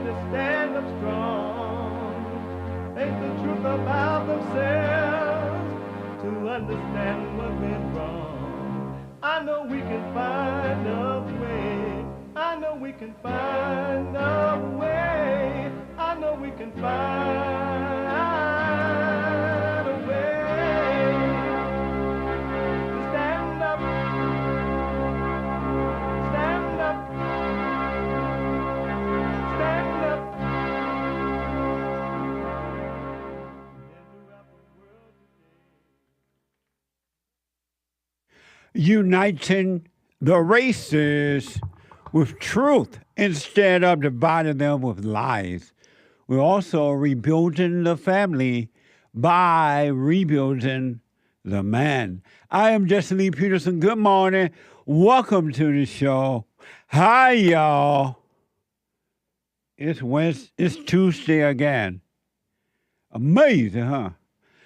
just stand up strong. Think the truth about themselves to understand what went wrong. I know we can find a way. I know we can find a way. I know we can find a way to stand up, stand up, stand up. Uniting the races with truth instead of dividing them with lies. We're also rebuilding the family by rebuilding the man. I am Jesse Lee Peterson. Good morning. Welcome to the show. Hi, y'all. It's Tuesday again. Amazing, huh?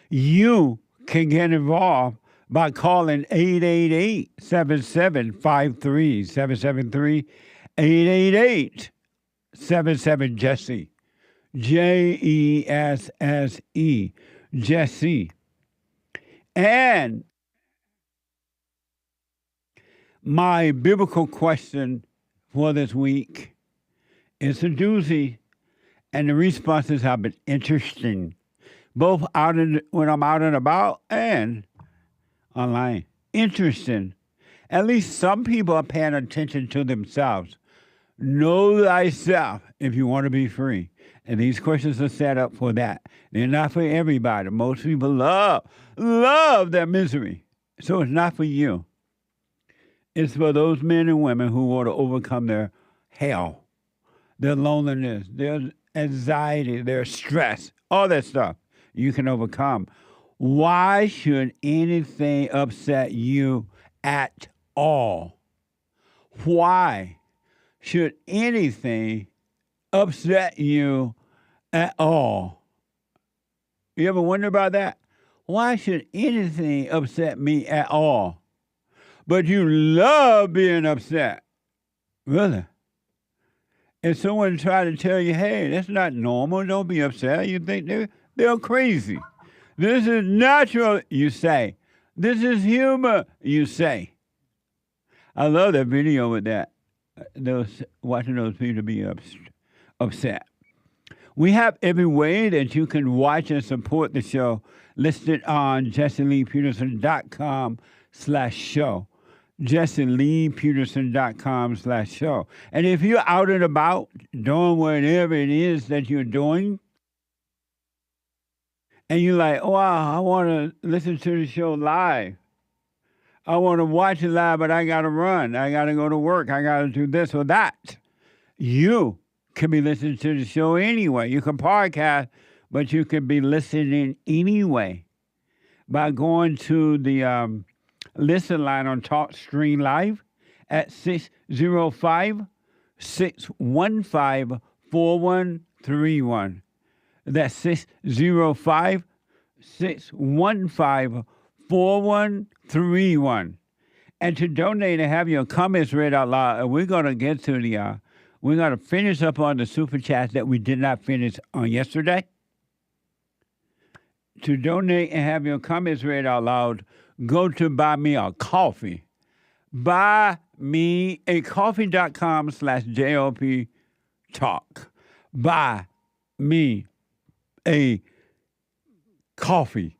You can get involved by calling 888-7753, 773-888-77-JESSE, Jesse, Jesse. And my biblical question for this week is a doozy, and the responses have been interesting, both when I'm out and about and online. Interesting. At least some people are paying attention to themselves. Know thyself if you want to be free. And these questions are set up for that. They're not for everybody. Most people love their misery. So it's not for you. It's for those men and women who want to overcome their hell, their loneliness, their anxiety, their stress, all that stuff you can overcome. Why should anything upset you at all? Why should anything upset you at all? You ever wonder about that? Why should anything upset me at all? But you love being upset. Really? If someone try to tell you, hey, that's not normal, don't be upset, you think they're crazy. This is natural, you say. This is humor, you say. I love that video with that. Watching those people be upset. We have every way that you can watch and support the show listed on JesseLeePeterson.com/show. JesseLeePeterson.com/show. And if you're out and about doing whatever it is that you're doing, and you're like, oh, wow, I want to listen to the show live. I want to watch it live, but I got to run. I got to go to work. I got to do this or that. You can be listening to the show anyway. You can podcast, but you can be listening anyway by going to the listen line on TalkStream Live at 605-615-4131. That's 605-615-4131. And to donate and have your comments read out loud, we're going to get to we're going to finish up on the super chats that we did not finish on yesterday. To donate and have your comments read out loud, go to Buy Me a Coffee. BuyMeACoffee.com/JLP Talk. Buy me a coffee.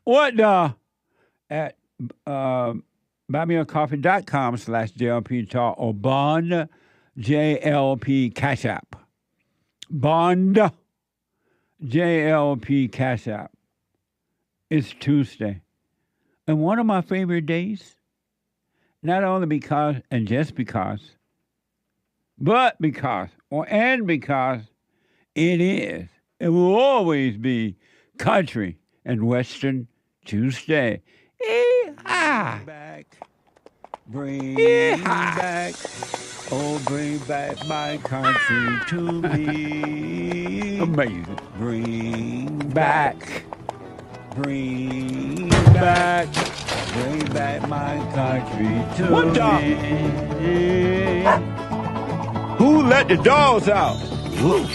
What the? At buymeacoffee.com/JLP Talk or Bond JLP Cash App. Bond JLP Cash App. It's Tuesday. And one of my favorite days, not only because and just because, but because, because it is. It will always be Country and Western Tuesday. Bring back, oh, bring back my country to me. Amazing. Bring back my country to me. Who let the dogs out? Woo.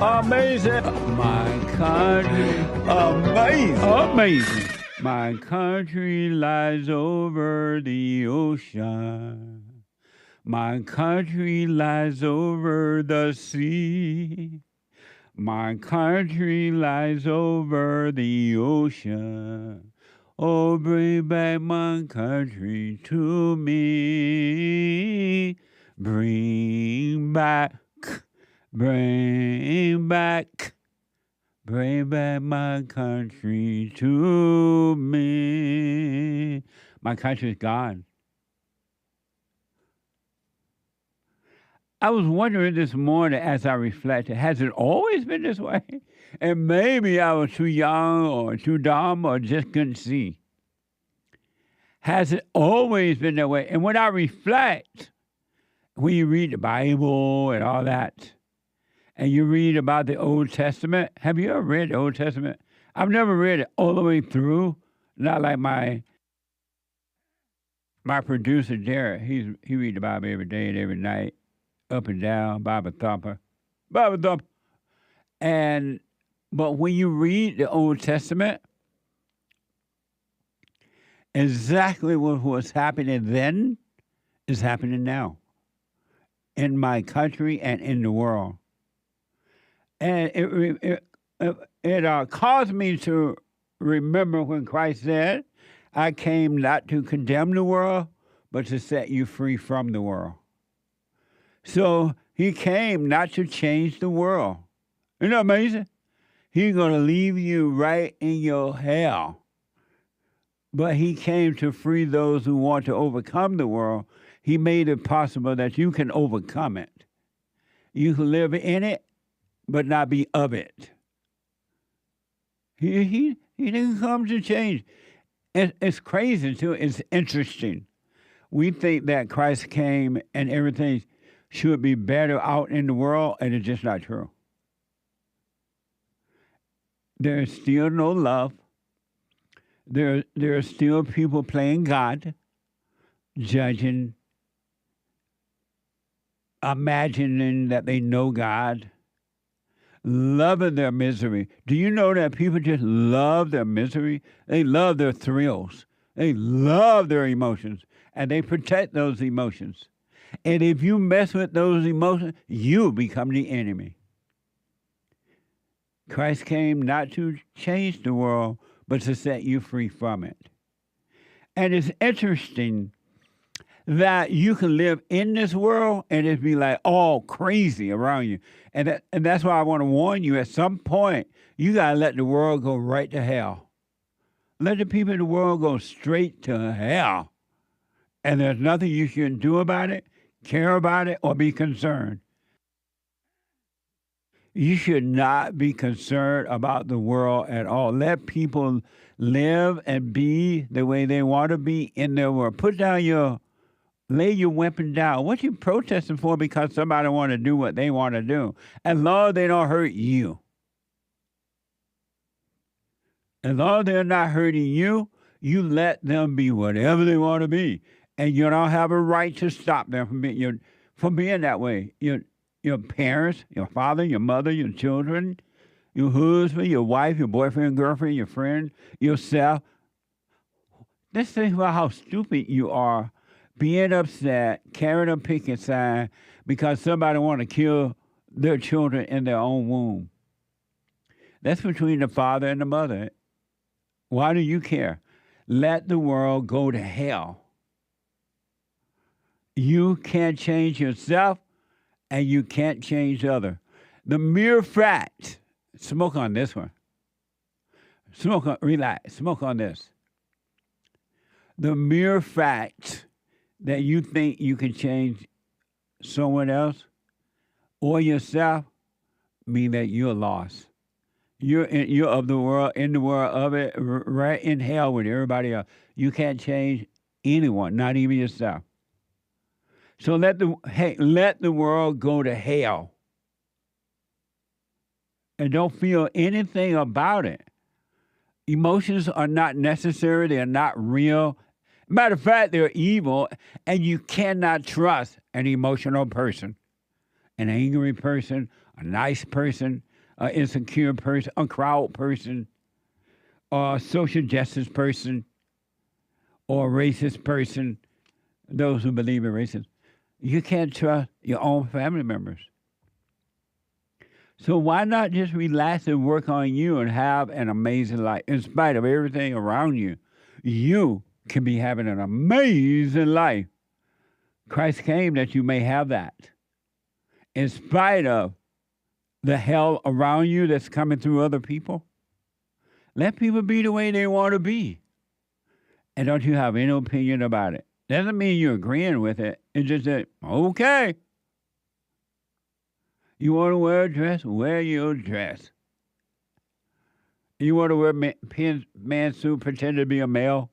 Amazing. My country. Amazing. Amazing. My country lies over the ocean. My country lies over the sea. My country lies over the ocean. Oh, bring back my country to me. Bring back my country to me. My country is gone. I was wondering this morning as I reflected, has it always been this way? And maybe I was too young or too dumb or just couldn't see. Has it always been that way? And when I reflect, when you read the Bible and all that, and you read about the Old Testament, have you ever read the Old Testament? I've never read it all the way through, not like my producer, Derek. He reads the Bible every day and every night. Up and down, Bible thumper. But when you read the Old Testament, exactly what was happening then is happening now in my country and in the world. And it caused me to remember when Christ said, I came not to condemn the world, but to set you free from the world. So he came not to change the world. Isn't that amazing? He's going to leave you right in your hell. But he came to free those who want to overcome the world. He made it possible that you can overcome it. You can live in it, but not be of it. He didn't come to change. It's crazy, too. It's interesting. We think that Christ came and everything should be better out in the world, and it's just not true. There's still no love. There are still people playing God, judging, imagining that they know God, loving their misery. Do you know that people just love their misery? They love their thrills. They love their emotions, and they protect those emotions. And if you mess with those emotions, you become the enemy. Christ came not to change the world, but to set you free from it. And it's interesting that you can live in this world and it be like all crazy around you. And that's why I want to warn you, at some point, you got to let the world go right to hell. Let the people in the world go straight to hell. And there's nothing you should do about it, care about it, or be concerned. You should not be concerned about the world at all. Let people live and be the way they want to be in their world. Lay your weapon down. What you protesting for because somebody want to do what they want to do? As long as they don't hurt you. As long as they're not hurting you, you let them be whatever they want to be. And you don't have a right to stop them from being that way. Your parents, your father, your mother, your children, your husband, your wife, your boyfriend, girlfriend, your friend, yourself. Let's think about how stupid you are being upset, carrying a picket sign because somebody want to kill their children in their own womb. That's between the father and the mother. Why do you care? Let the world go to hell. You can't change yourself, and you can't change others. The mere fact, smoke on this one. Relax, smoke on this. The mere fact that you think you can change someone else or yourself mean that you're lost. You're of the world, in the world of it, right in hell with everybody else. You can't change anyone, not even yourself. So let the world go to hell. And don't feel anything about it. Emotions are not necessary. They're not real. Matter of fact, they're evil, and you cannot trust an emotional person. an angry person, a nice person, an insecure person, a crowd person, or a social justice person, or a racist person, those who believe in racism. You can't trust your own family members. So why not just relax and work on you and have an amazing life? In spite of everything around you, you can be having an amazing life. Christ came that you may have that. In spite of the hell around you that's coming through other people, let people be the way they want to be. And don't you have any opinion about it. Doesn't mean you're agreeing with it. It's just that, okay. You want to wear a dress? Wear your dress. You want to wear a man suit, pretend to be a male?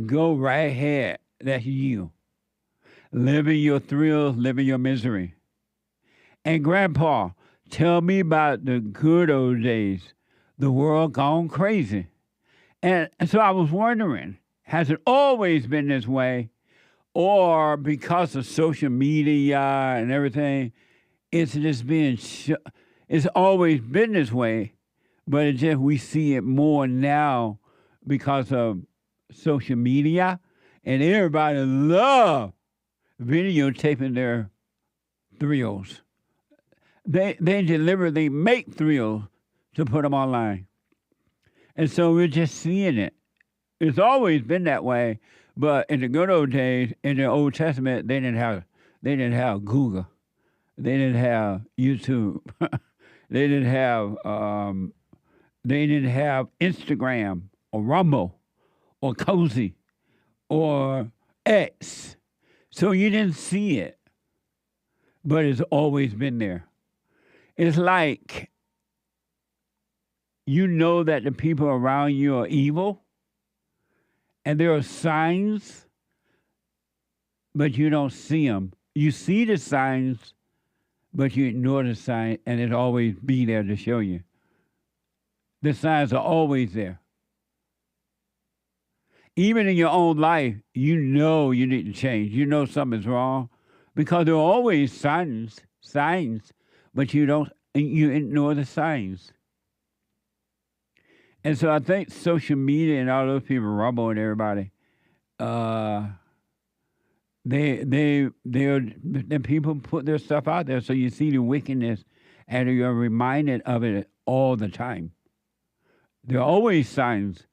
Go right ahead. That's you. Living your thrills, living your misery. And Grandpa, tell me about the good old days. The world gone crazy. And so I was wondering, has it always been this way? Or because of social media and everything, it's just being, it's always been this way, but it's just we see it more now because of social media, and everybody love videotaping their thrills. They deliberately make thrills to put them online. And so we're just seeing it. It's always been that way, but in the good old days, in the Old Testament, they didn't have Google. They didn't have YouTube. They didn't have Instagram or Rumble or Cozy or X. So you didn't see it, but it's always been there. It's like you know that the people around you are evil, and there are signs, but you don't see them. You see the signs, but you ignore the sign, and it'll always be there to show you. The signs are always there. Even in your own life, you know you need to change. You know something's wrong because there are always signs, but you ignore the signs. And so I think social media and all those people, Rumble and everybody, the people put their stuff out there, so you see the wickedness, and you're reminded of it all the time. There are always signs.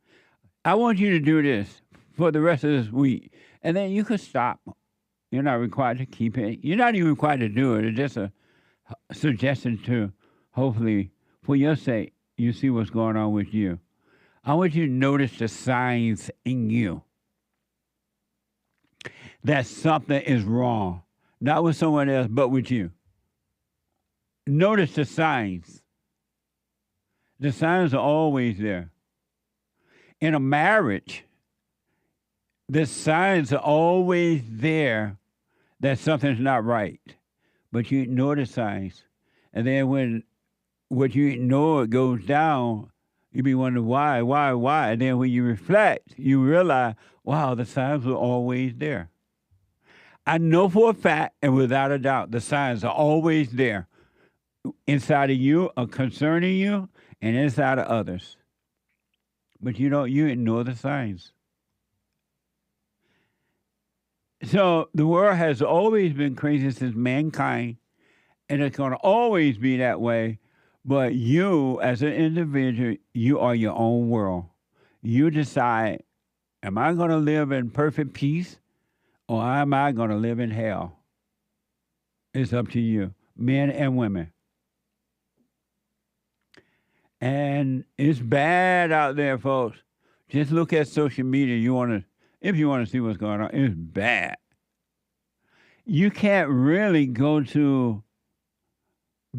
I want you to do this for the rest of this week, and then you could stop. You're not required to keep it. You're not even required to do it. It's just a suggestion to, hopefully, for your sake, you see what's going on with you. I want you to notice the signs in you that something is wrong, not with someone else, but with you. Notice the signs. The signs are always there. In a marriage, the signs are always there that something's not right, but you ignore the signs. And then when what you ignore goes down, you be wondering why? And then when you reflect, you realize, wow, the signs were always there. I know for a fact and without a doubt, the signs are always there inside of you, concerning you, and inside of others. But you ignore the signs. So the world has always been crazy since mankind, and it's going to always be that way. But you, as an individual, you are your own world. You decide, am I going to live in perfect peace, or am I going to live in hell? It's up to you, men and women. And it's bad out there, folks. Just look at social media. If you want to see what's going on, it's bad. You can't really go to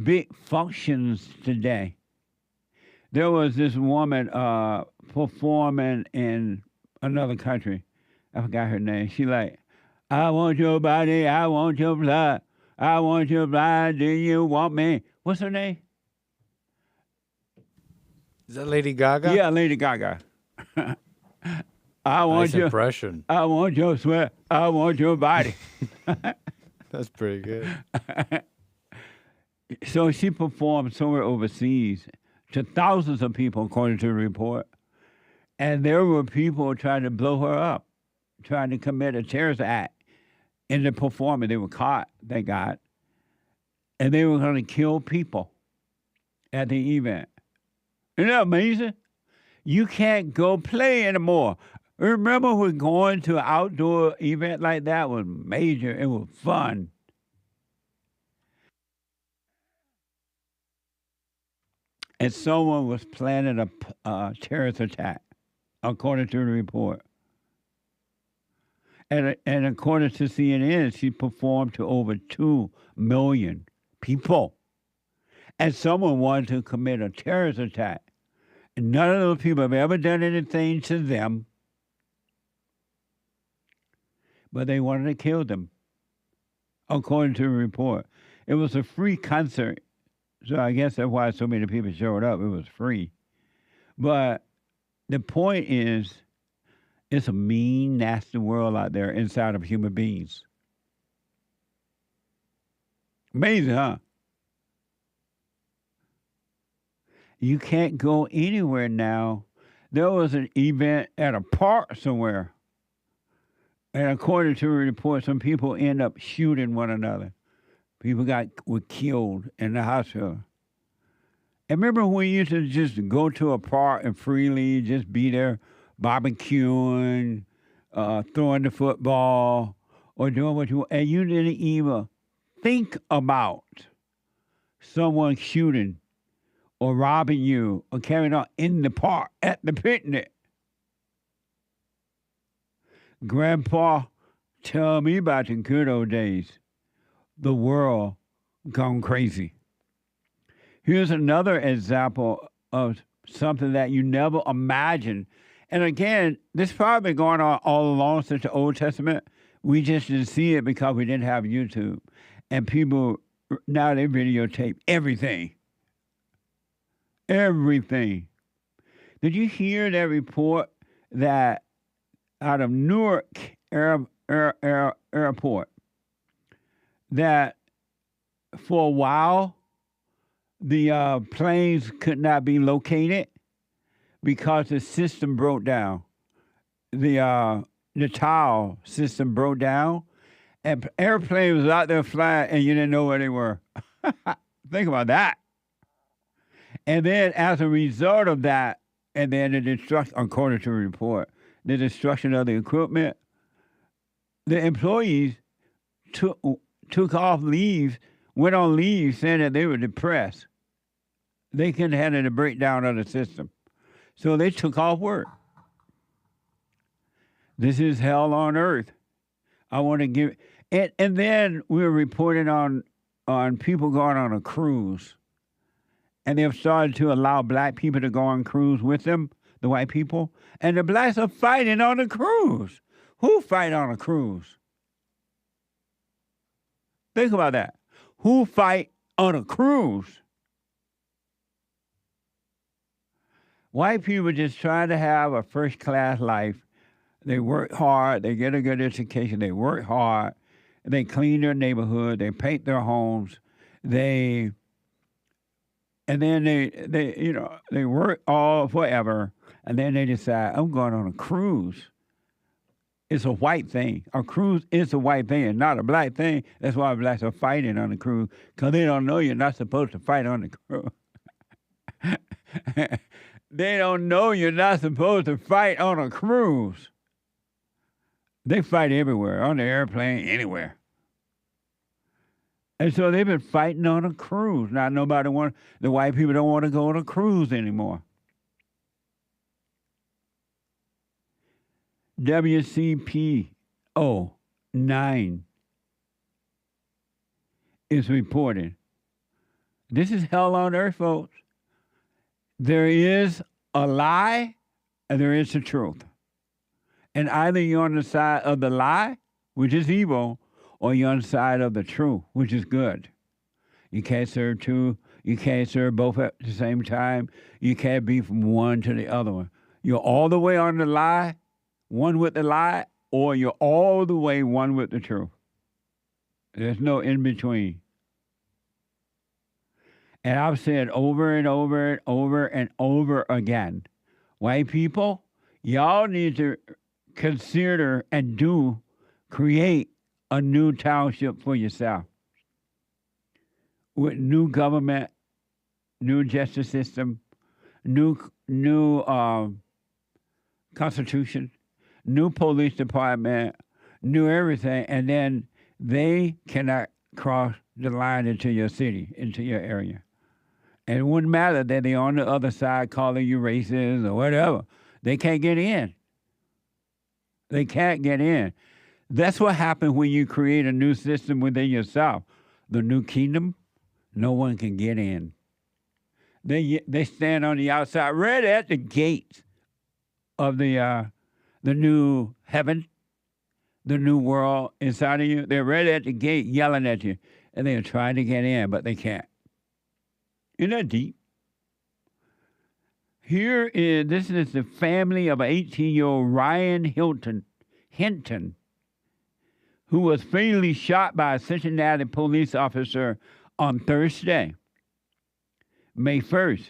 big functions today. There was this woman performing in another country. I forgot her name. She like, I want your body, I want your blood, I want your blood, do you want me? What's her name? Is that Lady Gaga? Yeah, Lady Gaga. I want nice impression. I want your sweat. I want your body. That's pretty good. So she performed somewhere overseas to thousands of people, according to the report. And there were people trying to blow her up, trying to commit a terrorist act in the performance. They were caught, thank God. And they were going to kill people at the event. Isn't that amazing? You can't go play anymore. Remember when going to an outdoor event like that was major. It was fun. And someone was planning a terrorist attack, according to the report. And according to CNN, she performed to over 2 million people. And someone wanted to commit a terrorist attack. And none of those people have ever done anything to them, but they wanted to kill them, according to the report. It was a free concert, so I guess that's why so many people showed up. It was free. But the point is, it's a mean, nasty world out there inside of human beings. Amazing, huh? You can't go anywhere now. There was an event at a park somewhere. And according to a report, some people end up shooting one another. People were killed in the hospital. And remember when we used to just go to a park and freely just be there barbecuing, throwing the football, or doing what you want, and you didn't even think about someone shooting or robbing you or carrying on in the park at the picnic. Grandpa tell me about the good old days. The world gone crazy. Here's another example of something that you never imagined. And again, this probably been going on all along since the Old Testament. We just didn't see it because we didn't have YouTube. And people, now they videotape everything. Everything. Did you hear that report that out of Newark Airport, that for a while the planes could not be located because the system broke down. The tile system broke down, and airplane was out there flying, and you didn't know where they were. Think about that. And then as a result of that, and then the destruction, according to the report, the destruction of the equipment, the employees took off leave, went on leave saying that they were depressed. They couldn't handle the breakdown of the system. So they took off work. This is hell on earth. I want to give, and then we were reporting on people going on a cruise. And they've started to allow black people to go on cruise with them, the white people. And the blacks are fighting on a cruise. Who fight on a cruise? Think about that. Who fight on a cruise? White people just trying to have a first-class life. They work hard. They get a good education. They work hard. They clean their neighborhood. They paint their homes. And then they work all forever, and then they decide, I'm going on a cruise. It's a white thing. A cruise is a white thing and not a black thing. That's why blacks are fighting on the cruise, because they don't know you're not supposed to fight on the cruise. They don't know you're not supposed to fight on a cruise. They fight everywhere, on the airplane, anywhere. And so they've been fighting on a cruise. Now the white people don't want to go on a cruise anymore. WCPO 9 is reporting. This is hell on earth, folks. There is a lie and there is the truth. And either you're on the side of the lie, which is evil, or you're on the side of the truth, which is good. You can't serve two. You can't serve both at the same time. You can't be from one to the other one. You're all the way on the lie, one with the lie, or you're all the way one with the truth. There's no in between. And I've said over and over and over and over again, white people, y'all need to consider and create a new township for yourself with new government, new justice system, new constitution, new police department, new everything, and then they cannot cross the line into your city, into your area. And it wouldn't matter that they're on the other side calling you racist or whatever. They can't get in. They can't get in. That's what happens when you create a new system within yourself. The new kingdom, no one can get in. They stand on the outside, right at the gate of the new heaven, the new world inside of you. They're right at the gate yelling at you, and they're trying to get in, but they can't. Isn't that deep? This is the family of an 18-year-old Ryan Hinton, who was fatally shot by a Cincinnati police officer on Thursday, May 1st.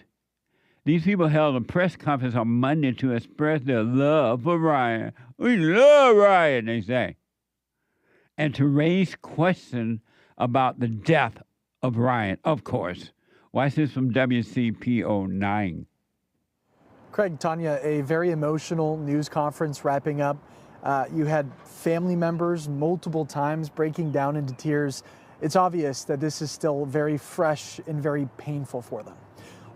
These people held a press conference on Monday to express their love for Ryan. We love Ryan, they say. And to raise questions about the death of Ryan, of course. Watch this from WCPO9. Craig, Tanya, a very emotional news conference wrapping up. You had family members multiple times breaking down into tears. It's obvious that this is still very fresh and very painful for them.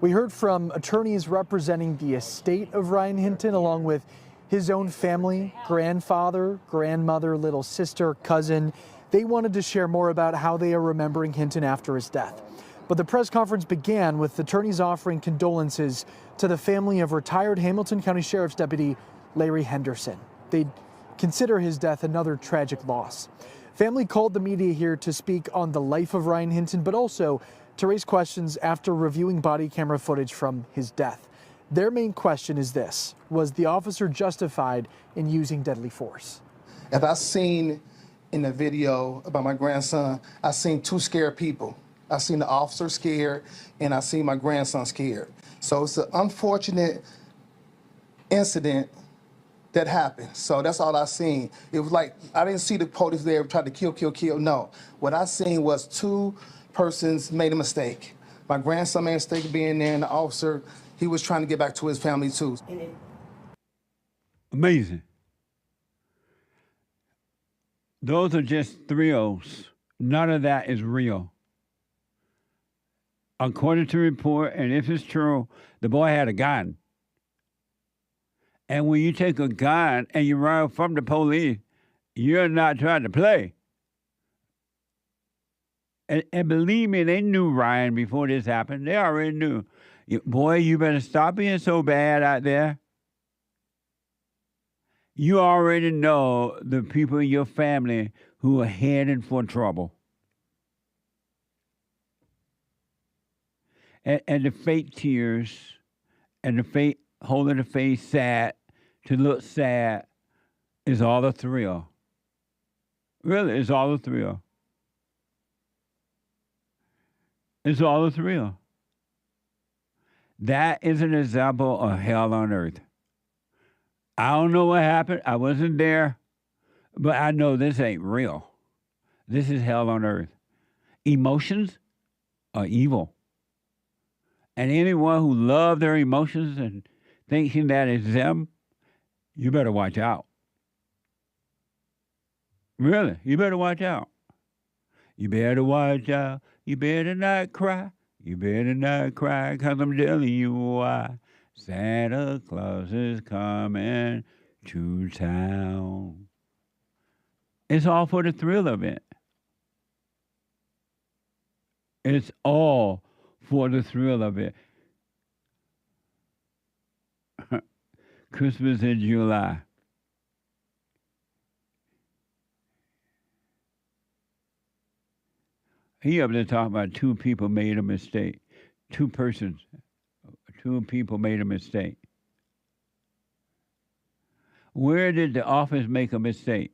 We heard from attorneys representing the estate of Ryan Hinton, along with his own family, grandfather, grandmother, little sister, cousin. They wanted to share more about how they are remembering Hinton after his death. But the press conference began with attorneys offering condolences to the family of retired Hamilton County Sheriff's Deputy Larry Henderson. They'd consider his death another tragic loss. Family called the media here to speak on the life of Ryan Hinton, but also to raise questions after reviewing body camera footage from his death. Their main question is this: was the officer justified in using deadly force? As I seen in the video about my grandson, I seen two scared people. I seen the officer scared, and I seen my grandson scared. So it's an unfortunate incident that happened. So that's all I seen. It was like, I didn't see the police there trying to kill. No. What I seen was two persons made a mistake. My grandson made a mistake being there, and the officer, he was trying to get back to his family too. Amazing. Those are just thrills. None of that is real. According to report, and if it's true, the boy had a gun. And when you take a gun and you run from the police, you're not trying to play. And believe me, they knew Ryan before this happened. They already knew. Boy, you better stop being so bad out there. You already know the people in your family who are headed for trouble. And the fake tears and the fake holding the face sad to look sad is all the thrill. Really, it's all the thrill. It's all the thrill. That is an example of hell on earth. I don't know what happened. I wasn't there. But I know this ain't real. This is hell on earth. Emotions are evil. And anyone who loves their emotions and thinking that is them, you better watch out. Really, you better watch out. You better watch out. You better not cry. You better not cry, 'cause I'm telling you why. Santa Claus is coming to town. It's all for the thrill of it. It's all for the thrill of it. Christmas in July. He up there talking about two people made a mistake. Two people made a mistake. Where did the office make a mistake?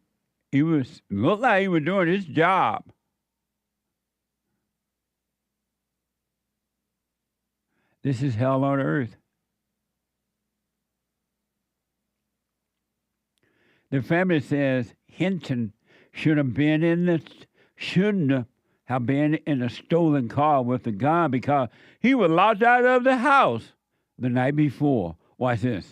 Looked like he was doing his job. This is hell on earth. The family says Hinton shouldn't have been in a stolen car with a gun because he was locked out of the house the night before. Watch this.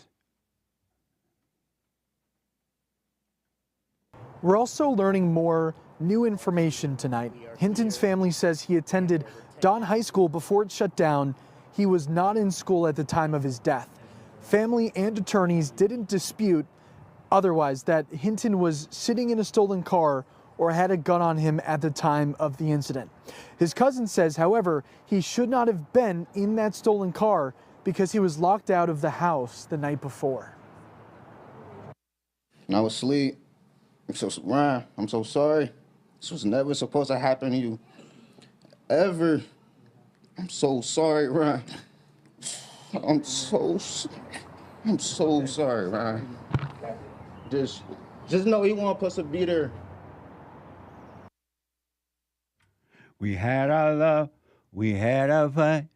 We're also learning more new information tonight. Hinton's family says he attended Don High School before it shut down. He was not in school at the time of his death. Family and attorneys didn't dispute otherwise that Hinton was sitting in a stolen car or had a gun on him at the time of the incident. His cousin says, however, he should not have been in that stolen car because he was locked out of the house the night before. And I was asleep. Ryan, I'm so sorry. This was never supposed to happen to you. Ever. I'm so sorry, Ryan. I'm so sorry, Ryan. Just know he wasn't supposed to be there. We had our love, we had our fight,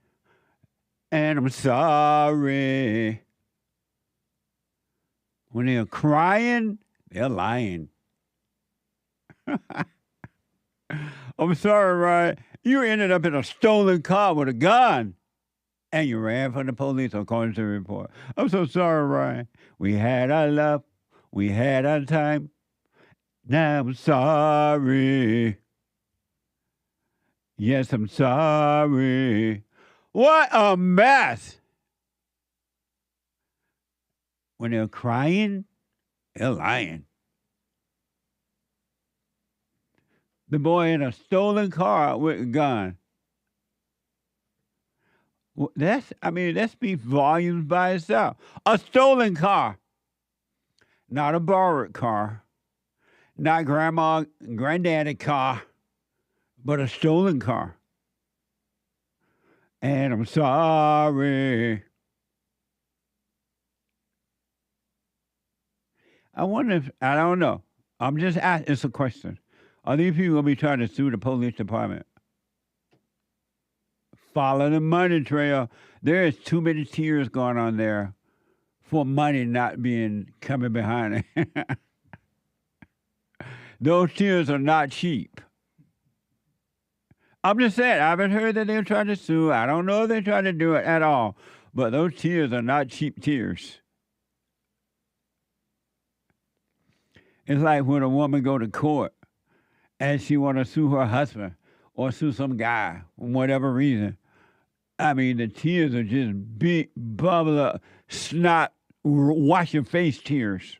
and I'm sorry. When they're crying, they're lying. I'm sorry, Ryan. You ended up in a stolen car with a gun, and you ran from the police, according to the report. I'm so sorry, Ryan. We had our love, we had our time. Now I'm sorry. Yes, I'm sorry. What a mess. When they're crying, they're lying. The boy in a stolen car with a gun. That speaks volumes by itself. A stolen car. Not a borrowed car. Not grandma and granddaddy car. But a stolen car. And I'm sorry. I don't know. I'm just asking, it's a question. Are these people going to be trying to sue the police department? Follow the money trail. There is too many tears going on there for money not coming behind it. Those tears are not cheap. I'm just saying, I haven't heard that they're trying to sue. I don't know if they're trying to do it at all. But those tears are not cheap tears. It's like when a woman go to court and she want to sue her husband or sue some guy for whatever reason. I mean, the tears are just big, bubble up, snot, wash your face tears.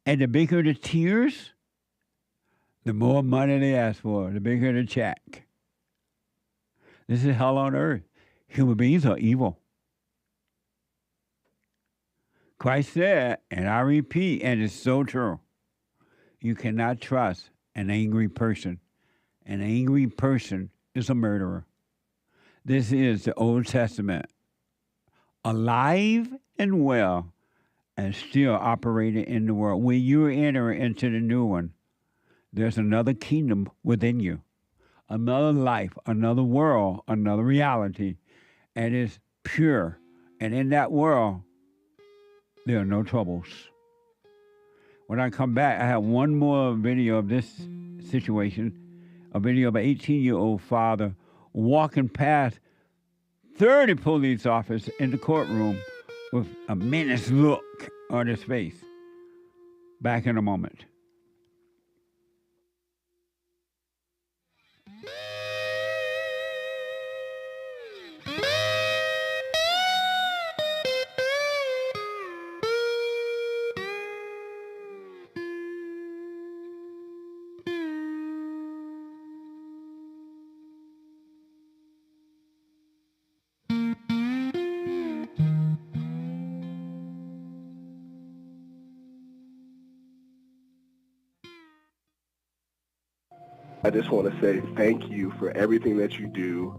And the bigger the tears, the more money they ask for, the bigger the check. This is hell on earth. Human beings are evil. Christ said, and I repeat, and it's so true, you cannot trust an angry person. An angry person is a murderer. This is the Old Testament, alive and well, and still operating in the world. When you enter into the new one, there's another kingdom within you, another life, another world, another reality, and it's pure. And in that world, there are no troubles. When I come back, I have one more video of this situation, a video of an 18-year-old father walking past 30 police officers in the courtroom with a menacing look on his face. Back in a moment. I just want to say thank you for everything that you do.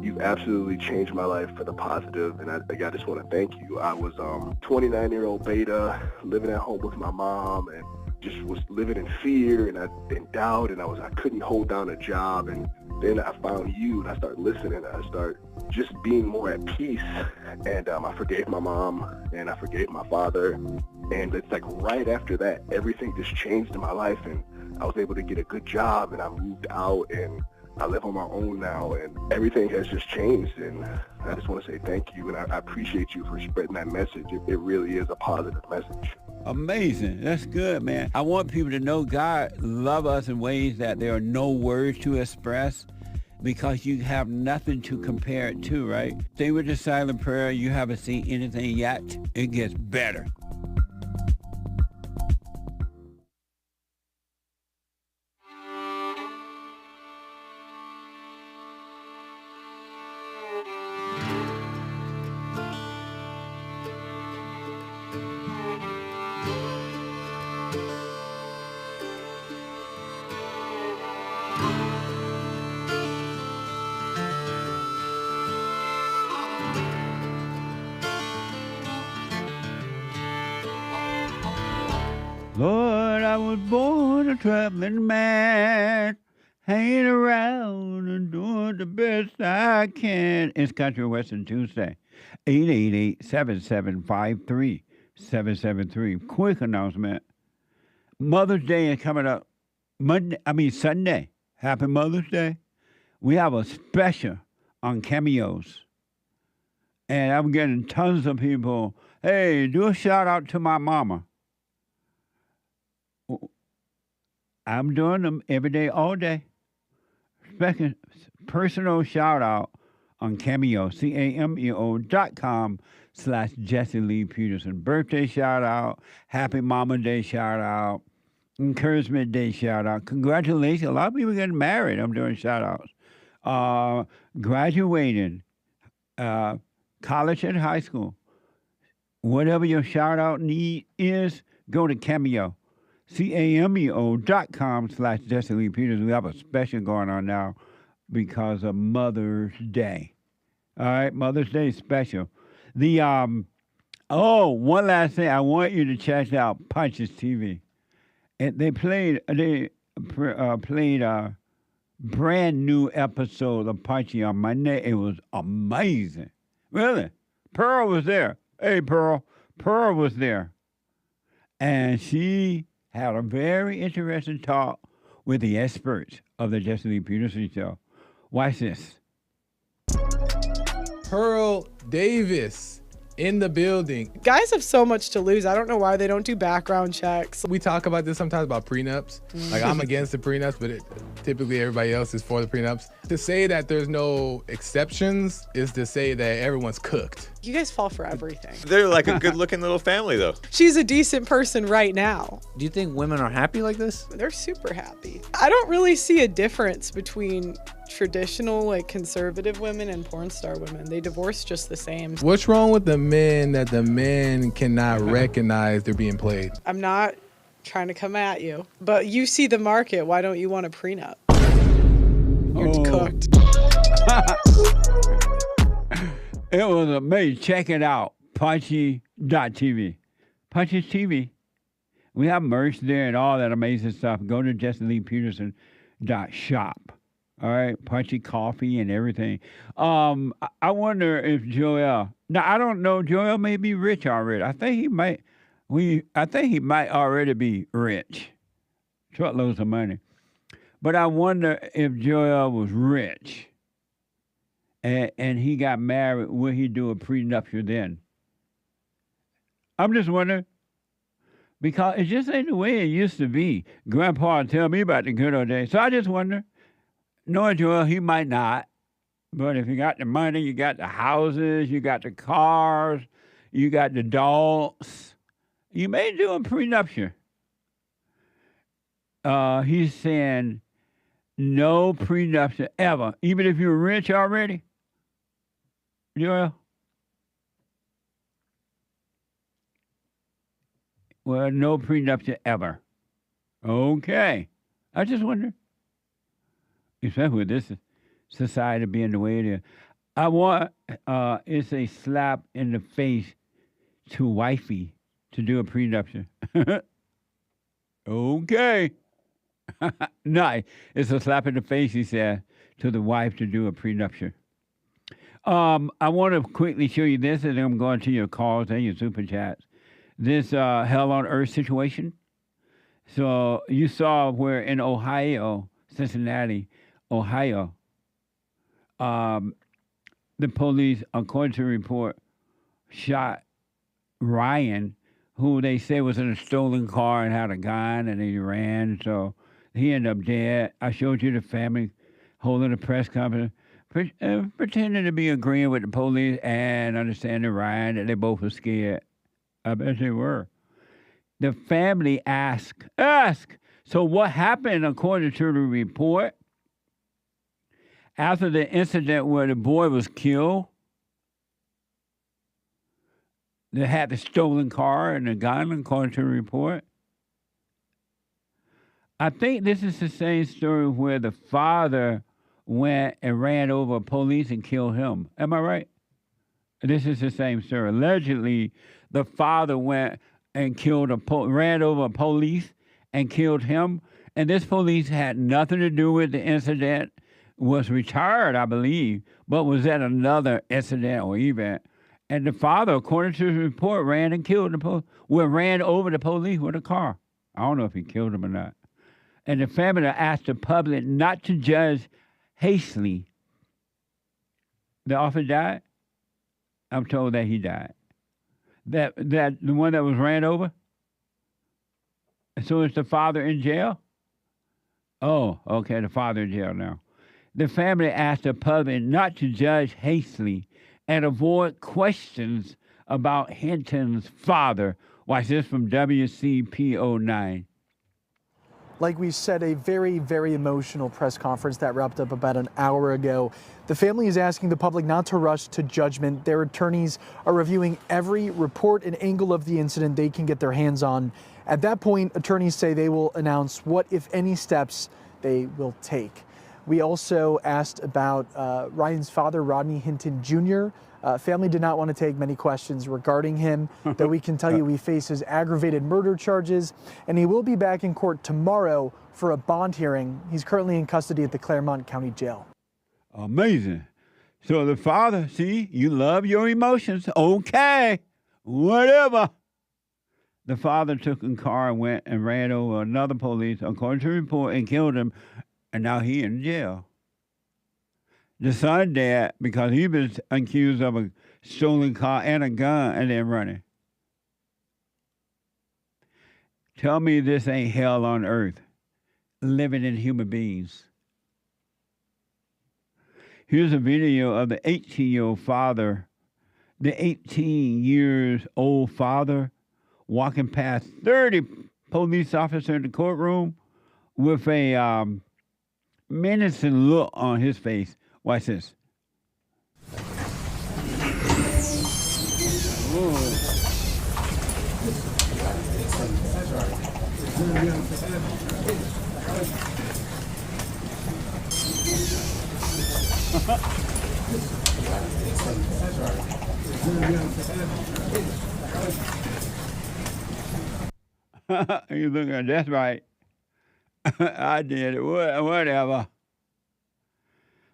You've absolutely changed my life for the positive, and I just want to thank you. I was 29-year-old beta, living at home with my mom, and just was living in fear and in doubt, and I couldn't hold down a job, and then I found you, and I started listening, and I started just being more at peace, and I forgave my mom, and I forgave my father, and it's like right after that, everything just changed in my life, and I was able to get a good job, and I moved out, and I live on my own now, and everything has just changed, and I just want to say thank you, and I appreciate you for spreading that message. It really is a positive message. Amazing. That's good, man. I want people to know God love us in ways that there are no words to express, because you have nothing to compare it to, right? Stay with the silent prayer. You haven't seen anything yet. It gets better. Lord, I was born a traveling man, hanging around and doing the best I can. It's Country Western Tuesday, 888-7753-773. Quick announcement. Mother's Day is coming up Sunday. Happy Mother's Day. We have a special on cameos. And I'm getting tons of people, hey, do a shout out to my mama. I'm doing them every day, all day. Personal shout out on Cameo, cameo.com/Jesse Lee Peterson. Birthday shout out, Happy Mama Day shout out, Encouragement Day shout out. Congratulations. A lot of people getting married. I'm doing shout outs. Graduating, college and high school. Whatever your shout out need is, go to Cameo. cameo.com/Jesse Lee Peters. We have a special going on now because of Mother's Day. All right, Mother's Day special. The one last thing, I want you to check out Punchie TV. And they played a brand new episode of Punchie on Monday. It was amazing, really. Pearl was there. Hey, Pearl was there, and she had a very interesting talk with the experts of the Jesse Lee Peterson Show. Watch this. Pearl Davis in the building. Guys have so much to lose. I don't know why they don't do background checks. We talk about this sometimes about prenups. Like, I'm against the prenups, but typically everybody else is for the prenups. To say that there's no exceptions is to say that everyone's cooked. You guys fall for everything. They're like a good-looking little family, though. She's a decent person right now. Do you think women are happy like this? They're super happy. I don't really see a difference between traditional, like, conservative women and porn star women. They divorce just the same. What's wrong with the men that the men cannot recognize they're being played? I'm not trying to come at you, but you see the market. Why don't you want a prenup? You're cooked. It was amazing. Check it out. Punchie.tv. Punchie TV. We have merch there and all that amazing stuff. Go to JesseLeePeterson.shop. All right. Punchie coffee and everything. I wonder if Joel. Now, I don't know. Joel may be rich already. I think he might. I think he might already be rich. Truckloads of money. But I wonder if Joel was rich and he got married, would he do a prenuptial then? I'm just wondering, because it just ain't the way it used to be. Grandpa would tell me about the good old days. So I just wonder, knowing Joel, he might not. But if you got the money, you got the houses, you got the cars, you got the dogs, you may do a prenuptial. He's saying no prenuptial ever, even if you're rich already. Joel? Well, no prenuptial ever. Okay. I just wonder, especially with this society being the way it is. I want, it's a slap in the face to wifey to do a prenuptial. Okay. No, it's a slap in the face, he said, to the wife to do a prenuptial. I want to quickly show you this, and then I'm going to your calls and your super chats. This hell on earth situation. So you saw where in Ohio, Cincinnati, Ohio, the police, according to the report, shot Ryan, who they say was in a stolen car and had a gun, and he ran. So he ended up dead. I showed you the family holding a press conference, pretending to be agreeing with the police and understanding Ryan that they both were scared. I bet they were. The family asked, so what happened according to the report? After the incident where the boy was killed, they had the stolen car and the gun, according to the report. I think this is the same story where the father went and ran over police and killed him. Am I right? This is the same story. Allegedly, the father went and ran over police and killed him. And this police had nothing to do with the incident, was retired, I believe, but was at another incident or event. And the father, according to the report, ran and killed ran over the police with a car. I don't know if he killed him or not. And the family asked the public not to judge hastily. The officer died? I'm told that he died. That the one that was ran over? So is the father in jail? Oh, okay, the father in jail now. The family asked the public not to judge hastily and avoid questions about Hinton's father. Watch this from WCPO9. Like we said, a very, very emotional press conference that wrapped up about an hour ago. The family is asking the public not to rush to judgment. Their attorneys are reviewing every report and angle of the incident they can get their hands on. At that point, attorneys say they will announce what, if any, steps they will take. We also asked about Ryan's father, Rodney Hinton Jr. Family did not want to take many questions regarding him, though we can tell you he faces aggravated murder charges, and he will be back in court tomorrow for a bond hearing. He's currently in custody at the Claremont County Jail. Amazing. So the father, see, you love your emotions. Okay, whatever. The father took a car and went and ran over another police, according to the report, and killed him, and now he in jail. The son dead because he was accused of a stolen car and a gun and then running. Tell me this ain't hell on earth, living in human beings. Here's a video of the 18-year-old father, the 18 years old father walking past 30 police officers in the courtroom with a menacing look on his face. Watch this. You looking at that's right. I did it. Whatever.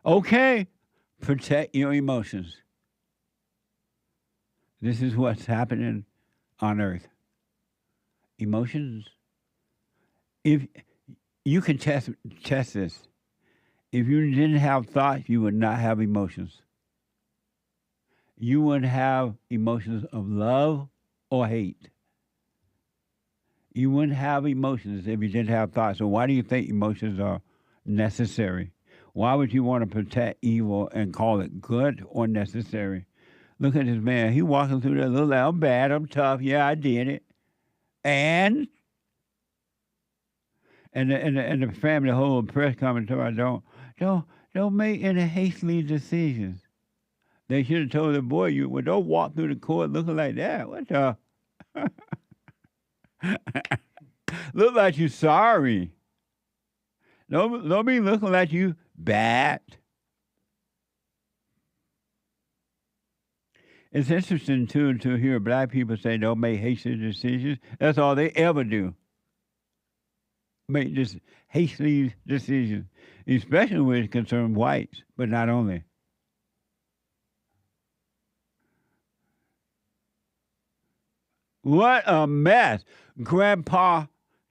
Okay, protect your emotions. This is what's happening on earth. Emotions. If you can test this. If you didn't have thoughts, you would not have emotions. You wouldn't have emotions of love or hate. You wouldn't have emotions if you didn't have thoughts. So why do you think emotions are necessary? Why would you want to protect evil and call it good or necessary? Look at this man. He walking through that little, I'm bad, I'm tough. Yeah, I did it. And the family, the whole press commentary, don't make any hastily decisions. They should have told the boy, don't walk through the court looking like that. What the? Look like you sorry. Don't be looking like you bad. It's interesting, too, to hear black people say don't make hasty decisions. That's all they ever do. make this hasty decisions, especially when it concerns whites, but not only. What a mess. Grandpa,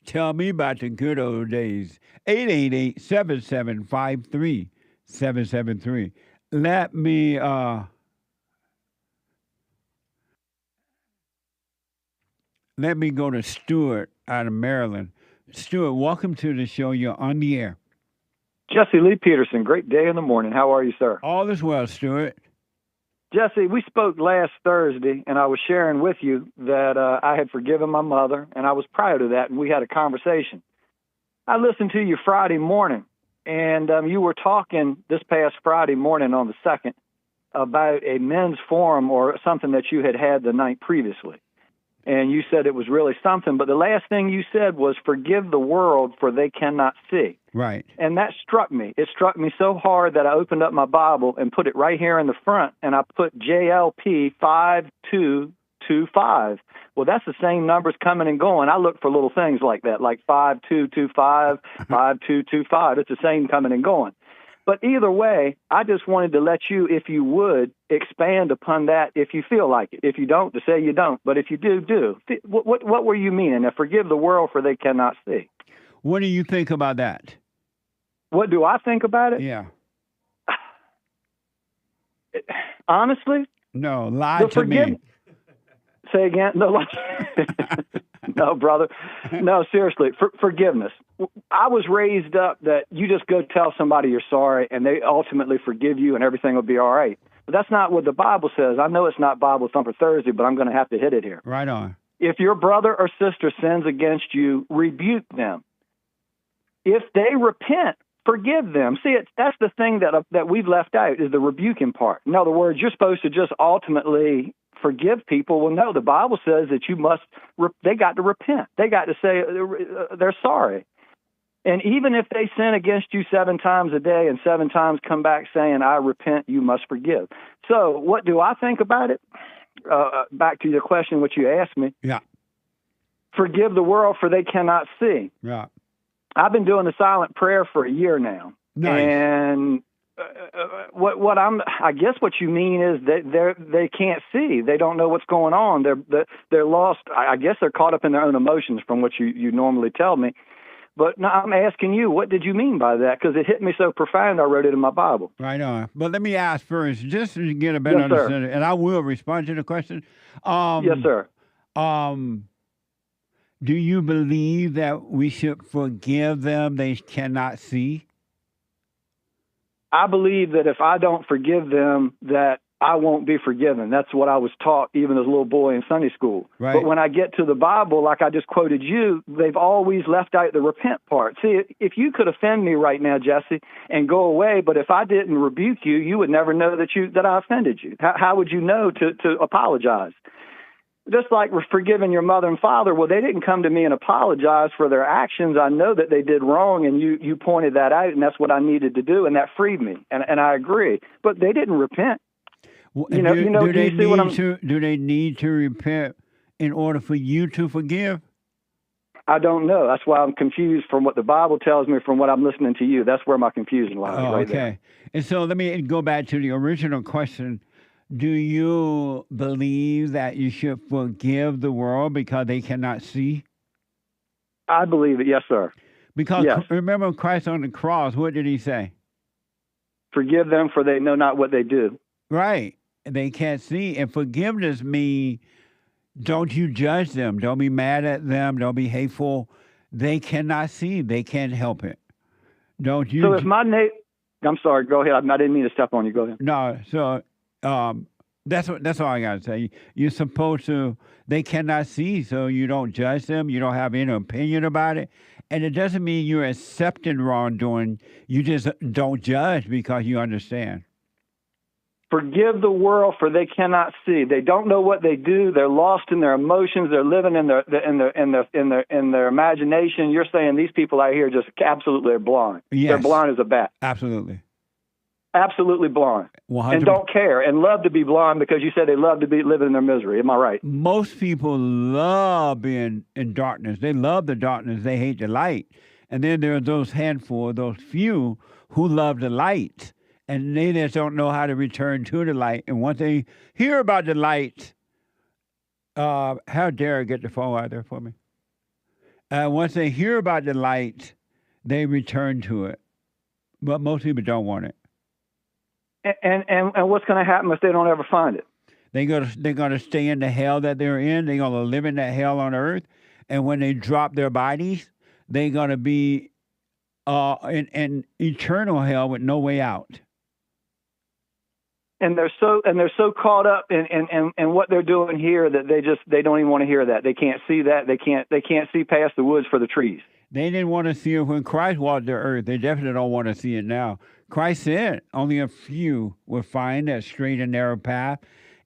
tell me about the good old days. 888-7753-773. Let me go to Stuart out of Maryland. Stuart, welcome to the show. You're on the air. Jesse Lee Peterson, great day in the morning. How are you, sir? All is well, Stuart. Jesse, we spoke last Thursday, and I was sharing with you that I had forgiven my mother, and I was proud of that, and we had a conversation. I listened to you Friday morning, and you were talking this past Friday morning on the 2nd about a men's forum or something that you had the night previously. And you said it was really something, but the last thing you said was, forgive the world, for they cannot see. Right. And that struck me. It struck me so hard that I opened up my Bible and put it right here in the front, and I put JLP 5225. Well, that's the same numbers coming and going. I look for little things like that, like 5225, 5225. It's the same coming and going. But either way, I just wanted to let you, if you would, expand upon that if you feel like it. If you don't, to say you don't. But if you do, do. What were you meaning? Now, forgive the world, for they cannot see. What do you think about that? What do I think about it? Yeah. Honestly? No, lie to me. Say again? No, no, brother. No, seriously. Forgiveness. I was raised up that you just go tell somebody you're sorry and they ultimately forgive you and everything will be all right. But that's not what the Bible says. I know it's not Bible Thumper Thursday, but I'm going to have to hit it here. Right on. If your brother or sister sins against you, rebuke them. If they repent, forgive them. See, that's the thing that we've left out, is the rebuking part. In other words, you're supposed to just ultimately forgive people. Well, no, the Bible says that they got to repent. They got to say they're sorry. And even if they sin against you 7 times a day and 7 times come back saying, I repent, you must forgive. So what do I think about it? Back to your question, which you asked me. Yeah. Forgive the world, for they cannot see. Yeah. I've been doing the silent prayer for a year now. Nice. And I guess what you mean is that they can't see. They don't know what's going on. They're lost. I guess they're caught up in their own emotions, from what you normally tell me. But no, I'm asking you, what did you mean by that? Because it hit me so profound, I wrote it in my Bible. Right on. But let me ask first, just to get a better understanding, and I will respond to the question. Yes, sir. Do you believe that we should forgive them they cannot see? I believe that if I don't forgive them, that I won't be forgiven. That's what I was taught even as a little boy in Sunday school. Right. But when I get to the Bible, like I just quoted you, they've always left out the repent part. See, if you could offend me right now, Jesse, and go away, but if I didn't rebuke you, you would never know that I offended you. How would you know to apologize? Just like forgiving your mother and father, well, they didn't come to me and apologize for their actions. I know that they did wrong, and you pointed that out, and that's what I needed to do, and that freed me, and I agree. But they didn't repent. Do they need to repent in order for you to forgive? I don't know. That's why I'm confused from what the Bible tells me from what I'm listening to you. That's where my confusion lies. Oh, right okay. There. And so let me go back to the original question. Do you believe that you should forgive the world because they cannot see? I believe it. Yes, sir. Because yes. Remember Christ on the cross, what did he say? Forgive them, for they know not what they do. Right. They can't see. And forgiveness means don't you judge them. Don't be mad at them. Don't be hateful. They cannot see. They can't help it. Don't you? So if my neighbor... I'm sorry. Go ahead. I didn't mean to step on you. Go ahead. No. So that's all I got to say. You're supposed to... They cannot see, so you don't judge them. You don't have any opinion about it. And it doesn't mean you're accepting wrongdoing. You just don't judge because you understand. Forgive the world, for they cannot see. They don't know what they do. They're lost in their emotions. They're living in their imagination. You're saying these people out here just absolutely are blind. Yes. They're blind as a bat. Absolutely. Absolutely blind. 100%. And don't care and love to be blind because you said they love to be living in their misery. Am I right? Most people love being in darkness. They love the darkness. They hate the light. And then there are those handful, those few who love the light, and they just don't know how to return to the light. And once they hear about the light, how dare I get the phone out there for me? Once they hear about the light, they return to it. But most people don't want it. And what's going to happen if they don't ever find it? They're gonna stay in the hell that they're in. They're gonna live in that hell on earth. And when they drop their bodies, they're gonna be in eternal hell with no way out. And they're so caught up in what they're doing here that they don't even want to hear that. They can't see that. They can't see past the woods for the trees. They didn't want to see it when Christ walked the earth. They definitely don't want to see it now. Christ said only a few will find that straight and narrow path.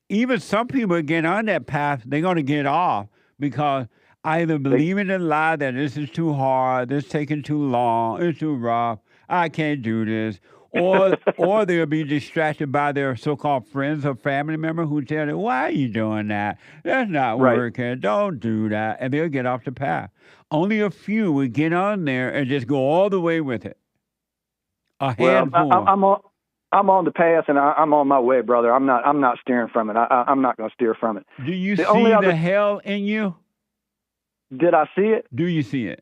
Even some people get on that path, they're going to get off because either believing the lie that this is too hard, this is taking too long, it's too rough, I can't do this, or they'll be distracted by their so-called friends or family member who tell them, why are you doing that? That's not working. Don't do that. And they'll get off the path. Only a few will get on there and just go all the way with it. A handful. Well, I'm on the path, and I'm on my way, brother. I'm not steering from it. I'm not going to steer from it. Do you see the hell in you? Did I see it? Do you see it?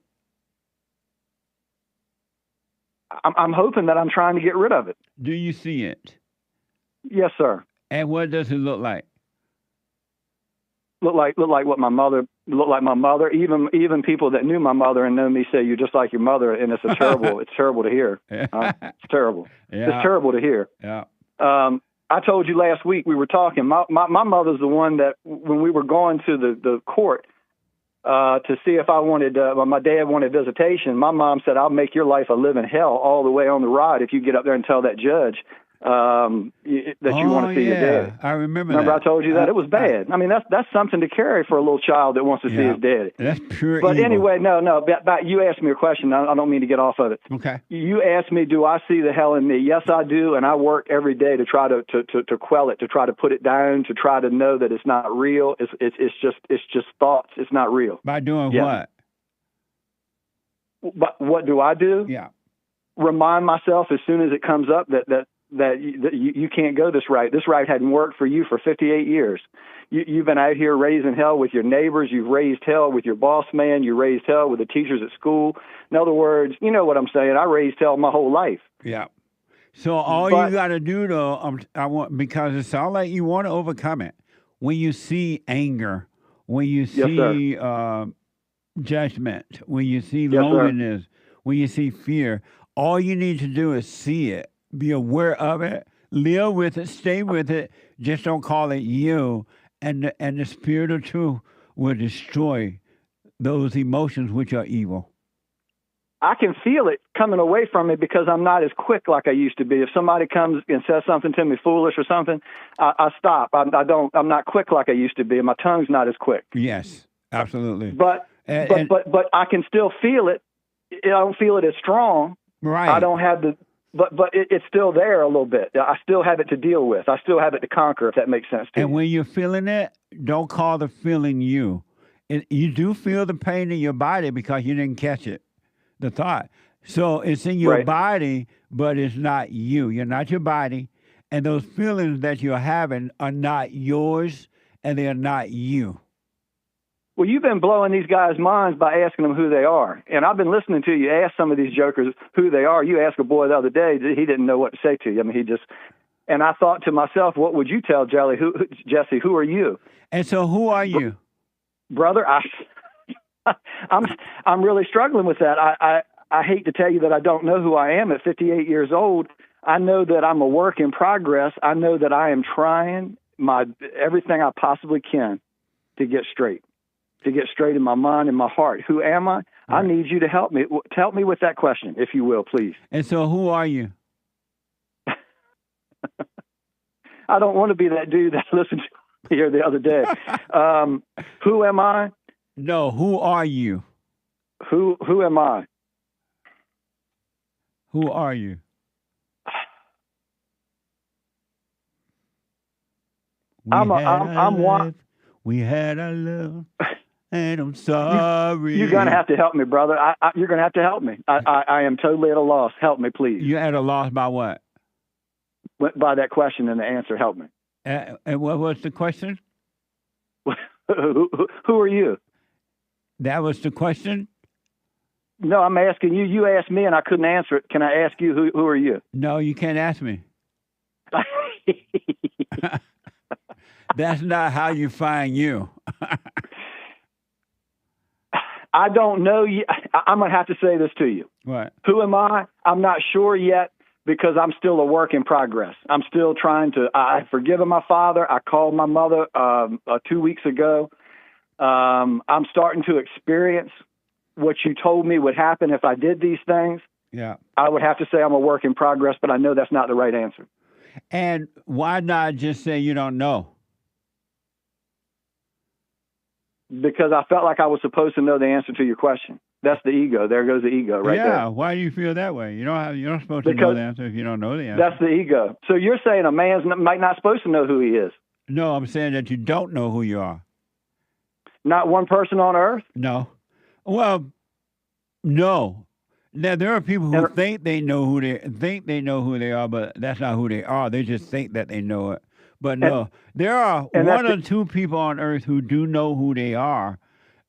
I'm hoping that I'm trying to get rid of it. Do you see it? Yes, sir. And what does it look like? Look like what my mother looked like. My mother, even people that knew my mother and know me say you're just like your mother, and it's terrible. It's terrible to hear. It's terrible. Yeah. It's terrible to hear. Yeah. I told you last week we were talking. My mother's the one that when we were going to the court to see if I wanted, my dad wanted visitation. My mom said, "I'll make your life a living hell all the way on the ride if you get up there and tell that judge that you want to see your dad." I remember that. I told you that? It was bad. I mean, that's something to carry for a little child that wants to see his daddy. That's pure But evil. anyway, no. You asked me a question. I don't mean to get off of it. Okay. You asked me, do I see the hell in me? Yes, I do, and I work every day to try to quell it, to try to put it down, to try to know that it's not real. It's just thoughts. It's not real. By doing what? But what do I do? Yeah. Remind myself as soon as it comes up that you can't go this route. This route hadn't worked for you for 58 years. You've been out here raising hell with your neighbors. You've raised hell with your boss man. You raised hell with the teachers at school. In other words, you know what I'm saying. I raised hell my whole life. Yeah. So you got to do, though, because it sounds like you want to overcome it. When you see anger, when you see judgment, when you see loneliness, when you see fear, all you need to do is see it. Be aware of it, live with it, stay with it. Just don't call it you. And the spirit of truth will destroy those emotions which are evil. I can feel it coming away from me because I'm not as quick like I used to be. If somebody comes and says something to me foolish or something, I stop. I'm not quick like I used to be, and my tongue's not as quick. Yes, absolutely. But I can still feel it. I don't feel it as strong. Right. I don't have the. But it's still there a little bit. I still have it to deal with. I still have it to conquer, if that makes sense to you. And when you're feeling it, don't call the feeling you. You do feel the pain in your body because you didn't catch it, the thought. So it's in your body, but it's not you. You're not your body. And those feelings that you're having are not yours, and they are not you. Well, you've been blowing these guys' minds by asking them who they are. And I've been listening to you ask some of these jokers who they are. You asked a boy the other day, he didn't know what to say to you. I mean, and I thought to myself, what would you tell Jesse, who are you? And so who are you? Brother, I'm really struggling with that. I hate to tell you that I don't know who I am at 58 years old. I know that I'm a work in progress. I know that I am trying everything I possibly can to get straight in my mind and my heart. Who am I? Right. I need you to help me. Help me with that question, if you will, please. And so who are you? I don't want to be that dude that listened to me here the other day. Who am I? No, who are you? Who am I? Who are you? I'm one. We had a love. and I'm sorry. You're going to have to help me, brother. You're going to have to help me. I am totally at a loss. Help me, please. You're at a loss by what? By that question and the answer. Help me. And what was the question? Who are you? That was the question? No, I'm asking you. You asked me and I couldn't answer it. Can I ask you, who are you? No, you can't ask me. That's not how you find you. I don't know you. I'm going to have to say this to you. What? Who am I? I'm not sure yet because I'm still a work in progress. I'm still trying to, I've forgiven my father. I called my mother 2 weeks ago. I'm starting to experience what you told me would happen if I did these things. Yeah. I would have to say I'm a work in progress, but I know that's not the right answer. And why not just say you don't know? Because I felt like I was supposed to know the answer to your question. That's the ego. There goes the ego right there. Yeah, why do you feel that way? You're not supposed to know the answer if you don't know the answer. That's the ego. So you're saying a man's might not supposed to know who he is. No, I'm saying that you don't know who you are. Not one person on earth? No. Well, no. Now there are people who think they know who they are, but that's not who they are. They just think that they know it. But no, there are one or two people on earth who do know who they are,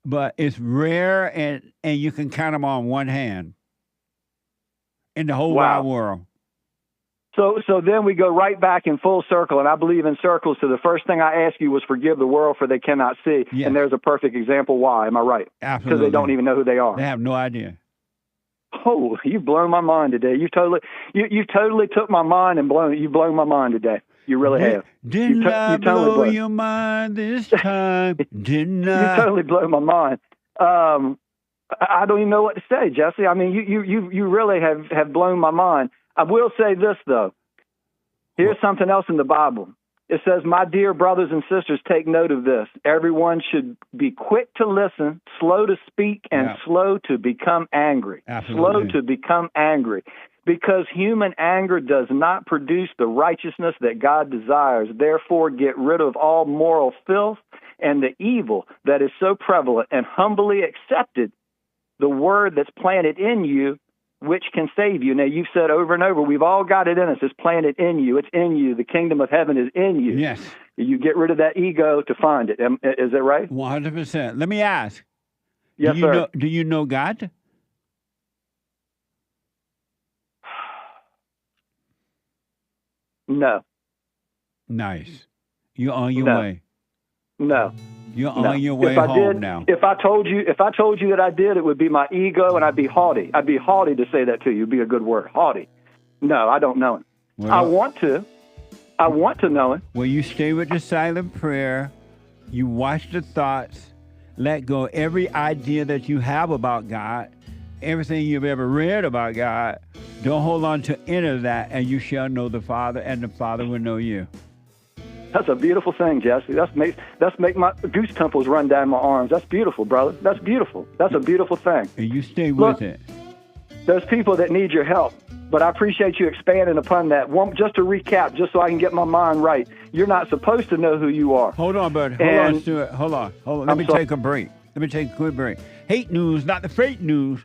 but it's rare, and you can count them on one hand in the whole wide world. So then we go right back in full circle, and I believe in circles. So the first thing I ask you was forgive the world for they cannot see, and there's a perfect example why. Am I right? Absolutely. Because they don't even know who they are. They have no idea. Oh, you've blown my mind today. You totally took my mind and you've blown my mind today. You really have. Didn't I blow your mind this time? Didn't I? You totally blew my mind. I don't even know what to say, Jesse. I mean, you really have blown my mind. I will say this, though. Here's something else in the Bible. It says, my dear brothers and sisters, take note of this. Everyone should be quick to listen, slow to speak, and slow to become angry. Absolutely. Slow to become angry. Because human anger does not produce the righteousness that God desires. Therefore, get rid of all moral filth and the evil that is so prevalent, and humbly accepted the word that's planted in you, which can save you. Now, you've said over and over, we've all got it in us. It's planted in you. It's in you. The kingdom of heaven is in you. Yes. You get rid of that ego to find it. Is that right? 100%. Let me ask. Yes, sir. Do you know God? No. Nice. You're on your way. No. You're on your way home now. If I told you that I did, it would be my ego, and I'd be haughty. I'd be haughty to say that to you. It'd be a good word, haughty. No, I don't know it. Well, I want to know it. Well, you stay with the silent prayer. You watch the thoughts. Let go every idea that you have about God, everything you've ever read about God. Don't hold on to any of that, and you shall know the Father, and the Father will know you. That's a beautiful thing, Jesse. That's make my goose pimples run down my arms. That's beautiful, brother. That's beautiful. That's a beautiful thing. And you stay with it. There's people that need your help, but I appreciate you expanding upon that. Just to recap, just so I can get my mind right, you're not supposed to know who you are. Hold on, bud. Hold on, Stuart. Hold on. Let me take a break. Let me take a quick break. Hate news, not the fake news.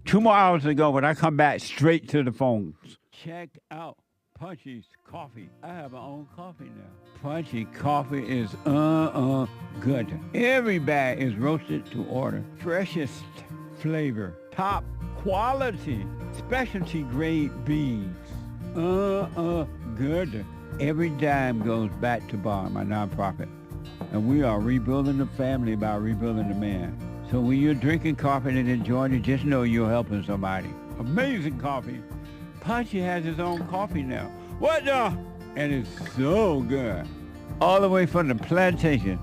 2 more hours ago, when I come back, straight to the phones. Check out Punchie's coffee. I have my own coffee now. Punchie coffee is good. Every bag is roasted to order. Freshest flavor. Top quality. Specialty grade beans. Good. Every dime goes back to Bar, my nonprofit. And we are rebuilding the family by rebuilding the man. So when you're drinking coffee and enjoying it, just know you're helping somebody. Amazing coffee. Punchie has his own coffee now. What the? And it's so good. All the way from the plantation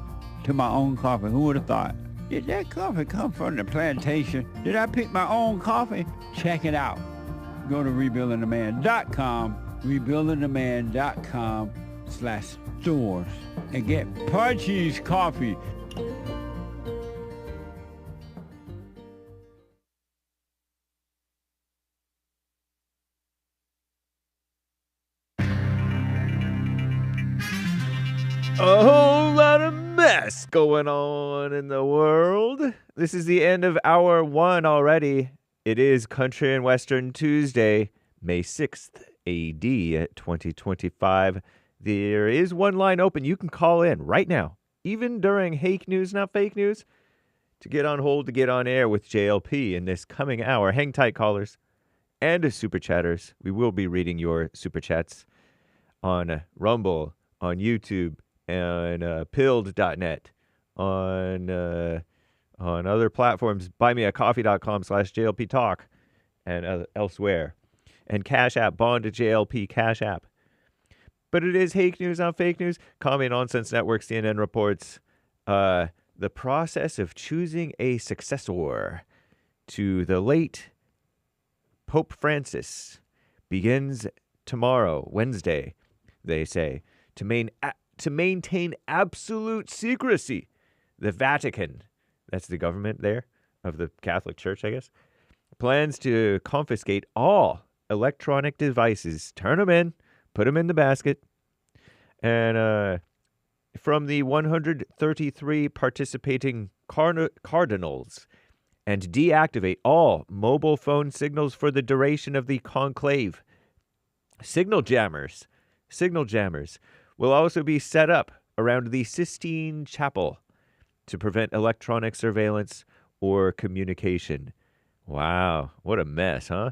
to my own coffee. Who would have thought? Did that coffee come from the plantation? Did I pick my own coffee? Check it out. Go to rebuildingtheman.com, rebuildingtheman.com/stores, and get Punchie's coffee. A whole lot of mess. mess going on in the world. This is the end of hour 1 already. It is Country and Western Tuesday, May 6th, AD 2025. There is one line open. You can call in right now, even during Hake News, Not Fake News, to get on hold to get on air with JLP in this coming hour. Hang tight, callers and super chatters. We will be reading your super chats on Rumble, on YouTube, and pilled.net, on other platforms, buymeacoffee.com/JLP Talk, and elsewhere. And Cash App, Bond to JLP Cash App. But it is Hake News, Not Fake News. Commie Nonsense Network, CNN reports the process of choosing a successor to the late Pope Francis begins tomorrow, Wednesday, they say, to maintain absolute secrecy. The Vatican, that's the government there of the Catholic Church, I guess, plans to confiscate all electronic devices, turn them in, put them in the basket, and from the 133 participating cardinals, and deactivate all mobile phone signals for the duration of the conclave. Signal jammers will also be set up around the Sistine Chapel to prevent electronic surveillance or communication. Wow, what a mess, huh?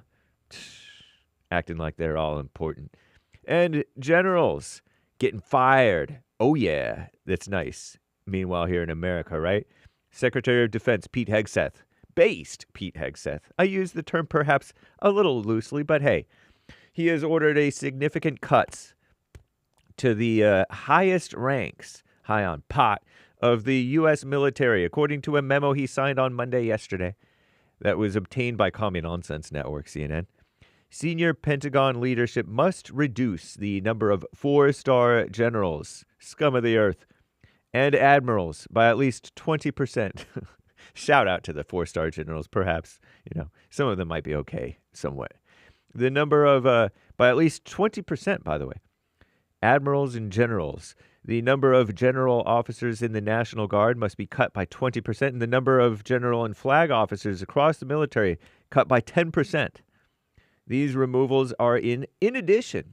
Acting like they're all important. And generals getting fired. Oh, yeah, that's nice. Meanwhile, here in America, right? Secretary of Defense Pete Hegseth, based Pete Hegseth. I use the term perhaps a little loosely, but hey, he has ordered a significant cuts to the highest ranks, high on pot, of the U.S. military, according to a memo he signed on Monday yesterday that was obtained by Commie Nonsense Network, CNN. Senior Pentagon leadership must reduce the number of 4-star generals, scum of the earth, and admirals by at least 20%. Shout out to the 4-star generals, perhaps. You know, some of them might be okay, somewhat. The number of, by at least 20%, by the way, admirals and generals. The number of general officers in the National Guard must be cut by 20%, and the number of general and flag officers across the military cut by 10%. These removals are in addition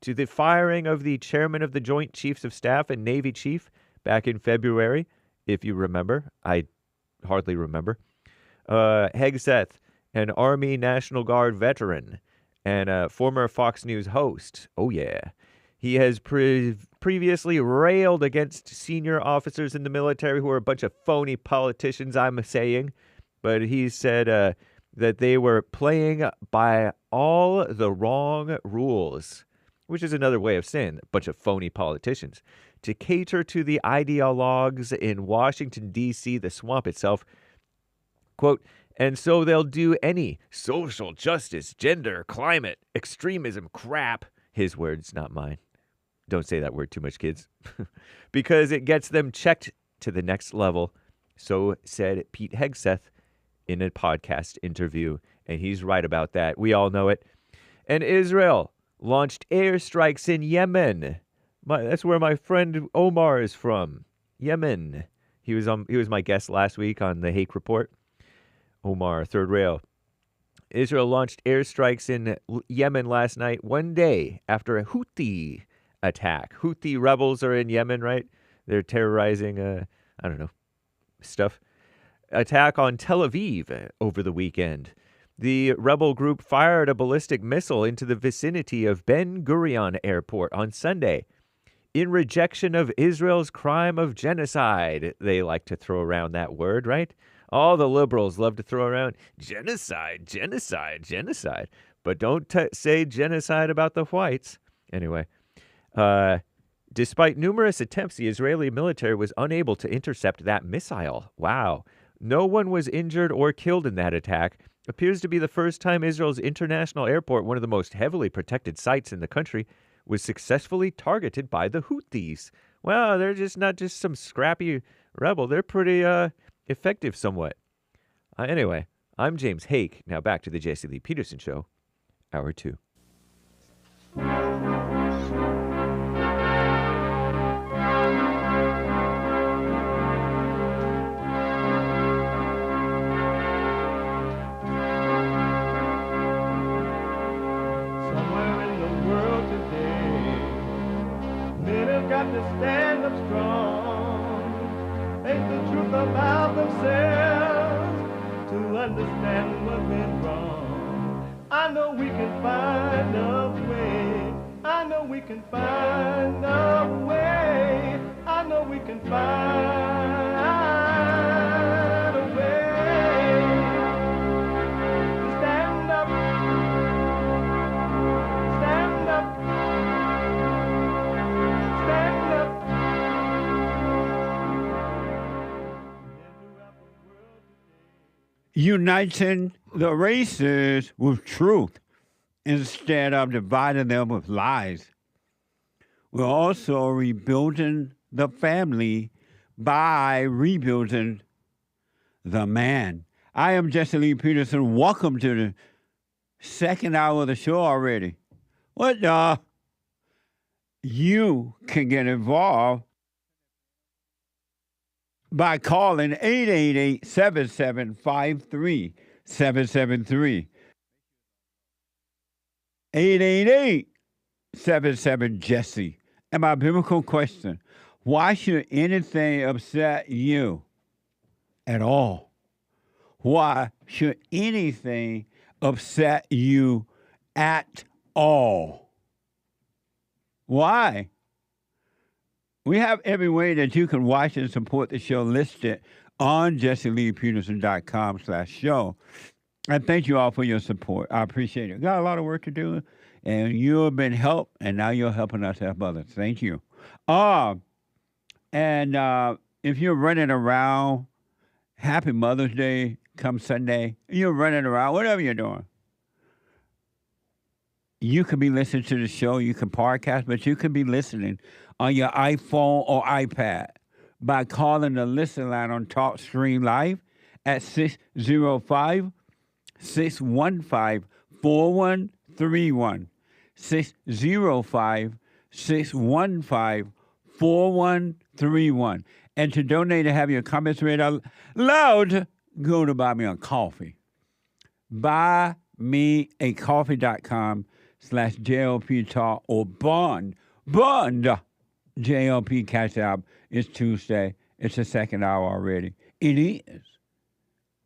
to the firing of the chairman of the Joint Chiefs of Staff and Navy Chief back in February, if you remember. I hardly remember. Hegseth, an Army National Guard veteran and a former Fox News host. Oh, yeah. He has previously railed against senior officers in the military who are a bunch of phony politicians, I'm saying. But he said that they were playing by all the wrong rules, which is another way of saying a bunch of phony politicians, to cater to the ideologues in Washington, D.C., the swamp itself. Quote, and so they'll do any social justice, gender, climate, extremism crap. His words, not mine. Don't say that word too much, kids. Because it gets them checked to the next level. So said Pete Hegseth in a podcast interview, and he's right about that. We all know it. And Israel launched airstrikes in Yemen. That's where my friend Omar is from. Yemen. He was my guest last week on the Hake Report. Omar, third rail. Israel launched airstrikes in Yemen last night, one day after a Houthi attack. Houthi rebels are in Yemen, right? They're terrorizing, stuff. Attack on Tel Aviv over the weekend. The rebel group fired a ballistic missile into the vicinity of Ben Gurion Airport on Sunday in rejection of Israel's crime of genocide. They like to throw around that word, right? All the liberals love to throw around genocide, genocide, genocide. But don't say genocide about the whites. Anyway, despite numerous attempts, the Israeli military was unable to intercept that missile. Wow. No one was injured or killed in that attack. Appears to be the first time Israel's international airport, one of the most heavily protected sites in the country, was successfully targeted by the Houthis. Well, they're just not just some scrappy rebel. They're pretty effective somewhat. Anyway, I'm James Hake. Now back to the Jesse Lee Peterson Show, Hour 2. stand up strong. Ain't the truth about themselves to understand what went wrong. I know we can find a way. I know we can find a way. I know we can find a way to stand up, stand up, stand up. Uniting the races with truth instead of dividing them with lies. We're also rebuilding the family by rebuilding the man. I am Jesse Lee Peterson. Welcome to the second hour of the show already. What the? You can get involved by calling 888-7753-773. 888-77-JESSE. And my biblical question, why should anything upset you at all? Why should anything upset you at all? Why? We have every way that you can watch and support the show listed on jesseleepeterson.com/show. And thank you all for your support. I appreciate it. Got a lot of work to do, and you have been helped, and now you're helping us help others. Thank you. And if you're running around, happy Mother's Day come Sunday. You're running around, whatever you're doing. You can be listening to the show. You can podcast, but you can be listening on your iPhone or iPad by calling the listen line on TalkStream Live at 605-615-4131. 605-615-4131. And to donate and have your comments read out loud, go to Buy Me a Coffee. BuyMeACoffee.com/JLP Talk or Bond. JLP Cash App. It's Tuesday. It's the second hour already. It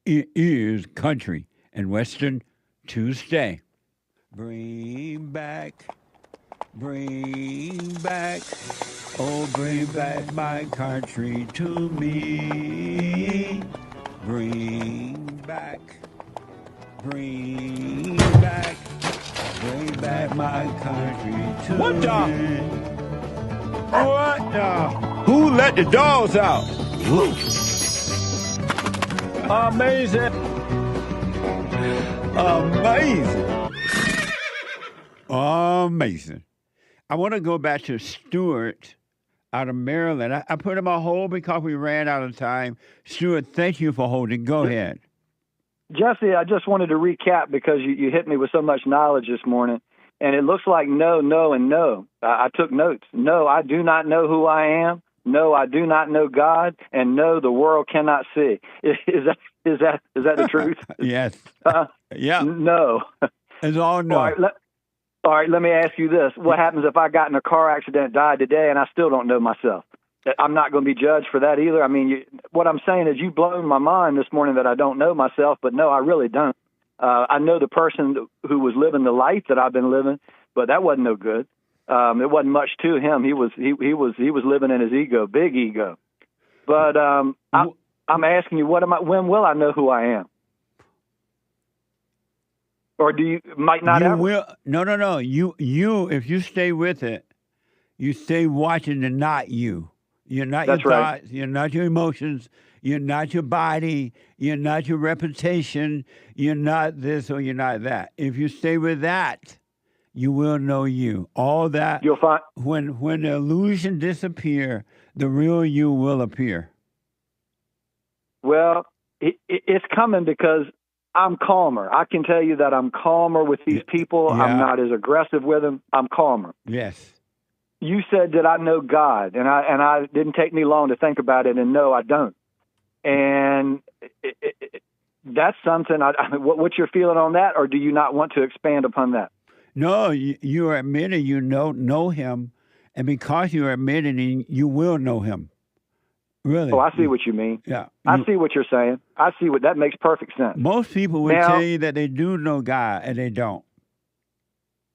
is Country and Western Tuesday. Bring back, oh, bring back my country to me. Bring back my country to me. What the? Who let the dogs out? Woo. Amazing. I want to go back to Stuart out of Maryland. I put him on hold because we ran out of time. Stuart, thank you for holding. Go ahead. Jesse, I just wanted to recap because you hit me with so much knowledge this morning. And it looks like no, and no. I took notes. No, I do not know who I am. No, I do not know God. And no, the world cannot see. Is that the truth? Yes. Yeah. No. It's all no. All right, let me ask you this. What happens if I got in a car accident, died today, and I still don't know myself? I'm not going to be judged for that either. I mean, what I'm saying is you've blown my mind this morning that I don't know myself, but no, I really don't. I know the person who was living the life that I've been living, but that wasn't no good. It wasn't much to him. He was living in his ego, big ego. But I'm asking you, when will I know who I am? Or might not ever? Will, no. You, if you stay with it, you stay watching the not you. You're not your thoughts. You're not your emotions. You're not your body. You're not your reputation. You're not this or you're not that. If you stay with that, you will know you. All that. You'll find when the illusion disappears, the real you will appear. Well, it's coming because I'm calmer. I can tell you that I'm calmer with these people. Yeah. I'm not as aggressive with them. I'm calmer. Yes. You said that I know God, and I didn't take me long to think about it, and no, I don't. And that's something. What's your feeling on that, or do you not want to expand upon that? No, you are admitting you know him, And because you're admitting, you will know him. Really. Oh, I see what you mean. Yeah. I see what you're saying. I see what that makes perfect sense. Most people would Now, tell you that they do know God, and they don't.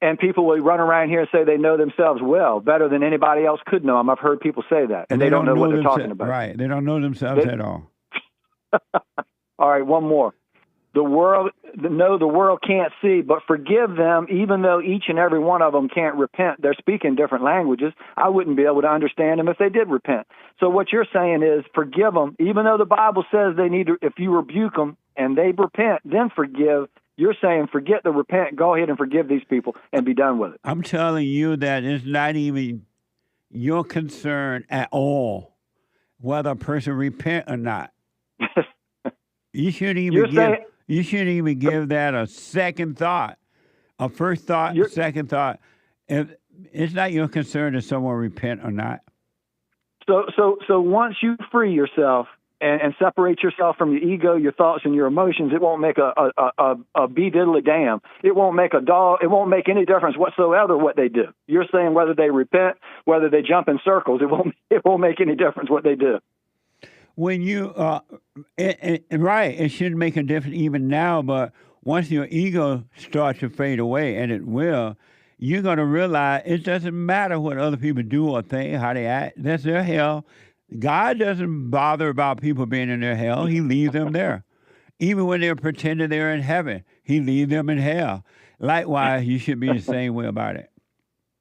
And people will run around here and say they know themselves well, better than anybody else could know them. I've heard people say that, and they don't know what they're talking about. Right. They don't know themselves at all. All right, one more. The world can't see, but forgive them, even though each and every one of them can't repent. They're speaking different languages. I wouldn't be able to understand them if they did repent. So what you're saying is forgive them, even though the Bible says they need to, if you rebuke them and they repent, then forgive. You're saying forget the repent, go ahead and forgive these people and be done with it. I'm telling you that it's not even your concern at all whether a person repent or not. You shouldn't even give that a second thought, a first thought, second thought. It's not your concern if someone repent or not. So once you free yourself and separate yourself from your ego, your thoughts, and your emotions, it won't make a bee diddly damn. It won't make a dog. It won't make any difference whatsoever what they do. You're saying whether they repent, whether they jump in circles, it won't make any difference what they do. When you right, it shouldn't make a difference even now, but once your ego starts to fade away, and it will, you're going to realize it doesn't matter what other people do or think, how they act. That's their hell. God doesn't bother about people being in their hell. He leaves them there. Even when they're pretending they're in heaven, he leaves them in hell. Likewise, you should be the same way about it.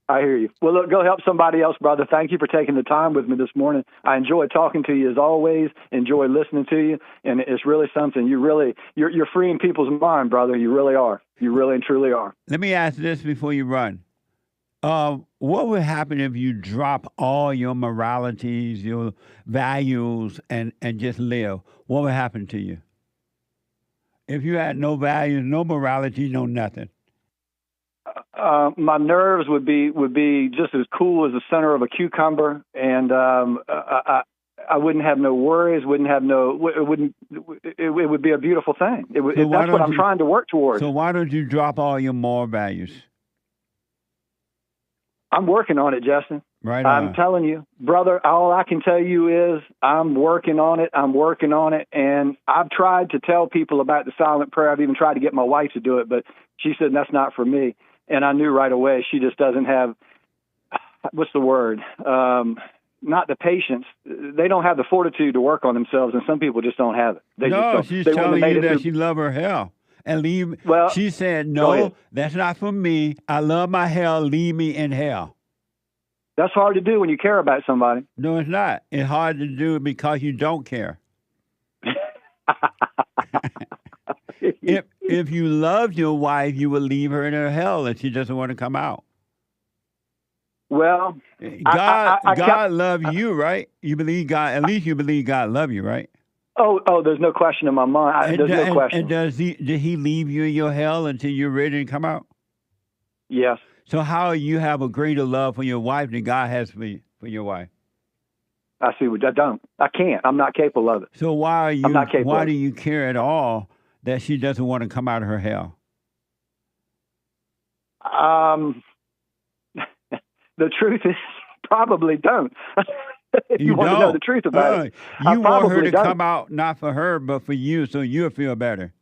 I hear you. Well, look, go help somebody else, brother. Thank you for taking the time with me this morning. I enjoy talking to you as always, enjoy listening to you, and it's really something. You're freeing people's mind, brother. You really are. You really and truly are. Let me ask this before you run. What would happen if you drop all your moralities, your values, and just live? What would happen to you? If you had no values, no morality, no nothing. My nerves would be just as cool as the center of a cucumber, and I wouldn't have no worries. It would be a beautiful thing. That's what I'm trying to work towards. So why don't you drop all your moral values? I'm working on it, Justin. Right on. I'm telling you, brother, all I can tell you is I'm working on it. And I've tried to tell people about the silent prayer. I've even tried to get my wife to do it, but she said that's not for me. And I knew right away she just doesn't have, what's the word? Not the patience. They don't have the fortitude to work on themselves, and some people just don't have it. She's telling you that she loves her hell. And leave. Well, she said, no, that's not for me. I love my hell. Leave me in hell. That's hard to do when you care about somebody. No, it's not. It's hard to do because you don't care. If you loved your wife, you would leave her in her hell and she doesn't want to come out. Well, God loves you, right? You believe God. At least you believe God loves you, right? Oh, there's no question in my mind. There's no question. And did he leave you in your hell until you're ready to come out? Yes. So how you have a greater love for your wife than God has for your wife? I see what I don't. I can't. I'm not capable of it. So why do you care at all that she doesn't want to come out of her hell? The truth is probably don't. If you want to know the truth about it. You want her to come out not for her, but for you, so you'll feel better.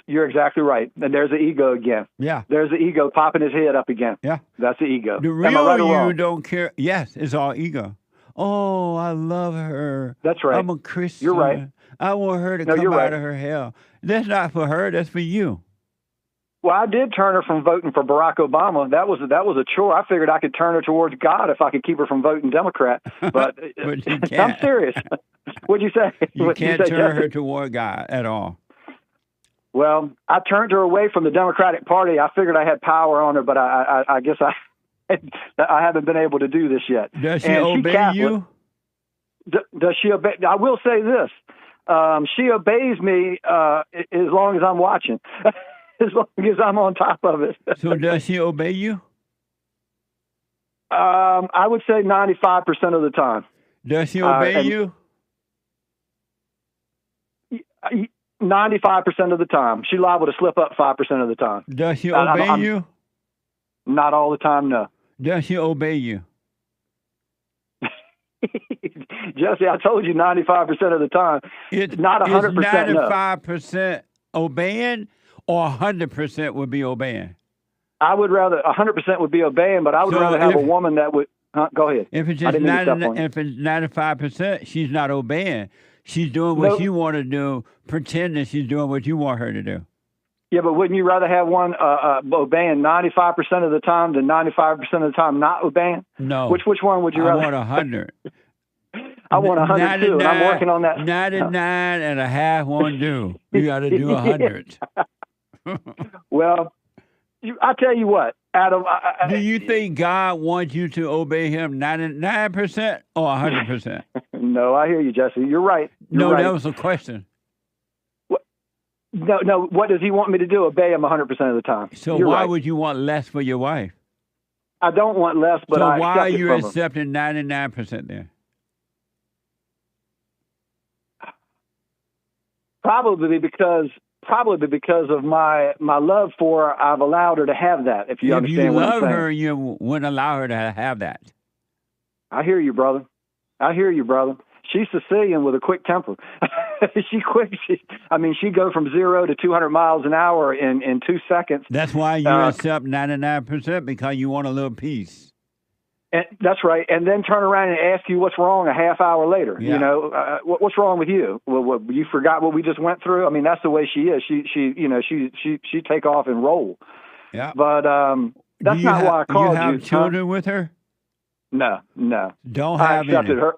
You're exactly right. And there's the ego again. Yeah. There's the ego popping his head up again. Yeah. That's the ego. The real you don't care. Yes, it's all ego. Oh, I love her. That's right. I'm a Christian. You're right. I want her to come out of her hell. That's not for her. That's for you. Well, I did turn her from voting for Barack Obama. That was a chore. I figured I could turn her towards God if I could keep her from voting Democrat. But, I'm serious. What'd you say? You can't turn her toward God at all. Well, I turned her away from the Democratic Party. I figured I had power on her, but I guess I haven't been able to do this yet. Does she obey you? Does she obey? I will say this. She obeys me as long as I'm watching. As long as I'm on top of it. So does she obey you? I would say 95% of the time. Does she obey you? 95% of the time. She's liable to slip up 5% of the time. Does she obey you? Not all the time, no. Does she obey you? Jesse, I told you 95% of the time. It's not 100%. Is 95% obeying or 100% would be obeying? I would rather 100% would be obeying, but I would rather have a woman that would. Go ahead. If it's just 95%, she's not obeying. She's doing what you want to do, pretending she's doing what you want her to do. Yeah, but wouldn't you rather have one obeying 95% of the time than 95% of the time not obeying? No. Which one would you rather? I want 100. I want 100 too, and I'm working on that. 99.5 won't do. You got to do 100. Well, I tell you what, Adam. Do you think God wants you to obey Him 99% or 100%? No, I hear you, Jesse. You're right. No, that was a question. No. What does He want me to do? Obey Him 100% of the time. So why would you want less for your wife? I don't want less, but so why are you accepting 99% there? Probably because of my love for her. I've allowed her to have that. If you understand what I'm saying. If you love her, you wouldn't allow her to have that. I hear you, brother. She's Sicilian with a quick temper. She go from 0 to 200 miles an hour in 2 seconds. That's why you accept 99%, because you want a little peace. And that's right. And then turn around and ask you what's wrong a half hour later. Yeah. You know, what's wrong with you? Well, you forgot what we just went through. I mean, that's the way she is. She take off and roll. Yeah. But that's not why I called you. You have children with her? No. Don't I have accepted any. her.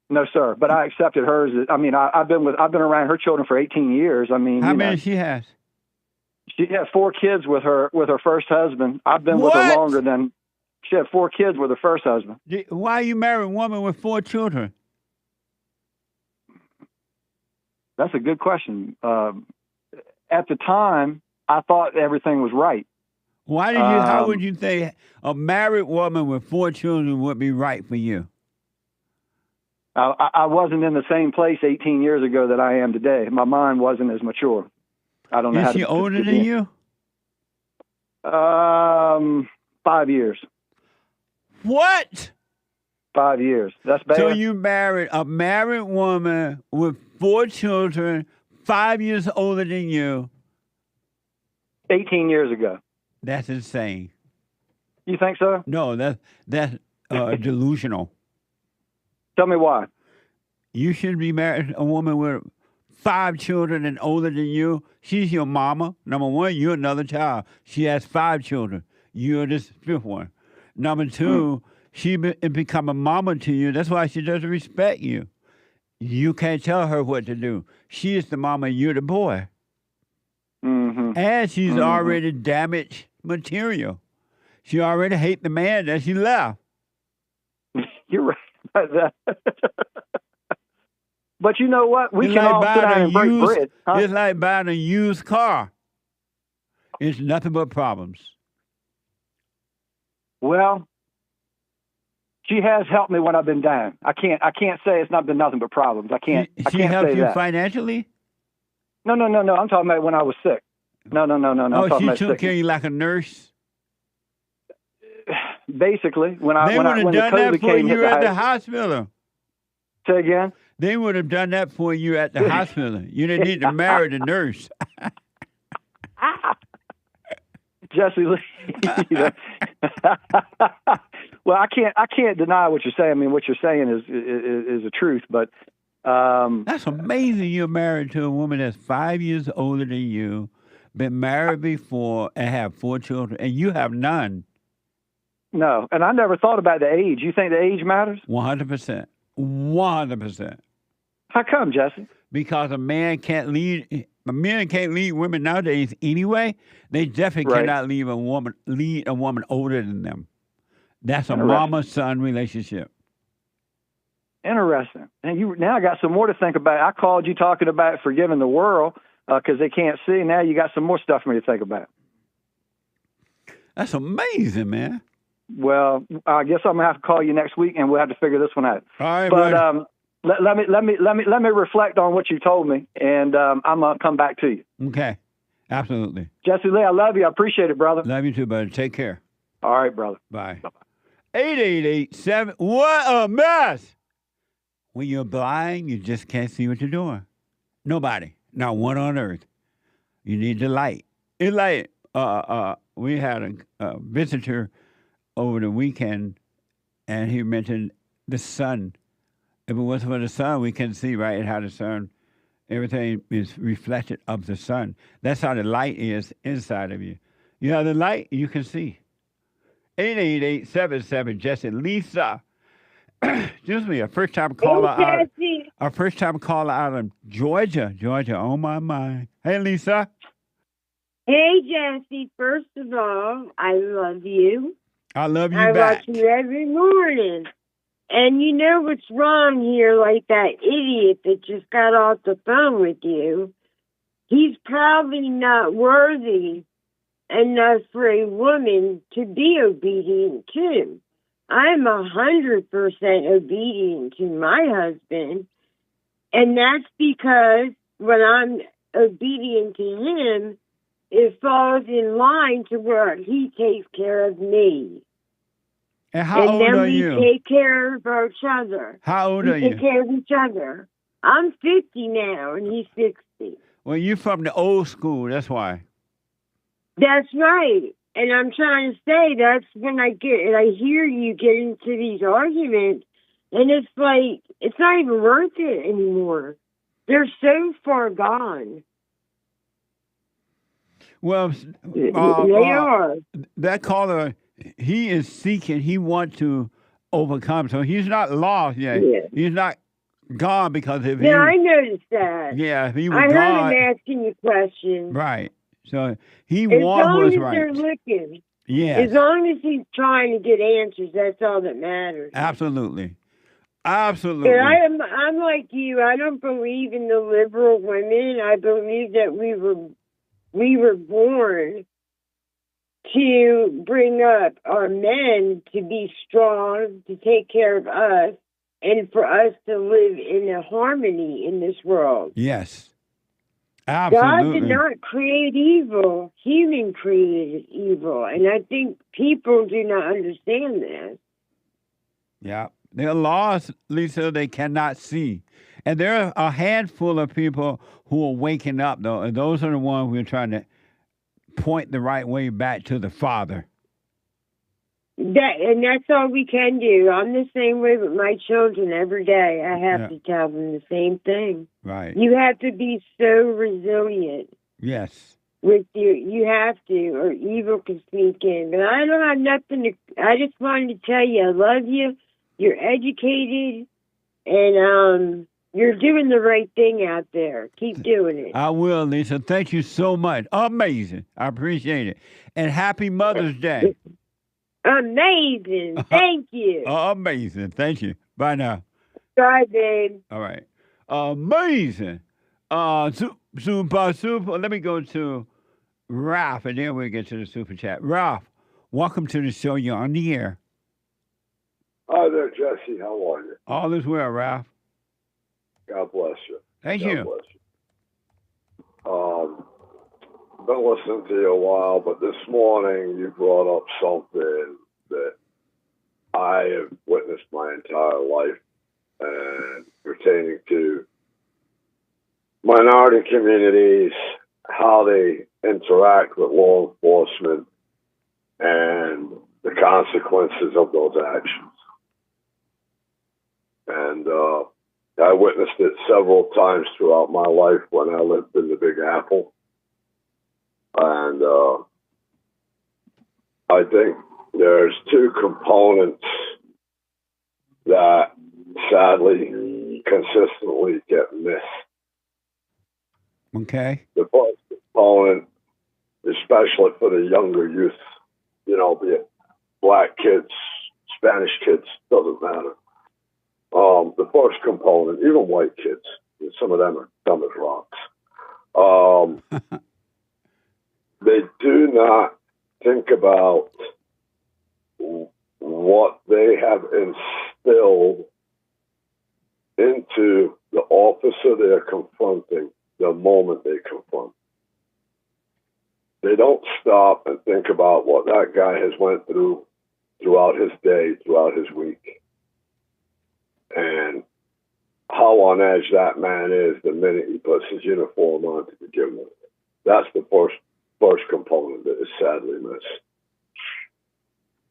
No, sir. But I accepted hers. I mean, I've been around her children for 18 years. I mean, how many she has? She had 4 kids with her first husband. I've been with her longer than. She had 4 kids with her first husband. Why you marry a woman with 4 children? That's a good question. At the time, I thought everything was right. Why did you? How would you say a married woman with 4 children would be right for you? I wasn't in the same place 18 years ago that I am today. My mind wasn't as mature. I don't know. Is she older than you? 5 years. What? 5 years. That's bad. So you married a married woman with 4 children, 5 years older than you. 18 years ago. That's insane. You think so? No, that's delusional. Tell me why. You should be married a woman with 5 children and older than you. She's your mama. Number one, you're another child. She has 5 children. You're this 5th one. Number 2, she become a mama to you. That's why she doesn't respect you. You can't tell her what to do. She is the mama, you're the boy. Mm-hmm. And she's already damaged material. She already hate the man that she left. You're right about that. But you know what? We can all sit down and break bread. Huh? It's like buying a used car. It's nothing but problems. Well, she has helped me when I've been down. I can't say it's not been nothing but problems. I can't She say helped you that. financially? No. I'm talking about when I was sick. No. Oh, she took care of you like a nurse? Basically, when they would have done that for you at the hospital. Say again? They would have done that for you at the hospital. You didn't need to marry the nurse. Jesse Lee. Well, I can't deny what you're saying. I mean, what you're saying is the truth, but that's amazing. You're married to a woman that's 5 years older than you, been married before, and have 4 children, and you have none. No, and I never thought about the age. You think the age matters? 100%. 100%. How come, Jesse? Because a man can't lead women nowadays anyway. They definitely cannot lead a woman older than them. That's a mama-son relationship. Interesting. And now I got some more to think about. I called you talking about forgiving the world because they can't see. Now you got some more stuff for me to think about. That's amazing, man. Well, I guess I'm gonna have to call you next week, and we'll have to figure this one out. All right, but let me reflect on what you told me, and I'm gonna come back to you. Okay, absolutely. Jesse Lee, I love you. I appreciate it, brother. Love you too, buddy. Take care. All right, brother. Bye. Bye-bye. 888-7. What a mess! When you're blind, you just can't see what you're doing. Nobody, not one on earth. You need the light. It's like we had a visitor over the weekend, and he mentioned the sun. If it wasn't for the sun, we can see, right, how the sun, everything is reflected of the sun. That's how the light is inside of you. You have the light, you can see. 888-77 Jesse. Lisa, excuse me, a first-time caller out. Our first-time caller out of Georgia. Georgia, on my mind. Hey, Lisa. Hey, Jesse. First of all, I love you. I love you I back. watch you every morning. And you know what's wrong here, like that idiot that just got off the phone with you. He's probably not worthy enough for a woman to be obedient to. I'm 100% obedient to my husband. And that's because when I'm obedient to him, it falls in line to where he takes care of me. And how old are you? And then we take care of each other. How old are you? We take care of each other. I'm 50 now, and he's 60. Well, you're from the old school, that's why. That's right. And I'm trying to say that's when I hear you get into these arguments, and it's like, it's not even worth it anymore. They're so far gone. Well, they are. That caller, he is seeking, he wants to overcome. So he's not lost yet. Yeah. He's not gone because if I noticed that. Yeah, if he was I gone. heard him asking you questions. Right. So he was right. As long as they're looking. Yeah. As long as he's trying to get answers, that's all that matters. Absolutely. Absolutely. And I'm like you. I don't believe in the liberal women. I believe that we were born to bring up our men to be strong, to take care of us, and for us to live in a harmony in this world. Yes. Absolutely. God did not create evil. Human created evil. And I think people do not understand this. Yeah. They're lost, Lisa, they cannot see. And there are a handful of people who are waking up, though. And those are the ones we're trying to point the right way back to the Father. And that's all we can do. I'm the same way with my children every day. I have to tell them the same thing. Right. You have to be so resilient. Yes. With you have to, or evil can sneak in. But I don't have nothing to. I just wanted to tell you I love you. You're educated, and you're doing the right thing out there. Keep doing it. I will, Lisa. Thank you so much. Amazing. I appreciate it. And happy Mother's Day. Amazing. Thank you. Amazing. Thank you. Bye now. Bye, babe. All right. Amazing. Super. Let me go to Ralph, and then we'll get to the super chat. Ralph, welcome to the show. You're on the air. Hi there, Jesse. How are you? All is well, Ralph. God bless you. Thank God you. Bless you. Been listening to you a while, but this morning you brought up something that I have witnessed my entire life, and pertaining to minority communities, how they interact with law enforcement, and the consequences of those actions. And I witnessed it several times throughout my life when I lived in the Big Apple. And I think there's two components that sadly consistently get missed. Okay. The first component, especially for the younger youth, be it black kids, Spanish kids, doesn't matter. The first component, even white kids, some of them are dumb as rocks. They do not think about what they have instilled into the officer they're confronting the moment they confront. They don't stop and think about what that guy has went through throughout his day, throughout his week. And how on edge that man is the minute he puts his uniform on to begin with. That's the first component that is sadly missed.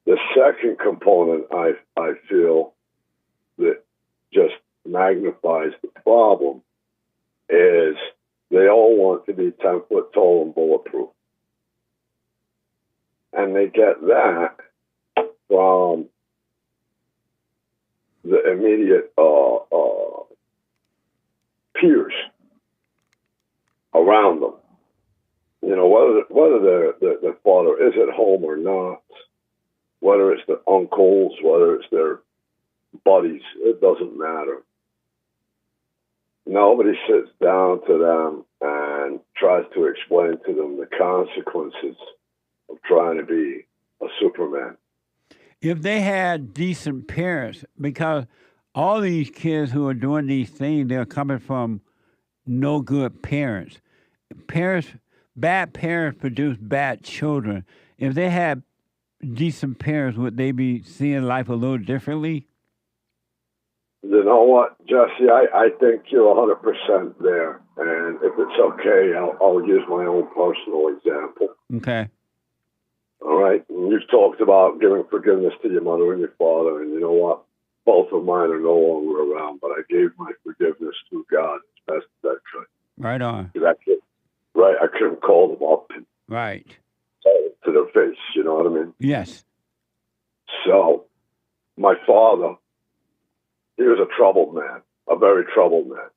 The second component I feel that just magnifies the problem is they all want to be 10 foot tall and bulletproof. And they get that from the immediate peers around them. You know, whether the father is at home or not, whether it's their uncles, whether it's their buddies, it doesn't matter. Nobody sits down to them and tries to explain to them the consequences of trying to be a Superman. If they had decent parents, because all these kids who are doing these things, they're coming from no good parents. Bad parents produce bad children. If they had decent parents, would they be seeing life a little differently? You know what, Jesse? I think you're 100% there. And if it's okay, I'll use my own personal example. Okay. All right. And you've talked about giving forgiveness to your mother and your father. And you know what? Both of mine are no longer around, but I gave my forgiveness to God as best as I could. Right on. Right. I couldn't call them up and right tell them to their face. You know what I mean? Yes. So my father, he was a troubled man, a very troubled man.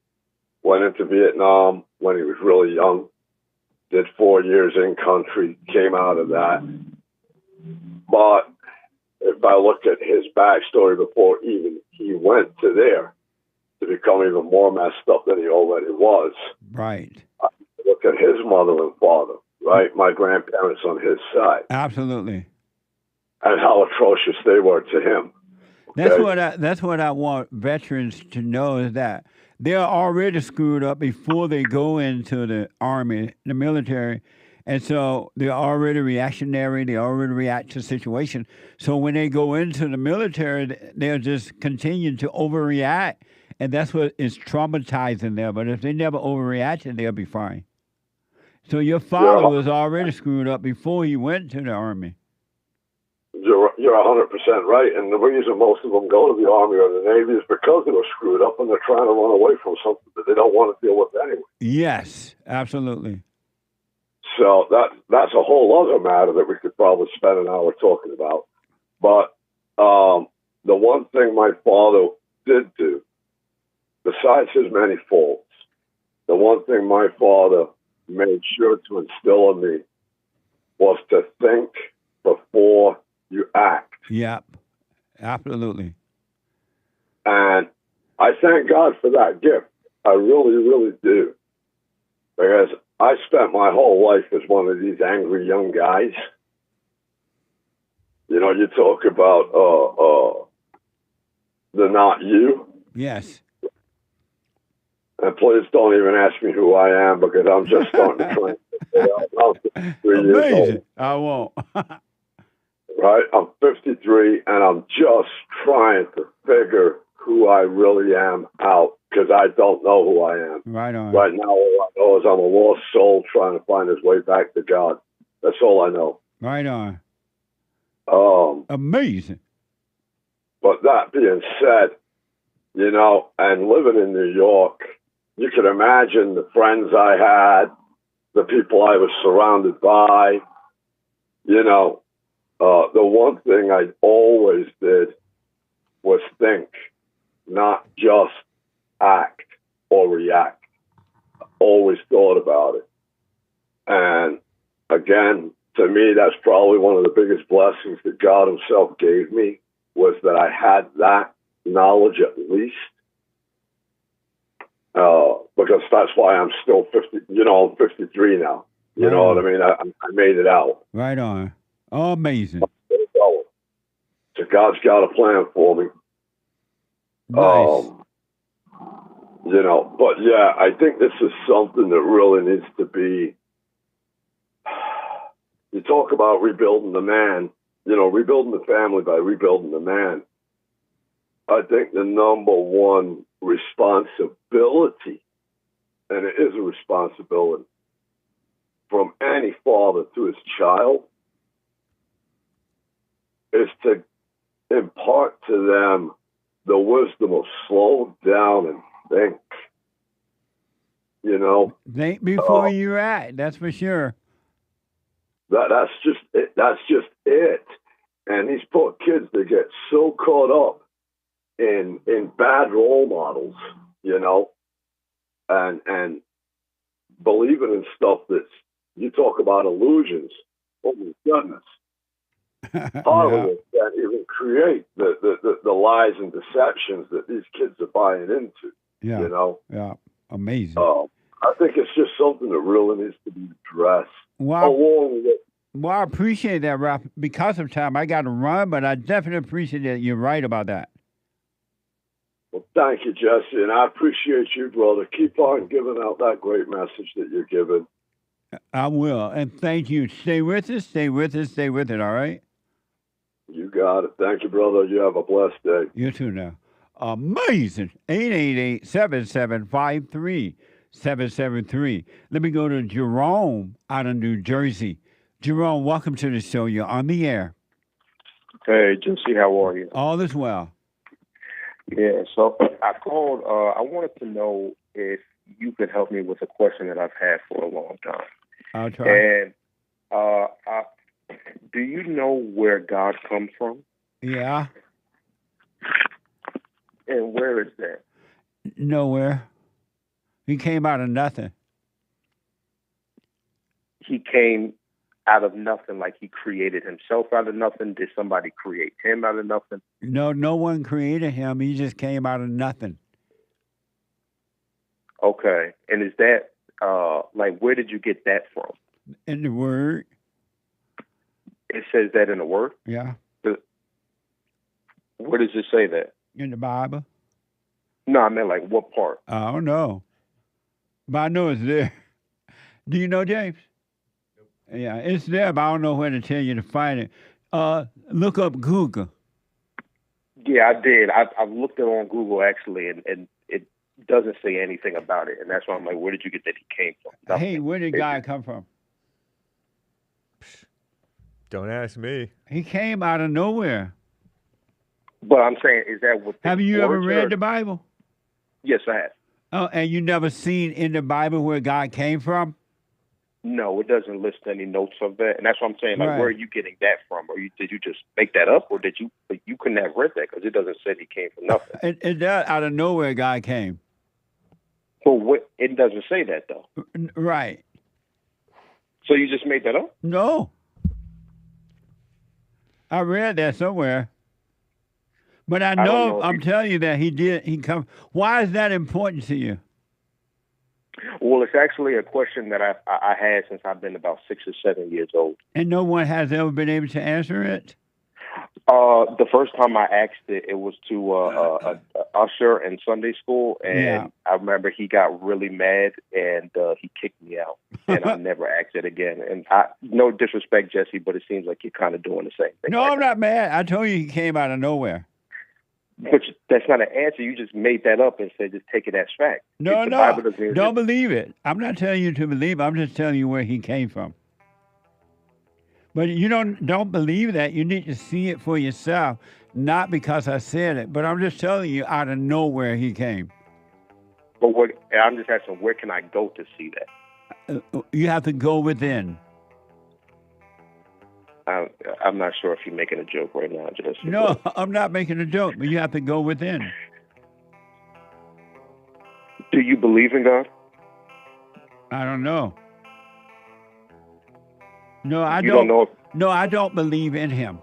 Went into Vietnam when he was really young, did 4 years in country, came out of that. But if I look at his backstory before even he went to there, to become even more messed up than he already was. Right. I look at his mother and father, right? My grandparents on his side. Absolutely. And how atrocious they were to him. That's what I want veterans to know, is that they're already screwed up before they go into the army, the military. And so they're already reactionary. They already react to situations. So when they go into the military, they'll just continue to overreact. And that's what is traumatizing them. But if they never overreacted, they'll be fine. So your father was already screwed up before he went to the army. You're 100% right. And the reason most of them go to the Army or the Navy is because they were screwed up and they're trying to run away from something that they don't want to deal with anyway. Yes, absolutely. So that's a whole other matter that we could probably spend an hour talking about. But the one thing my father did do, besides his many faults, the one thing my father made sure to instill in me was to think before you act. Yep, absolutely. And I thank God for that gift. I really, really do. Because I spent my whole life as one of these angry young guys. You know, you talk about the not you. Yes. And please don't even ask me who I am, because I'm just starting to try. I'm 53 years old. I won't. Right? I'm 53, and I'm just trying to figure who I really am out, because I don't know who I am. Right on. Right now, all I know is I'm a lost soul trying to find his way back to God. That's all I know. Right on. Amazing. But that being said, you know, and living in New York, you can imagine the friends I had, the people I was surrounded by. You know, the one thing I always did was think, not just act or react. I always thought about it. And again, to me, that's probably one of the biggest blessings that God himself gave me, was that I had that knowledge at least. Because that's why I'm still 50, you know, I'm 53 now. You know what I mean? I made it out. Right on. Oh, amazing. So God's got a plan for me. Nice. You know, but yeah, I think this is something that really needs to be, you talk about rebuilding the man. rebuilding the family by rebuilding the man. I think the number one responsibility, and it is a responsibility from any father to his child, is to impart to them the wisdom of slow down and think. Think before you act. That's for sure. That's just it. That's just it. And these poor kids, they get so caught up in bad role models, and believing in stuff that's, you talk about illusions. Oh my goodness. Part of it can't even create the lies and deceptions that these kids are buying into. Yeah. Yeah. Amazing. I think it's just something that really needs to be addressed. Well, I appreciate that, Ralph. Because of time, I got to run, but I definitely appreciate that you're right about that. Well, thank you, Jesse, and I appreciate you, brother. Keep on giving out that great message that you're giving. I will, and thank you. Stay with us, stay with us, stay with it, all right? You got it. Thank you, brother. You have a blessed day. You too now. Amazing. 888-775-3773. Let me go to Jerome out of New Jersey. Jerome, welcome to the show. You're on the air. Hey, Jesse, how are you? All is well. Yeah, so I called. I wanted to know if you could help me with a question that I've had for a long time. I'll try. And do you know where God comes from? Yeah. And where is that? Nowhere. He came out of nothing. He came out of nothing, like he created himself out of nothing? Did somebody create him out of nothing? No one created him. He just came out of nothing. Okay. And is that, where did you get that from? In the Word. It says that in the Word? Yeah. Where does it say that? In the Bible. No, I meant what part? I don't know. But I know it's there. Do you know, James? Yeah, it's there, but I don't know where to tell you to find it. Look up Google. Yeah, I did. I've looked it on Google, actually, and it doesn't say anything about it. And that's why I'm like, where did you get that he came from? Nothing. Hey, where did God come from? Don't ask me. He came out of nowhere. But I'm saying, is that what... Have you ever read the Bible? Yes, I have. Oh, and you never seen in the Bible where God came from? No, it doesn't list any notes of that, and that's what I'm saying. Right. Where are you getting that from? Or did you just make that up, or did you couldn't have read that because it doesn't say he came from nothing? It does, out of nowhere, God came. Well, it doesn't say that though. Right. So you just made that up? No. I read that somewhere. But I know I'm telling you that he come. Why is that important to you? Well, it's actually a question that I had since I've been about 6 or 7 years old. And no one has ever been able to answer it? The first time I asked it, it was to a usher in Sunday school, and I remember he got really mad, and he kicked me out, and I never asked it again. And no disrespect, Jesse, but it seems like you're kind of doing the same thing. No, I'm not mad. I told you he came out of nowhere. But that's not an answer. You just made that up and said just take it as fact. No, don't believe it. I'm not telling you to believe it. I'm just telling you where he came from. But you don't believe that. You need to see it for yourself, not because I said it. But I'm just telling you out of nowhere he came. But I'm just asking, where can I go to see that? You have to go within. I'm not sure if you're making a joke right now, Jesse. No, I'm not making a joke, but you have to go within. Do you believe in God? I don't know. No, I You don't. don't know No, I don't believe in him.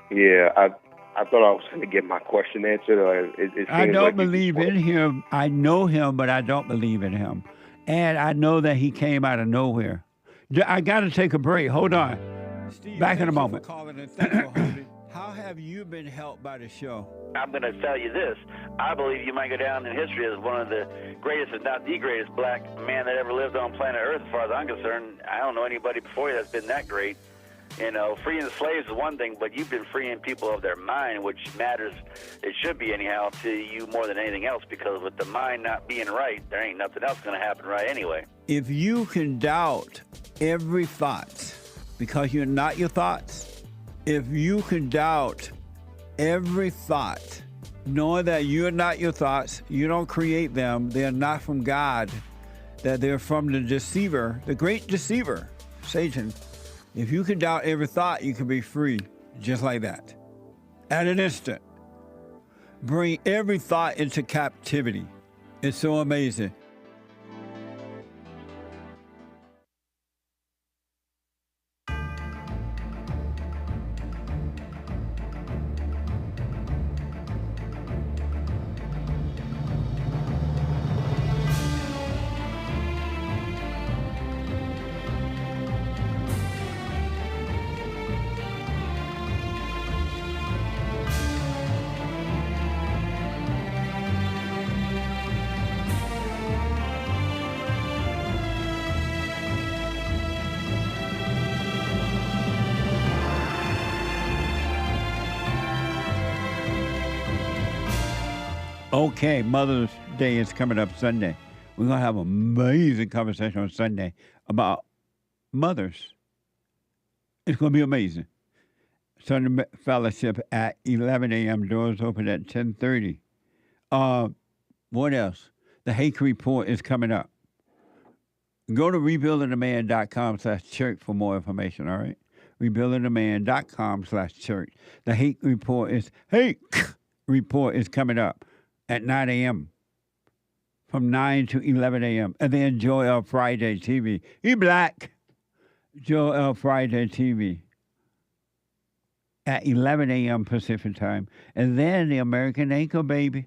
Yeah, I thought I was going to get my question answered. I don't believe in him. I know him, but I don't believe in him. And I know that he came out of nowhere. I got to take a break. Hold on. Steve, back in a moment. How have have you been helped by the show? I'm going to tell you this. I believe you might go down in history as one of the greatest, if not the greatest, black man that ever lived on planet Earth, as far as I'm concerned. I don't know anybody before you that's been that great. You know, freeing the slaves is one thing, but you've been freeing people of their mind, which matters, it should be anyhow, to you more than anything else, because with the mind not being right, there ain't nothing else going to happen right anyway. If you can doubt every thought because you're not your thoughts, if you can doubt every thought, knowing that you're not your thoughts, you don't create them, they're not from God, that they're from the deceiver, the great deceiver, Satan. If you can doubt every thought, you can be free, just like that. At an instant. Bring every thought into captivity. It's so amazing. Okay, Mother's Day is coming up Sunday. We're going to have an amazing conversation on Sunday about mothers. It's going to be amazing. Sunday Fellowship at 11 a.m. Doors open at 10:30. What else? The Hake Report is coming up. Go to rebuildingtheman.com/church for more information, all right? rebuildingtheman.com/church. The Hake Report is coming up at 9 a.m. from 9 to 11 a.m. And then Joel Friday TV. He black. Joel Friday TV at 11 a.m. Pacific time. And then the American Anchor Baby.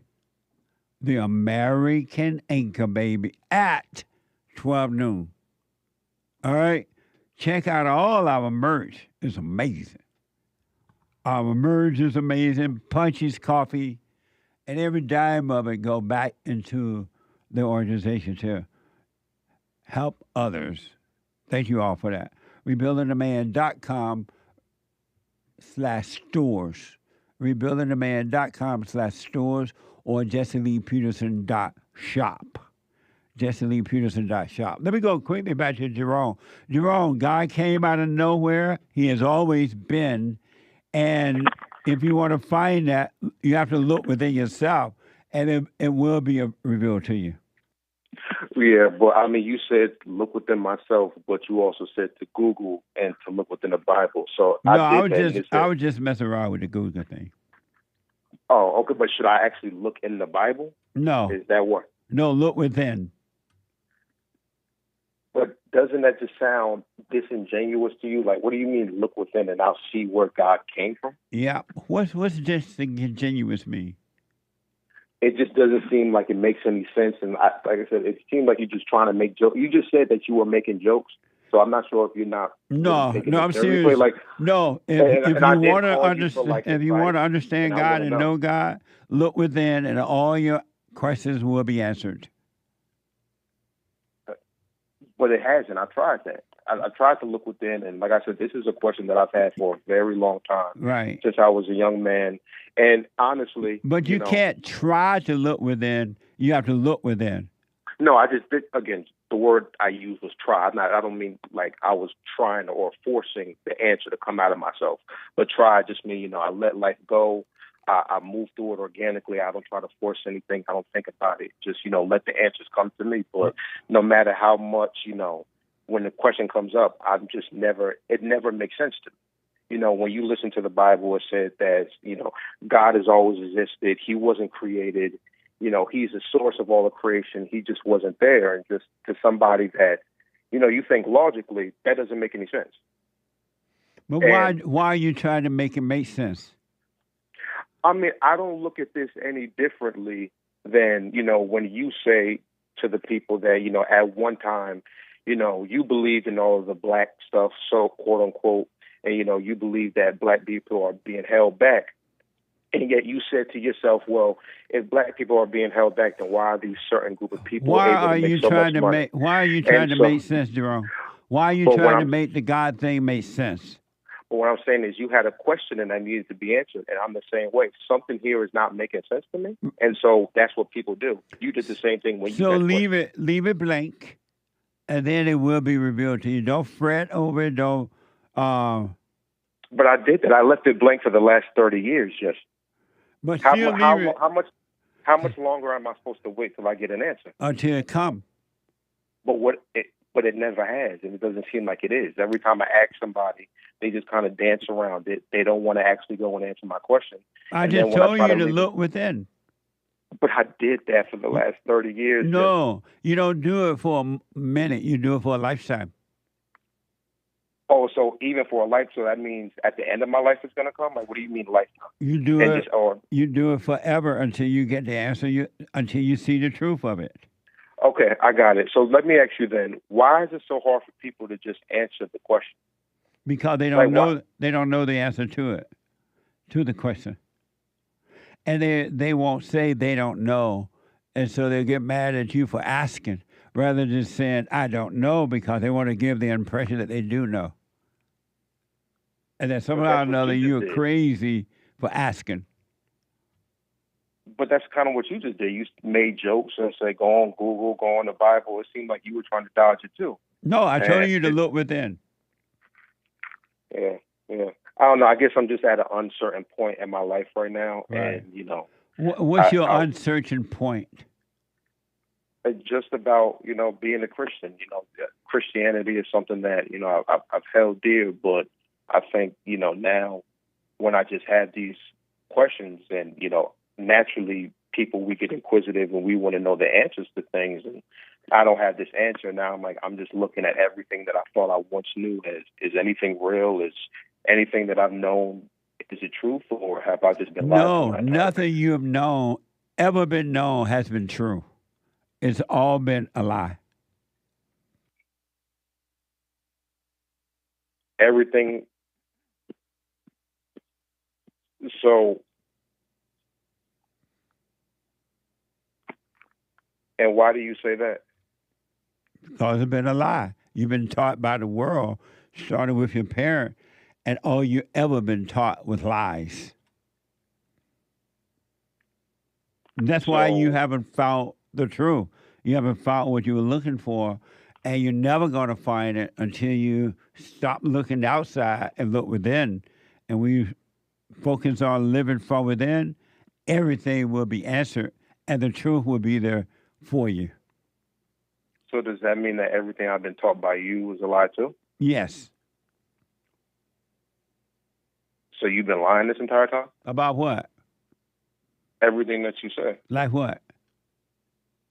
The American Anchor Baby at 12 noon. All right? Check out all our merch. It's amazing. Our merch is amazing. Punchie's Coffee. And every dime of it go back into the organization to help others. Thank you all for that. rebuildingtheman.com/stores. rebuildingtheman.com/stores or JesseLeePeterson.shop. JesseLeePeterson.shop. Let me go quickly back to Jerome. Jerome, God came out of nowhere. He has always been. And if you want to find that, you have to look within yourself, and it will be revealed to you. Yeah, but I mean, you said look within myself, but you also said to Google and to look within the Bible. So No, I was just messing around with the Google thing. Oh, okay, but should I actually look in the Bible? No. Is that what? No, look within. But doesn't that just sound disingenuous to you? Like, what do you mean look within and I'll see where God came from? Yeah. What's disingenuous mean? It just doesn't seem like it makes any sense. And like I said, it seems like you're just trying to make jokes. You just said that you were making jokes. So I'm not sure if you're not. No, I'm serious. Like, no, if you want to understand, if you want to understand God and know God, look within, and all your questions will be answered. But it hasn't. I tried that. I tried to look within, and like I said, this is a question that I've had for a very long time. Right. Since I was a young man. And honestly. But you can't try to look within. You have to look within. No, again, the word I used was try. I don't mean like I was trying or forcing the answer to come out of myself. But try just mean, I let life go. I move through it organically. I don't try to force anything. I don't think about it. Just, let the answers come to me. But no matter how much, when the question comes up, it never makes sense to me. When you listen to the Bible, it said that, God has always existed. He wasn't created. He's the source of all of creation. He just wasn't there. And just to somebody that, you think logically, that doesn't make any sense. But why are you trying to make it make sense? I mean, I don't look at this any differently than, when you say to the people that, at one time, you believed in all of the black stuff, so quote unquote, and you believe that black people are being held back, and yet you said to yourself, well, if black people are being held back, then why are these certain group of people able to make so much money? Why are you trying to make sense, Jerome? Why are you trying to make the God thing make sense? But what I'm saying is you had a question and that needed to be answered, and I'm the same way. Something here is not making sense to me, and so that's what people do. You did the same thing when you. So leave it blank, and then it will be revealed to you. Don't fret over it. Don't. But I did that. I left it blank for the last 30 years. Just. But how much longer am I supposed to wait till I get an answer? Until it comes. But it never has, and it doesn't seem like it is. Every time I ask somebody, they just kind of dance around it. They don't want to actually go and answer my question. I just told you to look within. But I did that for the last 30 years. No, you don't do it for a minute. You do it for a lifetime. Oh, so even for a life, so that means at the end of my life it's going to come? Like, what do you mean lifetime? You do you do it forever until you get the answer, until you see the truth of it. Okay, I got it. So let me ask you then, why is it so hard for people to just answer the question? Because they don't know they don't know the answer to it, to the question. And they won't say they don't know. And so they get mad at you for asking rather than saying, I don't know, because they want to give the impression that they do know. And then somehow or another you're crazy for asking. But that's kind of what you just did. You made jokes and said, go on Google, go on the Bible. It seemed like you were trying to dodge it too. No, I told you to look within. Yeah. I don't know. I guess I'm just at an uncertain point in my life right now. Right. And, what's your uncertain point? Just about, being a Christian. Christianity is something that, I've held dear. But I think, now when I just have these questions and, naturally people, we get inquisitive and we want to know the answers to things, and I don't have this answer now. I'm just looking at everything that I thought I once knew. Is anything real? Is anything that I've known, is it truth, or have I just been lied to? No, nothing you have ever been known has been true. It's all been a lie. Everything. So. And why do you say that? Because it's been a lie. You've been taught by the world, starting with your parent, and all you ever been taught was lies. And that's why you haven't found the truth. You haven't found what you were looking for, and you're never going to find it until you stop looking outside and look within. And when you focus on living from within, everything will be answered, and the truth will be there for you. So does that mean that everything I've been taught by you was a lie too? Yes. So you've been lying this entire time? About what? Everything that you say. Like what?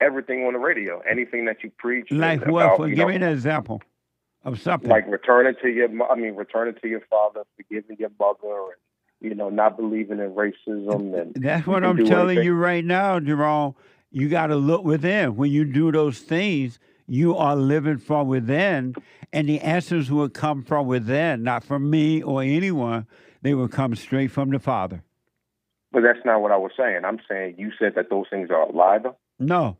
Everything on the radio. Anything that you preach. Like what? Give me an example of something. Like returning to your father, forgiving your mother, and not believing in racism. And that's what I'm telling you right now, Jerome. You got to look within. When you do those things, you are living from within, and the answers will come from within, not from me or anyone. They will come straight from the Father. But that's not what I was saying. I'm saying you said that those things are a lie, though? No.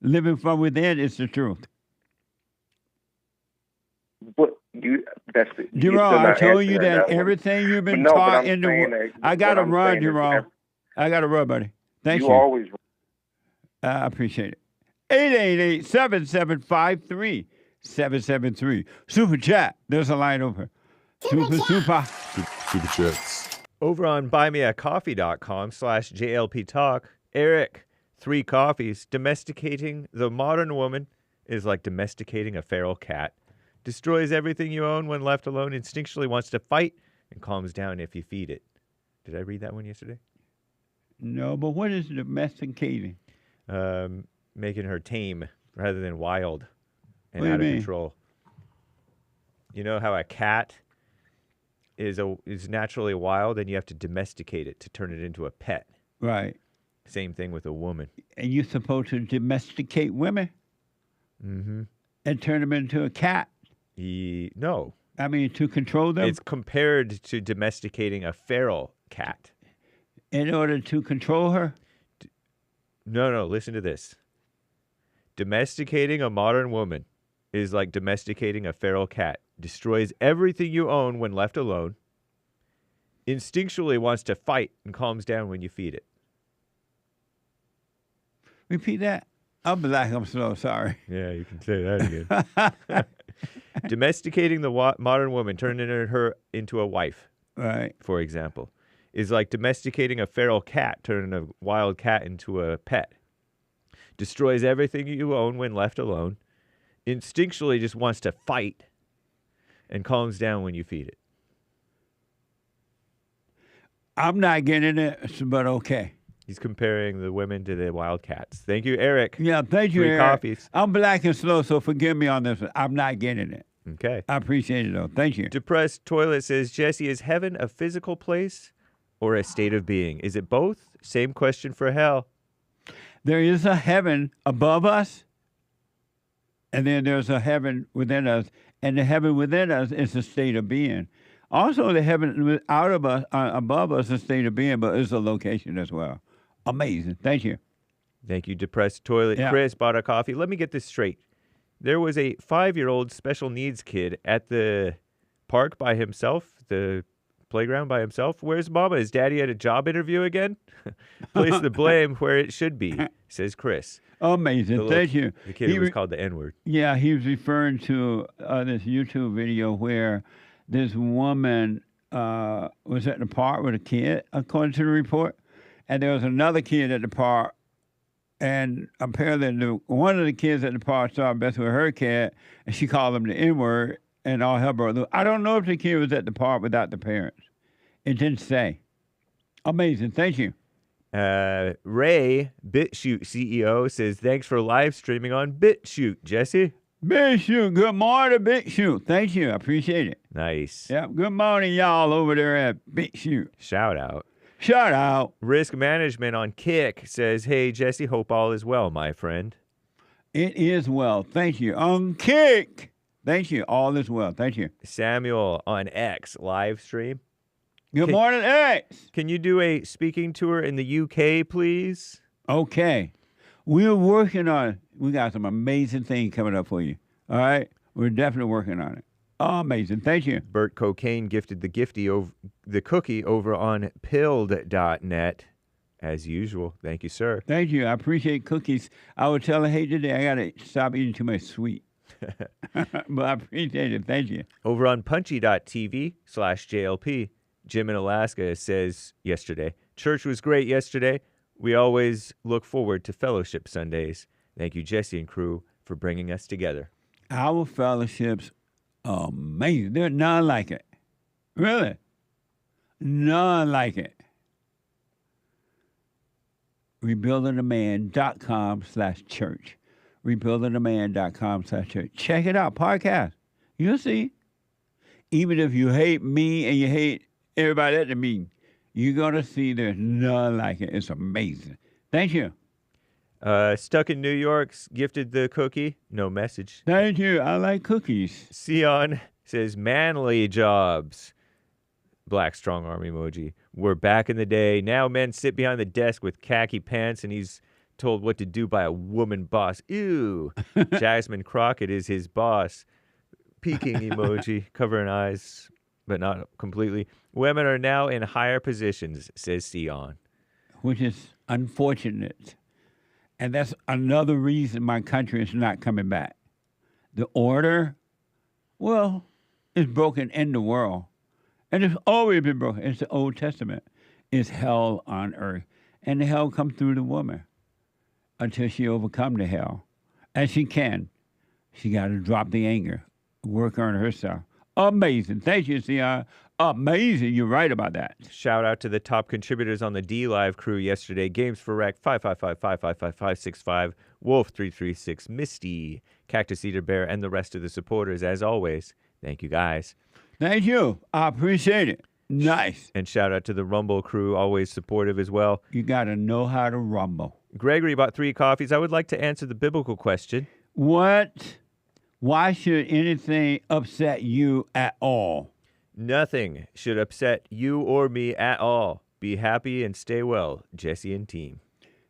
Living from within is the truth. But Jerome, I told you that everything you've been taught in the world. I got to run, Jerome. I got to run, buddy. Thank you. You always run. I appreciate it. 888-7753-773. Super chat. There's a line over. Super chats. Over on buymeacoffee.com/JLP Talk, Eric, 3 coffees. Domesticating the modern woman is like domesticating a feral cat. Destroys everything you own when left alone, instinctually wants to fight, and calms down if you feed it. Did I read that one yesterday? No, but what is domesticating? Making her tame rather than wild and What out do of you mean? control. You know how a cat is naturally wild, and you have to domesticate it to turn it into a pet. Right. Same thing with a woman. And you're supposed to domesticate women? Mm-hmm. And turn them into a cat? No. I mean, to control them? It's compared to domesticating a feral cat. In order to control her? No, listen to this. Domesticating a modern woman is like domesticating a feral cat. Destroys everything you own when left alone. Instinctually wants to fight and calms down when you feed it. Repeat that. I'm black, I'm slow, sorry. Yeah, you can say that again. Domesticating the modern woman, turning her into a wife, right? For example, is like domesticating a feral cat, turning a wild cat into a pet. Destroys everything you own when left alone. Instinctually just wants to fight and calms down when you feed it. I'm not getting it, but okay. He's comparing the women to the wild cats. Thank you, Eric. Yeah, thank you, 3 Eric. coffees. I'm black and slow, so forgive me on this one. I'm not getting it. Okay. I appreciate it, though. Thank you. Depressed Toilet says, Jesse, is heaven a physical place or a state of being? Is it both? Same question for hell. There is a heaven above us, and then there's a heaven within us, and the heaven within us is a state of being. Also, the heaven out of us, above us, is a state of being, but it's a location as well. Amazing. Thank you. Thank you, Depressed Toilet. Yeah. Chris bought a coffee. Let me get this straight. There was a 5-year-old special needs kid at the park by himself, the playground by himself. Where's Mama? Is Daddy at a job interview again? Place the blame where it should be, says Chris. Amazing. Thank you. The kid who was called the N-word. Yeah, he was referring to this YouTube video where this woman was at the park with a kid, according to the report, and there was another kid at the park, and apparently one of the kids at the park started messing with her cat, and she called him the N-word, and all hell broke loose. I don't know if the kid was at the park without the parents. It didn't say. Amazing. Thank you. Ray, BitChute CEO, says, thanks for live streaming on BitChute, Jesse. BitChute. Good morning, BitChute. Thank you. I appreciate it. Nice. Yep. Good morning, y'all, over there at BitChute. Shout out. Shout out. Risk Management on Kick says, hey, Jesse, hope all is well, my friend. It is well. Thank you. On Kick. Thank you. All is well. Thank you. Samuel on X live stream. Good morning, X. Can you do a speaking tour in the UK, please? Okay. We're working on it. We got some amazing things coming up for you. All right? We're definitely working on it. Oh, amazing. Thank you. Bert Cocaine gifted the cookie over on pilled.net, as usual. Thank you, sir. Thank you. I appreciate cookies. I would tell her, hey, today I got to stop eating too much sweet. But I appreciate it. Thank you. Over on punchy.tv/JLP, Jim in Alaska says yesterday, church was great yesterday. We always look forward to fellowship Sundays. Thank you, Jesse and crew, for bringing us together. Our fellowships are amazing. There's none like it. Really. None like it. rebuildingaman.com/church. rebuildingaman.com/church. Check it out. Podcast. You'll see. Even if you hate me and you hate everybody at the meeting, you're going to see there's none like it. It's amazing. Thank you. Stuck in New York's gifted the cookie. No message. Thank you. I like cookies. Sion says, manly jobs. Black strong arm emoji. We're back in the day. Now men sit behind the desk with khaki pants and he's told what to do by a woman boss. Ew. Jasmine Crockett is his boss. Peeking emoji. Covering eyes, but not completely. Women are now in higher positions, says Sion. Which is unfortunate. And that's another reason my country is not coming back. The order, well, is broken in the world. And it's always been broken. It's the Old Testament. It's hell on earth. And the hell comes through the woman until she overcomes the hell. And she can. She got to drop the anger, work on herself. Amazing. Thank you, Sion. Amazing. You're right about that. Shout out to the top contributors on the D Live crew yesterday. Games for Rec 555-555-565, Wolf 336, Misty, Cactus Eater Bear, and the rest of the supporters. As always, thank you guys. Thank you. I appreciate it. Nice. And shout out to the Rumble crew, always supportive as well. You got to know how to rumble. Gregory bought 3 coffees. I would like to answer the biblical question. What Why should anything upset you at all? Nothing should upset you or me at all. Be happy and stay well, Jesse and team.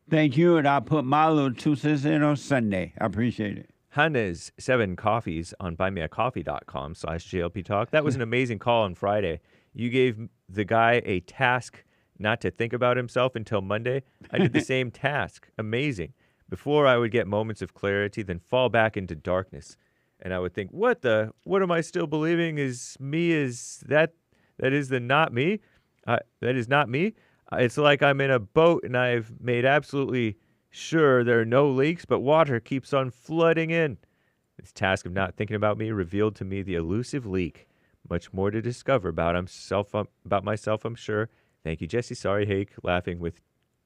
Thank you, and I'll put my little 2 cents in on Sunday. I appreciate it. Hannah's 7 coffees on buymeacoffee.com/JLP Talk. That was an amazing call on Friday. You gave the guy a task not to think about himself until Monday. I did the same task. Amazing. Before I would get moments of clarity, then fall back into darkness. And I would think, what am I still believing is me? Is that is the not me? That is not me. It's like I'm in a boat and I've made absolutely sure there are no leaks, but water keeps on flooding in. This task of not thinking about me revealed to me the elusive leak. Much more to discover about myself, I'm sure. Thank you, Jesse. Sorry, Hake, laughing with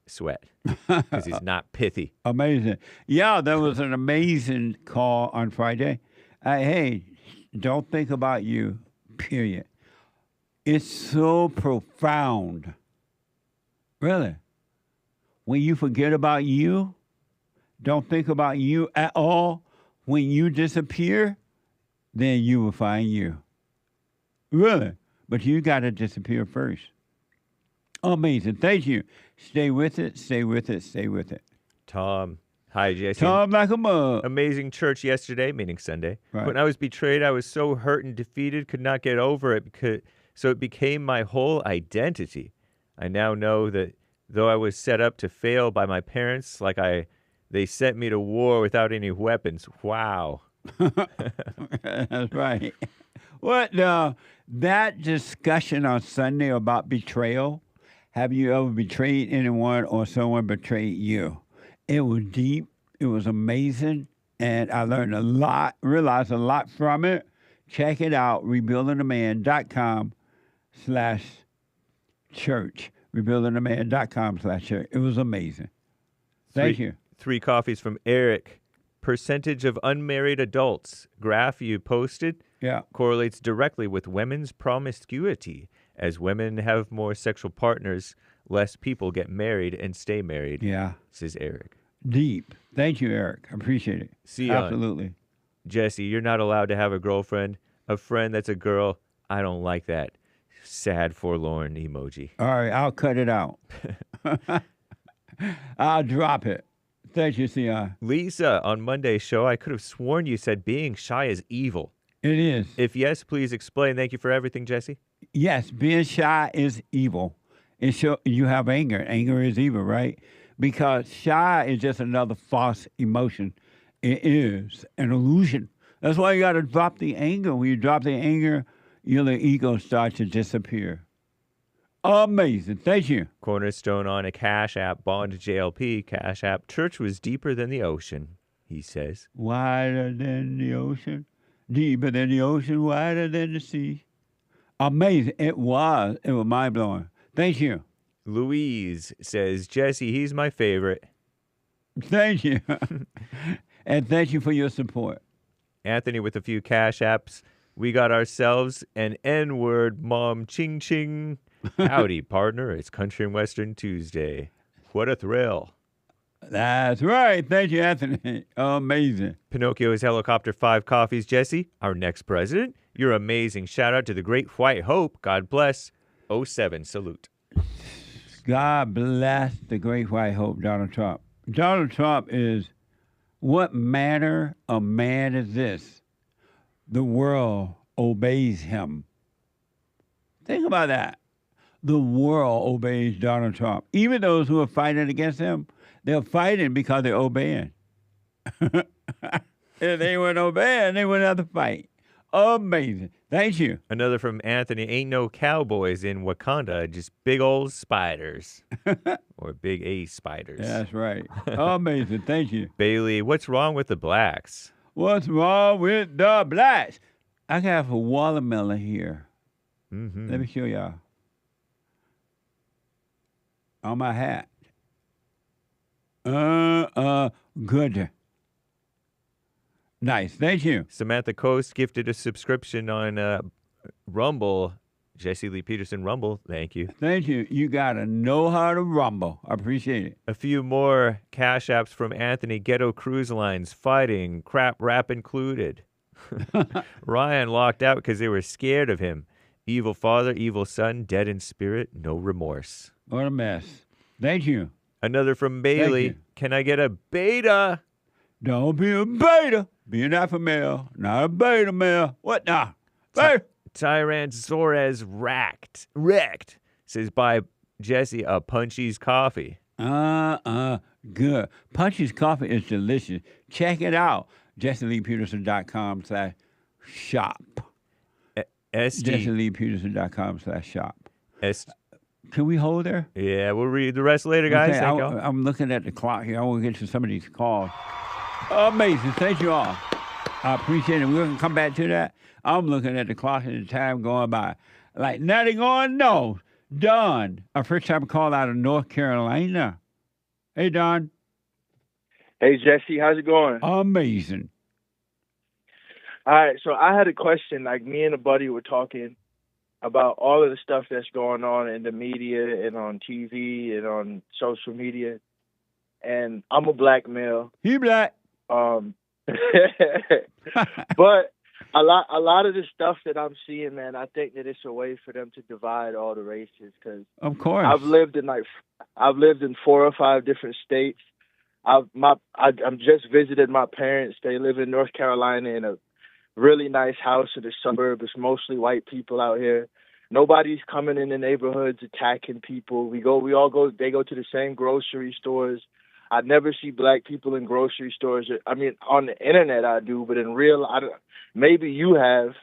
sweat because he's not pithy. Amazing. Yeah, that was an amazing call on Friday. Hey, don't think about you, period. It's so profound. Really. When you forget about you, don't think about you at all, when you disappear, then you will find you. Really. But you got to disappear first. Amazing. Thank you. Stay with it, stay with it, stay with it. Tom. Hi, Jesse. Tom like a mug. Amazing church yesterday, meaning Sunday. Right. When I was betrayed, I was so hurt and defeated, could not get over it, so it became my whole identity. I now know that though I was set up to fail by my parents, they sent me to war without any weapons. Wow. That's right. What that discussion on Sunday about betrayal, have you ever betrayed anyone or someone betrayed you? It was deep. It was amazing. And I learned a lot, realized a lot from it. Check it out, rebuildingaman.com/church. rebuildingaman.com/church. It was amazing. Thank you. 3 coffees from Eric. Percentage of unmarried adults graph you posted correlates directly with women's promiscuity. As women have more sexual partners, less people get married and stay married. Yeah. Says Eric. Deep. Thank you, Eric. I appreciate it. Absolutely. Jesse, you're not allowed to have a girlfriend. A friend that's a girl. I don't like that. Sad, forlorn emoji. All right, I'll cut it out. I'll drop it. Thank you, Sion. Lisa, on Monday's show, I could have sworn you said being shy is evil. It is. If yes, please explain. Thank you for everything, Jesse. Yes, being shy is evil. You have anger. Anger is evil, right? Because shy is just another false emotion. It is an illusion. That's why you got to drop the anger. When you drop the anger, your ego starts to disappear. Amazing. Thank you. Cornerstone on a Cash App, Bond JLP, Cash App. Church was deeper than the ocean, he says. Wider than the ocean, deeper than the ocean, wider than the sea. Amazing. It was mind-blowing. Thank you. Louise says, Jesse, he's my favorite. Thank you. And thank you for your support. Anthony with a few Cash Apps. We got ourselves an N-word mom ching ching. Howdy, partner. It's Country and Western Tuesday. What a thrill. That's right. Thank you, Anthony. Amazing. Pinocchio's Helicopter 5 coffees. Jesse, our next president. You're amazing. Shout out to the Great White Hope. God bless. 07 salute. God bless the Great White Hope, Donald Trump. Donald Trump is, what manner of man is this? The world obeys him. Think about that. The world obeys Donald Trump. Even those who are fighting against him, they're fighting because they're obeying. If they weren't obeying, they wouldn't have to fight. Amazing. Thank you. Another from Anthony. Ain't no cowboys in Wakanda, just big old spiders. Or big A spiders. That's right. Amazing. Thank you. Bailey, what's wrong with the blacks? What's wrong with the blacks? I have a watermelon here. Mm-hmm. Let me show y'all. On my hat. Good. Nice. Thank you. Samantha Coast gifted a subscription on Rumble. Jesse Lee Peterson Rumble. Thank you. Thank you. You got to know how to rumble. I appreciate it. A few more Cash Apps from Anthony. Ghetto Cruise Lines fighting. Crap rap included. Ryan locked out because they were scared of him. Evil father, evil son, dead in spirit, no remorse. What a mess. Thank you. Another from Bailey. Can I get a beta? Don't be a beta. Be an alpha male, not a beta male. What now? Tyrannosaurus wrecked. Says buy Jesse a Punchie's coffee. Good. Punchie's coffee is delicious. Check it out. JesseLeePeterson.com/shop. JesseLeePeterson.com/shop. Can we hold there? Yeah, we'll read the rest later, guys. Okay, I'm looking at the clock here. I want to get to some of these calls. Amazing. Thank you all. I appreciate it. We're going to come back to that. I'm looking at the clock and the time going by. Like, nothing going? No. Don, our first time call out of North Carolina. Hey, Don. Hey, Jesse. How's it going? Amazing. All right. So I had a question. Like, me and a buddy were talking about all of the stuff that's going on in the media and on TV and on social media. And I'm a black male. You black. But a lot of the stuff that I'm seeing, man, I think that it's a way for them to divide all the races. Because of course, I've lived in 4 or 5 different states. I'm just visited my parents. They live in North Carolina in a really nice house in the suburb. It's mostly white people out here. Nobody's coming in the neighborhoods attacking people. They go to the same grocery stores. I never see black people in grocery stores. I mean, on the internet I do, but in real, maybe you have,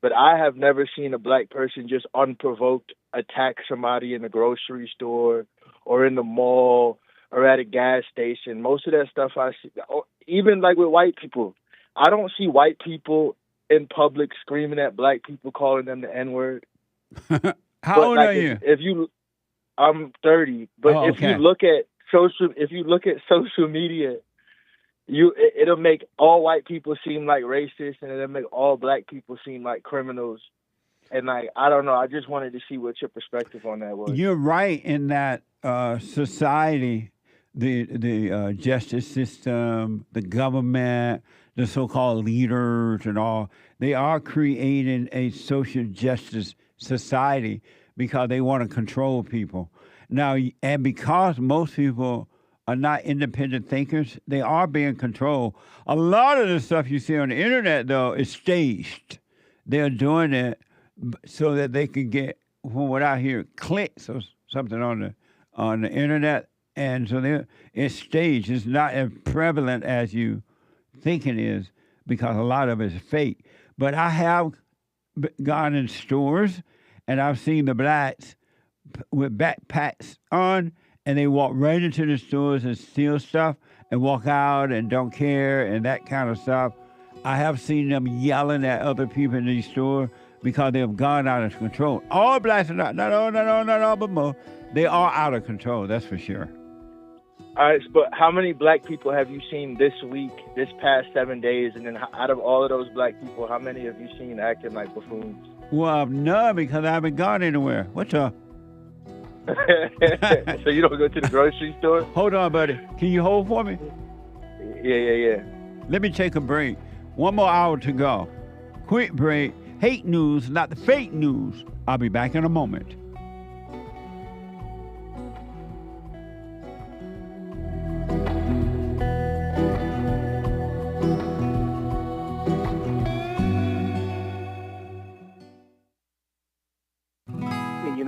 but I have never seen a black person just unprovoked attack somebody in the grocery store or in the mall or at a gas station. Most of that stuff I see, even like with white people, I don't see white people in public screaming at black people, calling them the N-word. How old are you? I'm 30, but okay. If you look at social media, it'll make all white people seem like racist, and it'll make all black people seem like criminals. And like, I don't know. I just wanted to see what your perspective on that was. You're right in that society, the justice system, the government, the so-called leaders and all, they are creating a social justice society because they want to control people. Now, and because most people are not independent thinkers, they are being controlled. A lot of the stuff you see on the internet, though, is staged. They're doing it so that they can get, from what I hear, clicks or something on the internet. And so it's staged. It's not as prevalent as you think it is because a lot of it is fake. But I have gone in stores and I've seen the blacks with backpacks on, and they walk right into the stores and steal stuff and walk out and don't care and that kind of stuff. I have seen them yelling at other people in these stores because they have gone out of control. All blacks are not all, but most. They are out of control, that's for sure. All right, but how many black people have you seen this week, this past 7 days? And then out of all of those black people, how many have you seen acting like buffoons? Well, none, because I haven't gone anywhere. What's up? So you don't go to the grocery store? Hold on, buddy. Can you hold for me? Yeah. Let me take a break. 1 more hour to go. Quick break. Hate news, not the fake news. I'll be back in a moment.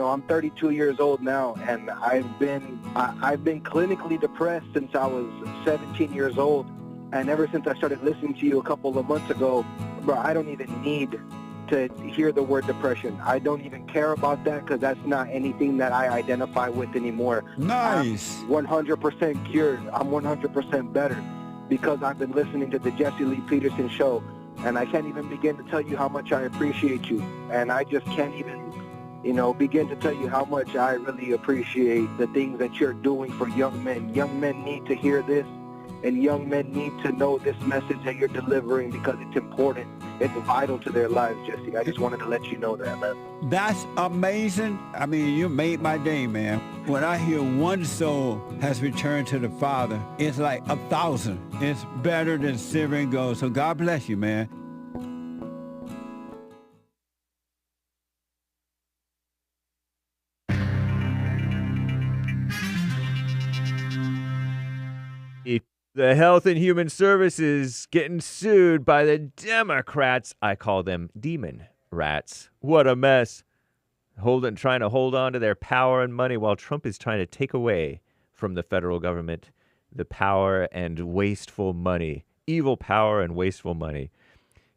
I'm 32 years old now, and I've been clinically depressed since I was 17 years old. And ever since I started listening to you a couple of months ago, bro, I don't even need to hear the word depression. I don't even care about that because that's not anything that I identify with anymore. Nice. I'm 100% cured. I'm 100% better because I've been listening to the Jesse Lee Peterson show, and I can't even begin to tell you how much I appreciate you. And I just can't even begin to tell you how much I really appreciate the things that you're doing for young men. Young men need to hear this, and young men need to know this message that you're delivering because it's important. It's vital to their lives, Jesse. I just wanted to let you know that, man. That's amazing. I mean, you made my day, man. When I hear one soul has returned to the Father, it's like 1,000. It's better than silver and gold. So God bless you, man. The Health and Human Services getting sued by the Democrats. I call them demon rats. What a mess. Trying to hold on to their power and money while Trump is trying to take away from the federal government the power and wasteful money. Evil power and wasteful money.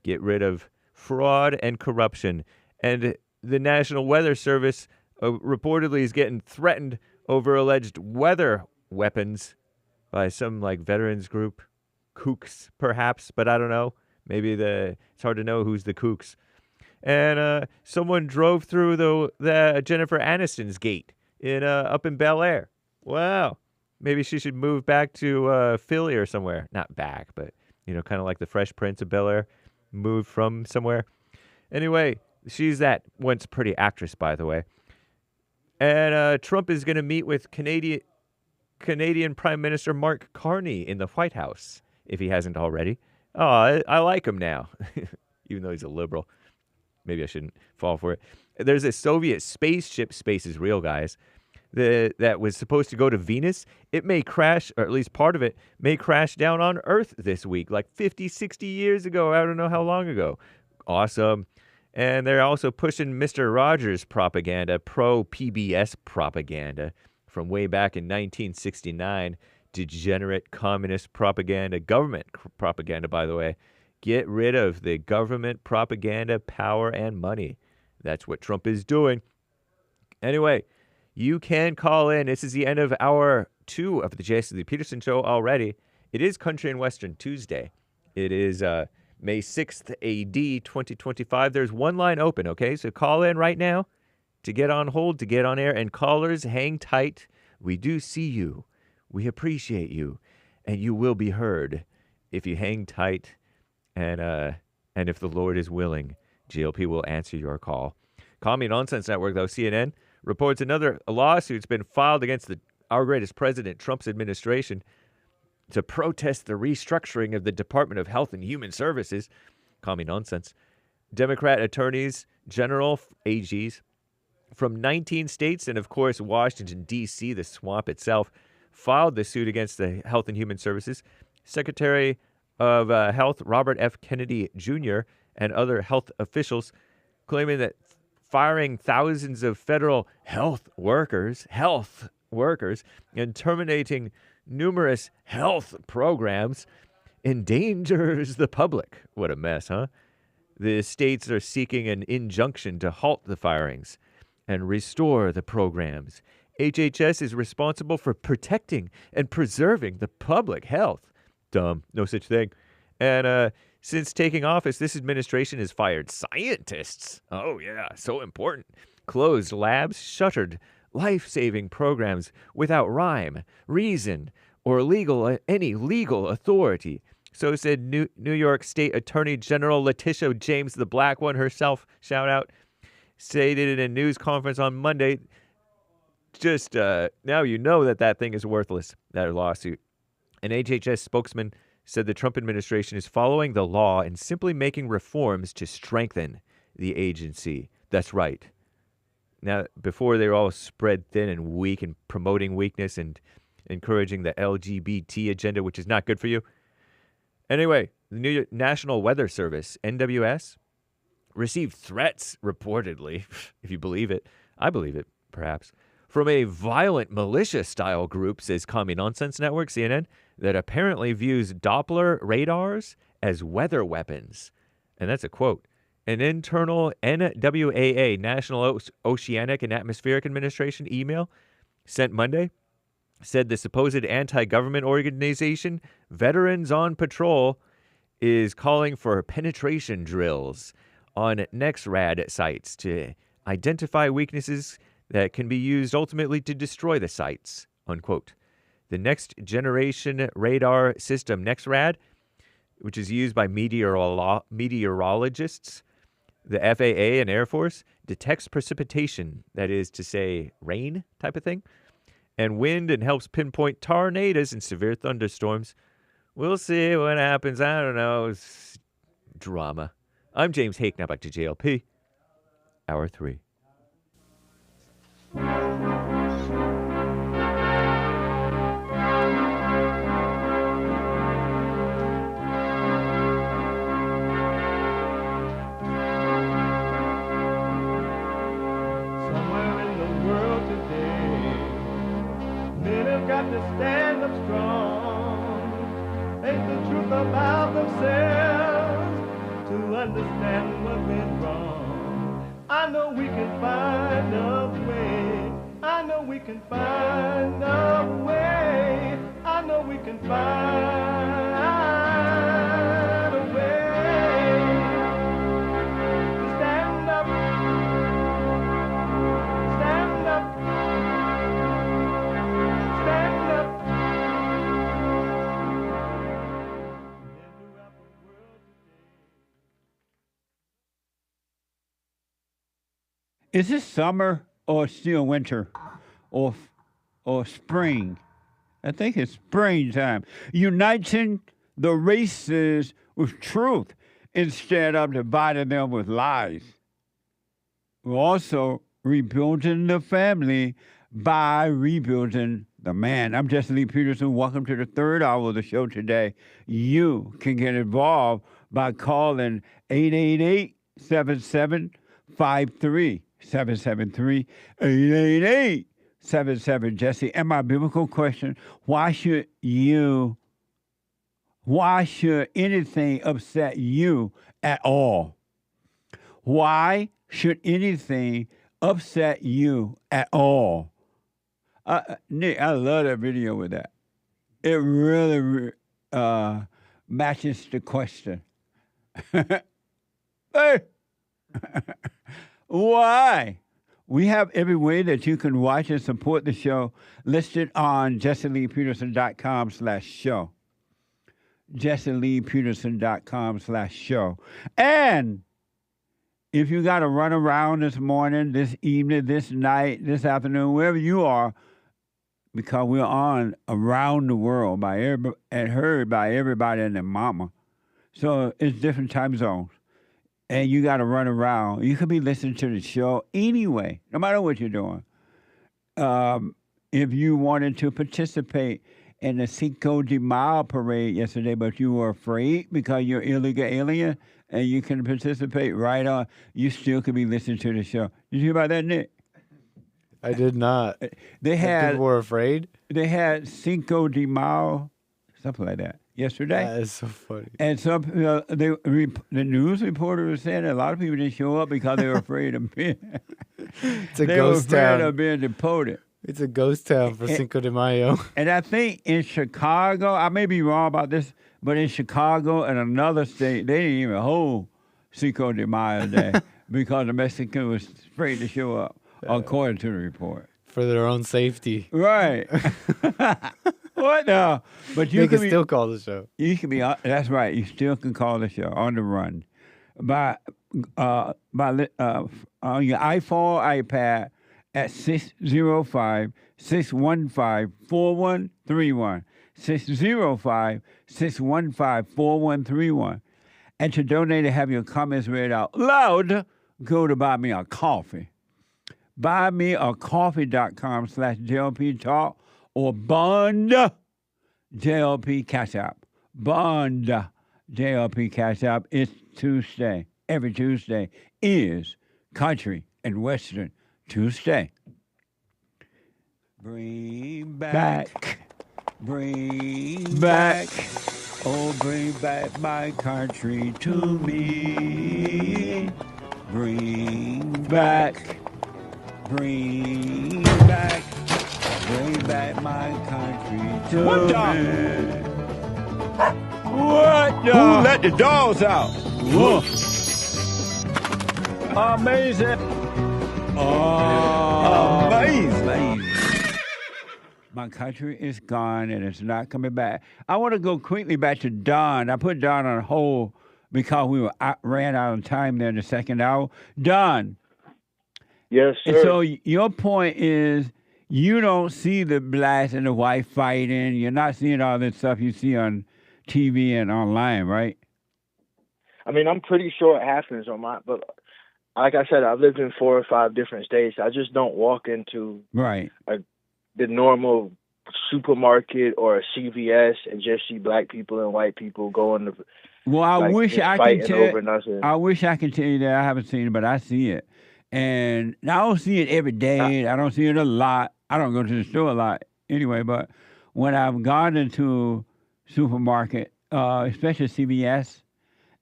Get rid of fraud and corruption. And the National Weather Service reportedly is getting threatened over alleged weather weapons by some like veterans group, kooks perhaps, but I don't know. Maybe it's hard to know who's the kooks. And someone drove through the Jennifer Aniston's gate up in Bel Air. Wow, maybe she should move back to Philly or somewhere. Not back, but kind of like the Fresh Prince of Bel Air, moved from somewhere. Anyway, she's that once pretty actress, by the way. And Trump is going to meet with Canadian Prime Minister Mark Carney in the White House, if he hasn't already. Oh, I like him now, even though he's a liberal. Maybe I shouldn't fall for it. There's a Soviet spaceship, space is real, guys, that was supposed to go to Venus. It may crash, or at least part of it, may crash down on Earth this week, like 50, 60 years ago. I don't know how long ago. Awesome. And they're also pushing Mr. Rogers propaganda, pro-PBS propaganda from way back in 1969. Degenerate communist propaganda, government propaganda, by the way. Get rid of the government propaganda, power, and money. That's what Trump is doing. Anyway, you can call in. This is the end of hour 2 of the JLP Peterson Show already. It is Country and Western Tuesday. It is May 6th, AD 2025. There's one line open, okay? So call in right now to get on hold, to get on air. And callers, hang tight. We do see you. We appreciate you. And you will be heard if you hang tight. And if the Lord is willing, JLP will answer your call. Call Me Nonsense Network, though, CNN, reports another lawsuit's been filed against our greatest president, Trump's administration, to protest the restructuring of the Department of Health and Human Services. Call me nonsense. Democrat attorneys general, AGs, from 19 states and, of course, Washington, D.C., the swamp itself, filed the suit against the Health and Human Services. Secretary of Health Robert F. Kennedy Jr. and other health officials claiming that firing thousands of federal health workers, and terminating numerous health programs endangers the public. What a mess, huh? The states are seeking an injunction to halt the firings and restore the programs. HHS is responsible for protecting and preserving the public health. Dumb. No such thing. And since taking office, this administration has fired scientists. Oh, yeah, so important. Closed labs, shuttered life-saving programs without rhyme, reason, or any legal authority. So said New York State Attorney General Letitia James, the black one herself, shout out, stated in a news conference on Monday. Just now you know that thing is worthless, that lawsuit. An HHS spokesman said the Trump administration is following the law and simply making reforms to strengthen the agency. That's right. Now, before they were all spread thin and weak and promoting weakness and encouraging the LGBT agenda, which is not good for you. Anyway, the new National Weather Service, NWS, received threats, reportedly, if you believe it. I believe it, perhaps, from a violent militia-style group, says Commie Nonsense Network, CNN, that apparently views Doppler radars as weather weapons. And that's a quote. An internal NWAA, National Oceanic and Atmospheric Administration email sent Monday said the supposed anti-government organization, Veterans on Patrol, is calling for penetration drills on NEXRAD sites to identify weaknesses that can be used ultimately to destroy the sites, unquote. The next generation radar system, NEXRAD, which is used by meteorologists, the FAA and Air Force, detects precipitation, that is to say rain type of thing, and wind, and helps pinpoint tornadoes and severe thunderstorms. We'll see what happens. I don't know. It's drama. I'm James Hake, now back to JLP. Hour 3. have to stand up strong, face the truth about themselves, to understand what's been wrong. I know we can find a way. I know we can find a way. I know we can find a way to stand up, stand up, stand up. Is this summer or still winter or spring? I think it's springtime. Uniting the races with truth instead of dividing them with lies. We're also rebuilding the family by rebuilding the man. I'm Jesse Lee Peterson. Welcome to the third hour of the show today. You can get involved by calling 888-7753. 773-888-77 Jesse. And my biblical question, why should anything upset you at all? Why should anything upset you at all? Nick, I love that video with that. It really matches the question. Hey! Why? We have every way that you can watch and support the show listed on jesseleepeterson.com/show. jesseleepeterson.com/show. And if you got to run around this morning, this evening, this night, this afternoon, wherever you are, because we're on around the world and heard by everybody and their mama. So it's different time zones. And you got to run around. You could be listening to the show anyway, no matter what you're doing. If you wanted to participate in the Cinco de Mayo parade yesterday, but you were afraid because you're illegal alien and you can participate right on, you still could be listening to the show. Did you hear about that, Nick? I did not. People were afraid? They had Cinco de Mayo, something like that, yesterday. That is so funny. And some the news reporter was saying that a lot of people didn't show up because they were afraid of being. It's a they ghost were afraid town. of being deported. It's a ghost town for Cinco de Mayo. And I think in Chicago, I may be wrong about this, but in Chicago and another state, they didn't even hold Cinco de Mayo Day because the Mexican was afraid to show up, according to the report. For their own safety. Right. What now? But you can still call the show. You can be. That's right. You still can call the show on the run by on your iPhone, iPad at 605-615-4131. 605-615-4131. And to donate and have your comments read out loud, go to Buy Me a Coffee. BuyMeACoffee.com/JLP Talk or Bond JLP Cash App. Bond JLP Cash App. It's Tuesday. Every Tuesday is Country and Western Tuesday. Bring back. Bring back. Oh, bring back my country to me. Bring back. Bring back. Bring back my country to me. What the? Who let the dogs out? Woof. Amazing. Oh, amazing. My country is gone and it's not coming back. I want to go quickly back to Don. I put Don on hold because we ran out of time there in the second hour. Don. Yes, sir. And so your point is you don't see the blacks and the white fighting. You're not seeing all this stuff you see on TV and online, right? I mean, I'm pretty sure it happens on but like I said, I've lived in 4 or 5 different states. I just don't walk into the normal supermarket or a CVS and just see black people and white people going to. Well, I wish I could tell. I wish I could tell you that I haven't seen it, but I see it, and I don't see it every day. I don't see it a lot. I don't go to the store a lot anyway, but when I've gone into supermarket, especially CVS,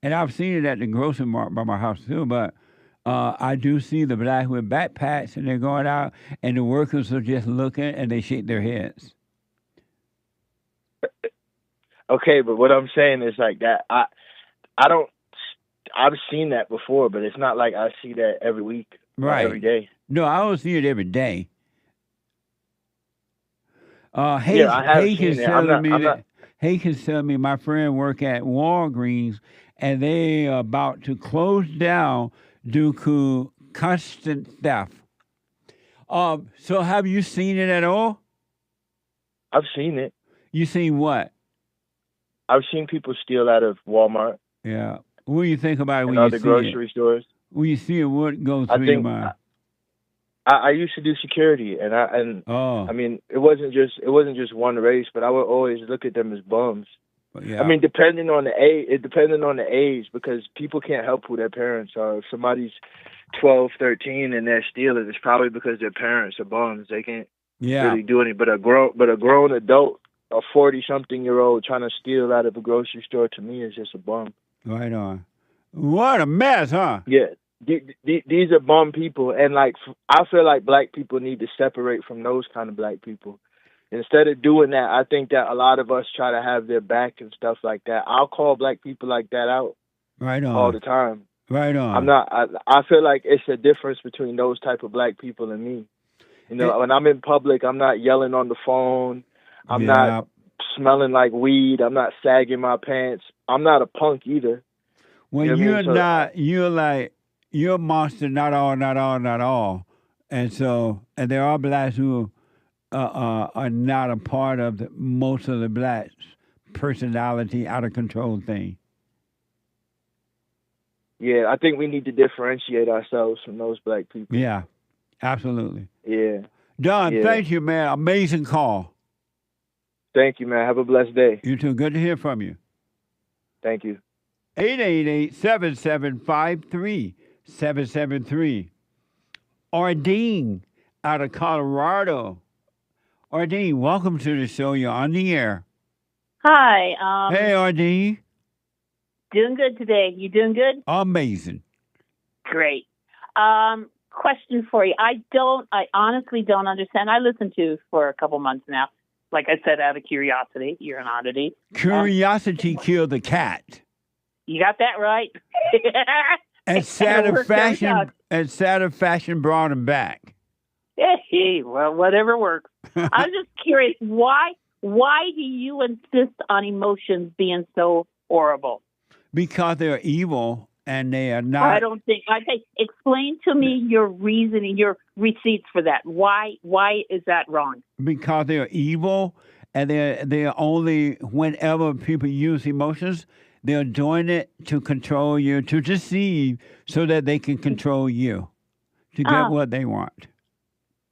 and I've seen it at the grocery mart by my house too, but I do see the black with backpacks and they're going out and the workers are just looking and they shake their heads. Okay, but what I'm saying is like that. I've seen that before, but it's not like I see that every week, Right. or every day. No, I don't see it every day. Hayes, Yeah, I have Hayes seen is it. telling me that Hayes is telling me my friend work at Walgreens and they are about to close down due to constant theft. So have you seen it at all? I've seen it. You seen what? I've seen people steal out of Walmart Yeah. What do you think about it when and you other see grocery it? stores. When you see it, what goes I through your think mind? I used to do security, and I mean, it wasn't just one race, but I would always look at them as bums. Yeah. I mean, depending on the age, because people can't help who their parents are. If somebody's 12, 13, and they're stealing, it's probably because their parents are bums. They can't really do anything. But a grown adult, a 40-something-year-old trying to steal out of a grocery store, to me, is just a bum. Right on. What a mess, huh? Yeah. These are bum people, and like I feel like black people need to separate from those kind of black people. Instead of doing that, I think that a lot of us try to have their back and stuff like that. I'll call black people like that out Right on. all the time. Right on. I'm not. I feel like it's a difference between those type of black people and me. You know, when I'm in public, I'm not yelling on the phone. I'm not smelling like weed. I'm not sagging my pants. I'm not a punk either. Well, You know what I you're mean? So- not. You're like you're a monster. Not all. Not all. Not all. And so, and there are blacks who are not a part of most of the blacks' personality out of control thing. Yeah, I think we need to differentiate ourselves from those black people. Yeah, absolutely. Yeah. Don, Yeah. thank you, man. Amazing call. Thank you, man. Have a blessed day. You too. Good to hear from you. Thank you. 888-7753-773. Ardene out of Colorado. Ardene, welcome to the show. You're on the air. Hi. Hey, Ardene. Doing good today. You doing good? Amazing. Great. Question for you. I honestly don't understand. I listened to for a couple months now. Like I said, out of curiosity. You're an oddity. Curiosity killed the cat. You got that right. And satisfaction brought him back. Hey, well, whatever works. I was just curious, why do you insist on emotions being so horrible? Because they're evil and they are not. I don't think. Explain to me your reasoning, your receipts for that. Why is that wrong? Because they're evil and they're only, whenever people use emotions, they're doing it to control you, to deceive, so that they can control you, to get what they want.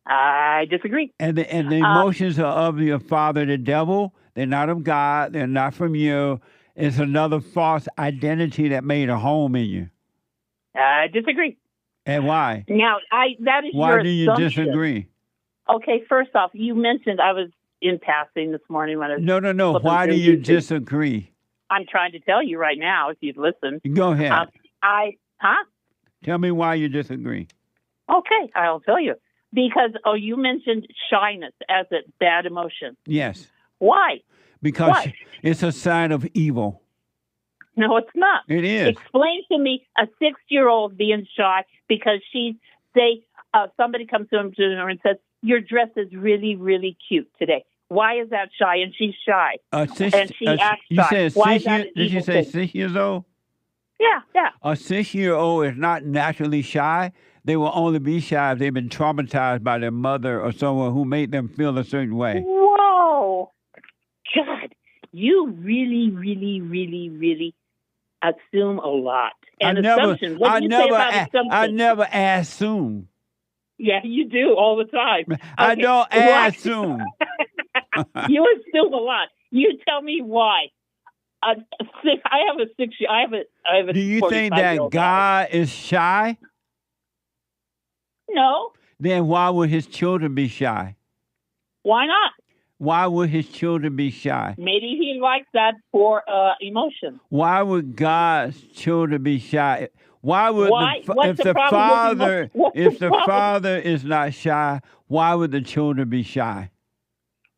I disagree. And the emotions are of your father, the devil. They're not of God. They're not from you. It's another false identity that made a home in you. I disagree. And why? Now, that is Why your do you assumption. disagree? Okay, first off, you mentioned, I was in passing this morning when I was No. flipping Why do through you YouTube. disagree? I'm trying to tell you right now, if you'd listen. Go ahead. Tell me why you disagree. Okay, I'll tell you. Because, you mentioned shyness as a bad emotion. Yes. Why? Because Why? it's a sign of evil. No, it's not. It is. Explain to me a 6-year-old being shy because somebody comes to her and says, your dress is really, really cute today. Why is that shy? And she's shy. And she acts you shy. said Why 6 is that years? an Did you evil say thing? 6 years old? Yeah. A 6-year-old is not naturally shy. They will only be shy if they've been traumatized by their mother or someone who made them feel a certain way. Whoa. God, you really, really, really, really assume a lot. And assumptions. What do you say about assumptions? I never assume. Yeah, you do all the time. I Okay, don't why? assume. You assume a lot. You tell me why. I have a 6-year. I have a. Do you think that 45-year-old God is shy? No. Then why would his children be shy? Why not? Why would his children be shy? Maybe he likes that for emotion. Why would God's children be shy? Why would Why? What's if the the problem with father What's if the problem? father is not shy? Why would the children be shy?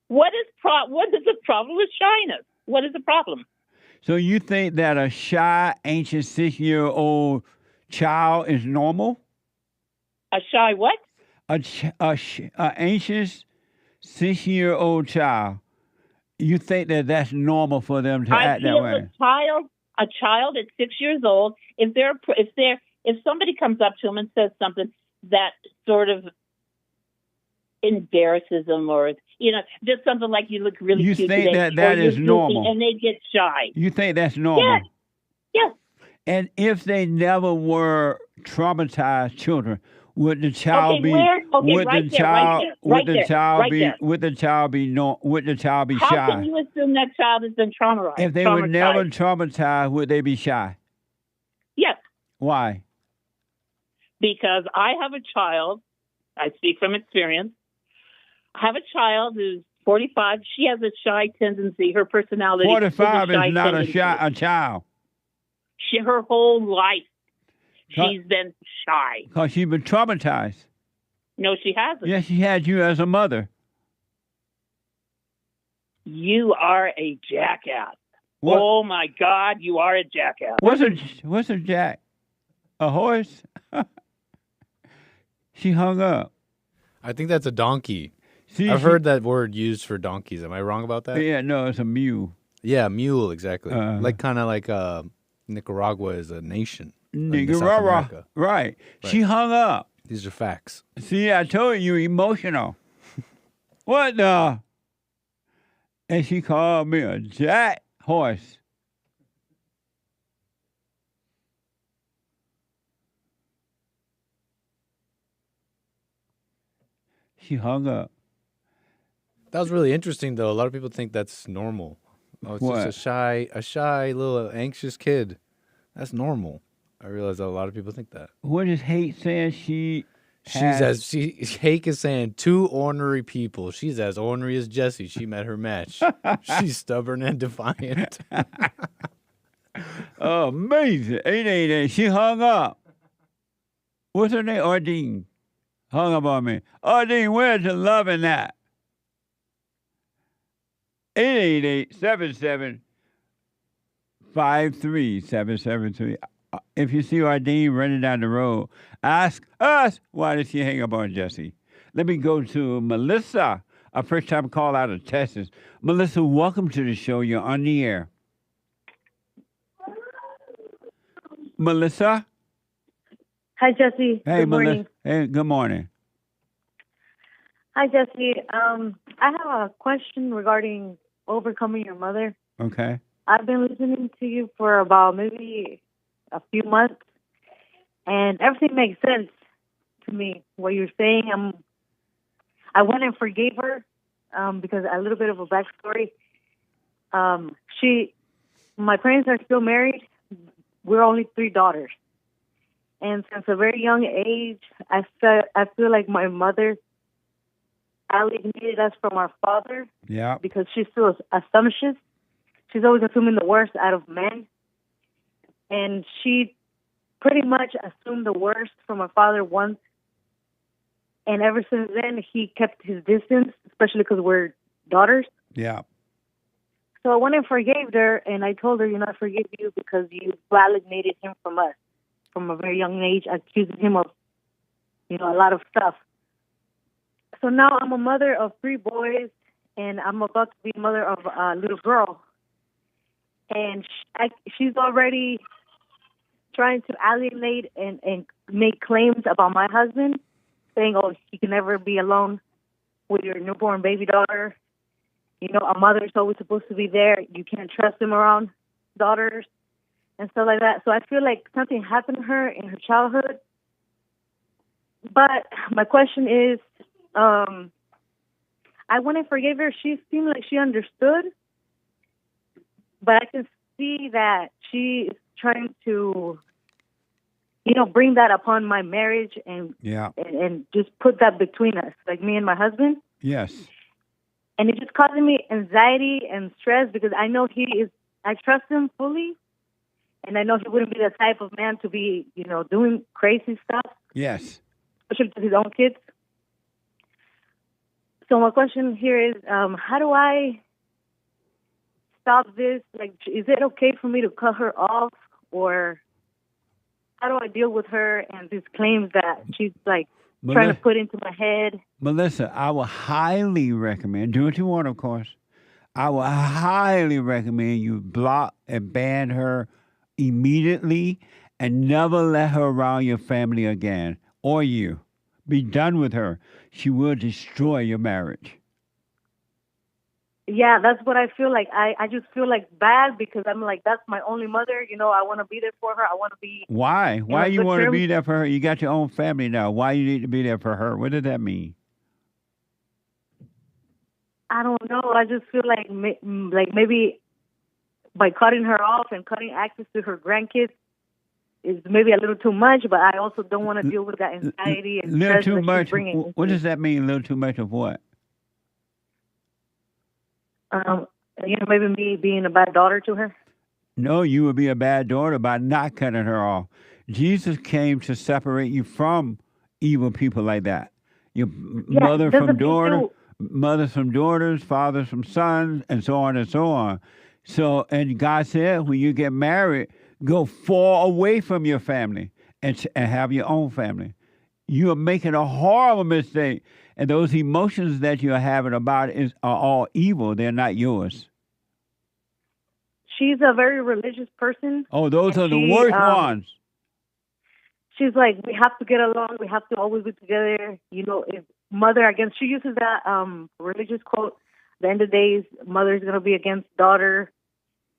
What is the problem with shyness? What is the problem? So you think that a shy, anxious 6-year-old child is normal? A shy what? A anxious 6-year-old child. You think that that's normal for them to act that way? A child at 6 years old, if somebody comes up to him and says something that sort of embarrasses them, or just something like "you look really cute today," you think that is normal, and they get shy. You think that's normal? Yes. And if they never were traumatized children, would the child be? Would the child be shy? How can you assume that child has been traumatized? If they were never traumatized, would they be shy? Yes. Why? Because I have a child. I speak from experience. I have a child who's 45. She has a shy tendency. Her personality. 45 is not a child. Her whole life, she's been shy. Because she's been traumatized. No, she hasn't. Yes, she had you as a mother. You are a jackass. What? Oh my God, you are a jackass. What's a jack? A horse? She hung up. I think that's a donkey. See, I've heard that word used for donkeys. Am I wrong about that? Yeah, no, it's a mule. Yeah, mule, exactly. Kind of like Nicaragua is a nation. Nicaragua, right. She hung up. These are facts. See, I told you, emotional. What the? And she called me a jack horse. She hung up. That was really interesting, though. A lot of people think that's normal. Oh, it's just a shy little anxious kid. That's normal. I realize that a lot of people think that. What is Hake saying? Hake is saying 2 ornery people. She's as ornery as Jessie. She met her match. She's stubborn and defiant. Oh, amazing. 888. She hung up. What's her name? Ardene. Hung up on me. Ardene, where's the love in that? 888-77-53773. If you see Ardene running down the road, ask us, why did she hang up on Jesse? Let me go to Melissa, a first-time call out of Texas. Melissa, welcome to the show. You're on the air. Melissa? Hi, Jesse. Hey, good morning. Melissa. Hey, good morning. Hi, Jesse. I have a question regarding overcoming your mother. Okay. I've been listening to you for about maybe a few months, and everything makes sense to me. What you're saying, I went and forgave her because a little bit of a backstory. My parents are still married. We're only 3 daughters. And since a very young age, I feel like my mother alienated us from our father. Yeah. Because she's still assumptuous. She's always assuming the worst out of men. And she pretty much assumed the worst from her father once. And ever since then, he kept his distance, especially because we're daughters. Yeah. So I went and forgave her, and I told her, I forgive you because you alienated him from us. From a very young age, accusing him of, a lot of stuff. So now I'm a mother of 3 boys, and I'm about to be a mother of a little girl. And she's already trying to alienate and make claims about my husband, saying, oh, he can never be alone with your newborn baby daughter. A mother is always supposed to be there. You can't trust him around daughters. And stuff like that. So I feel like something happened to her in her childhood. But my question is, I went and forgave her. She seemed like she understood. But I can see that she is trying to, bring that upon my marriage and just put that between us, like me and my husband. Yes. And it's just causing me anxiety and stress because I know I trust him fully. And I know he wouldn't be the type of man to be, doing crazy stuff. Yes. Especially to his own kids. So my question here is, how do I stop this? Like, is it okay for me to cut her off? Or how do I deal with her and these claims that she's, like, trying to put into my head? Melissa, I will highly recommend, do what you want, of course. I will highly recommend you block and ban her immediately and never let her around your family again or you. Be done with her. She will destroy your marriage. Yeah, that's what I feel like. I just feel like bad because I'm like, that's my only mother. I want to be there for her. I want to be. Why? Why you want to be there for her? You got your own family now. Why you need to be there for her? What does that mean? I don't know. I just feel like maybe by cutting her off and cutting access to her grandkids is maybe a little too much, but I also don't want to deal with that anxiety and stress too that much. she's bringing. What does that mean, a little too much of what? Maybe me being a bad daughter to her. No, you would be a bad daughter by not cutting her off. Jesus came to separate you from evil people like that. Your mother from daughter, mothers from daughters, fathers from sons, and so on and so on. So, and God said, when you get married, go far away from your family and have your own family. You are making a horrible mistake. And those emotions that you're having about it are all evil. They're not yours. She's a very religious person. Oh, those are the worst ones. She's like, we have to get along. We have to always be together. If mother against, she uses that religious quote, the end of days, mother is going to be against daughter,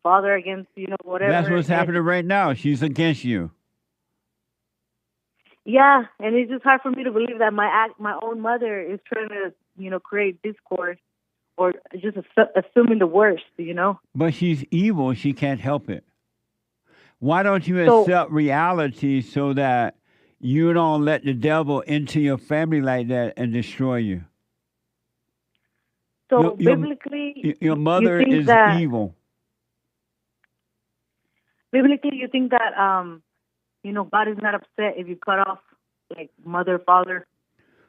father against, whatever. That's what's happening right now. She's against you. Yeah, and it's just hard for me to believe that my own mother is trying to, create discord or just assuming the worst, But she's evil. She can't help it. Why don't you accept reality so that you don't let the devil into your family like that and destroy you? So biblically, your mother is evil. Biblically, you think that God is not upset if you cut off like mother, father.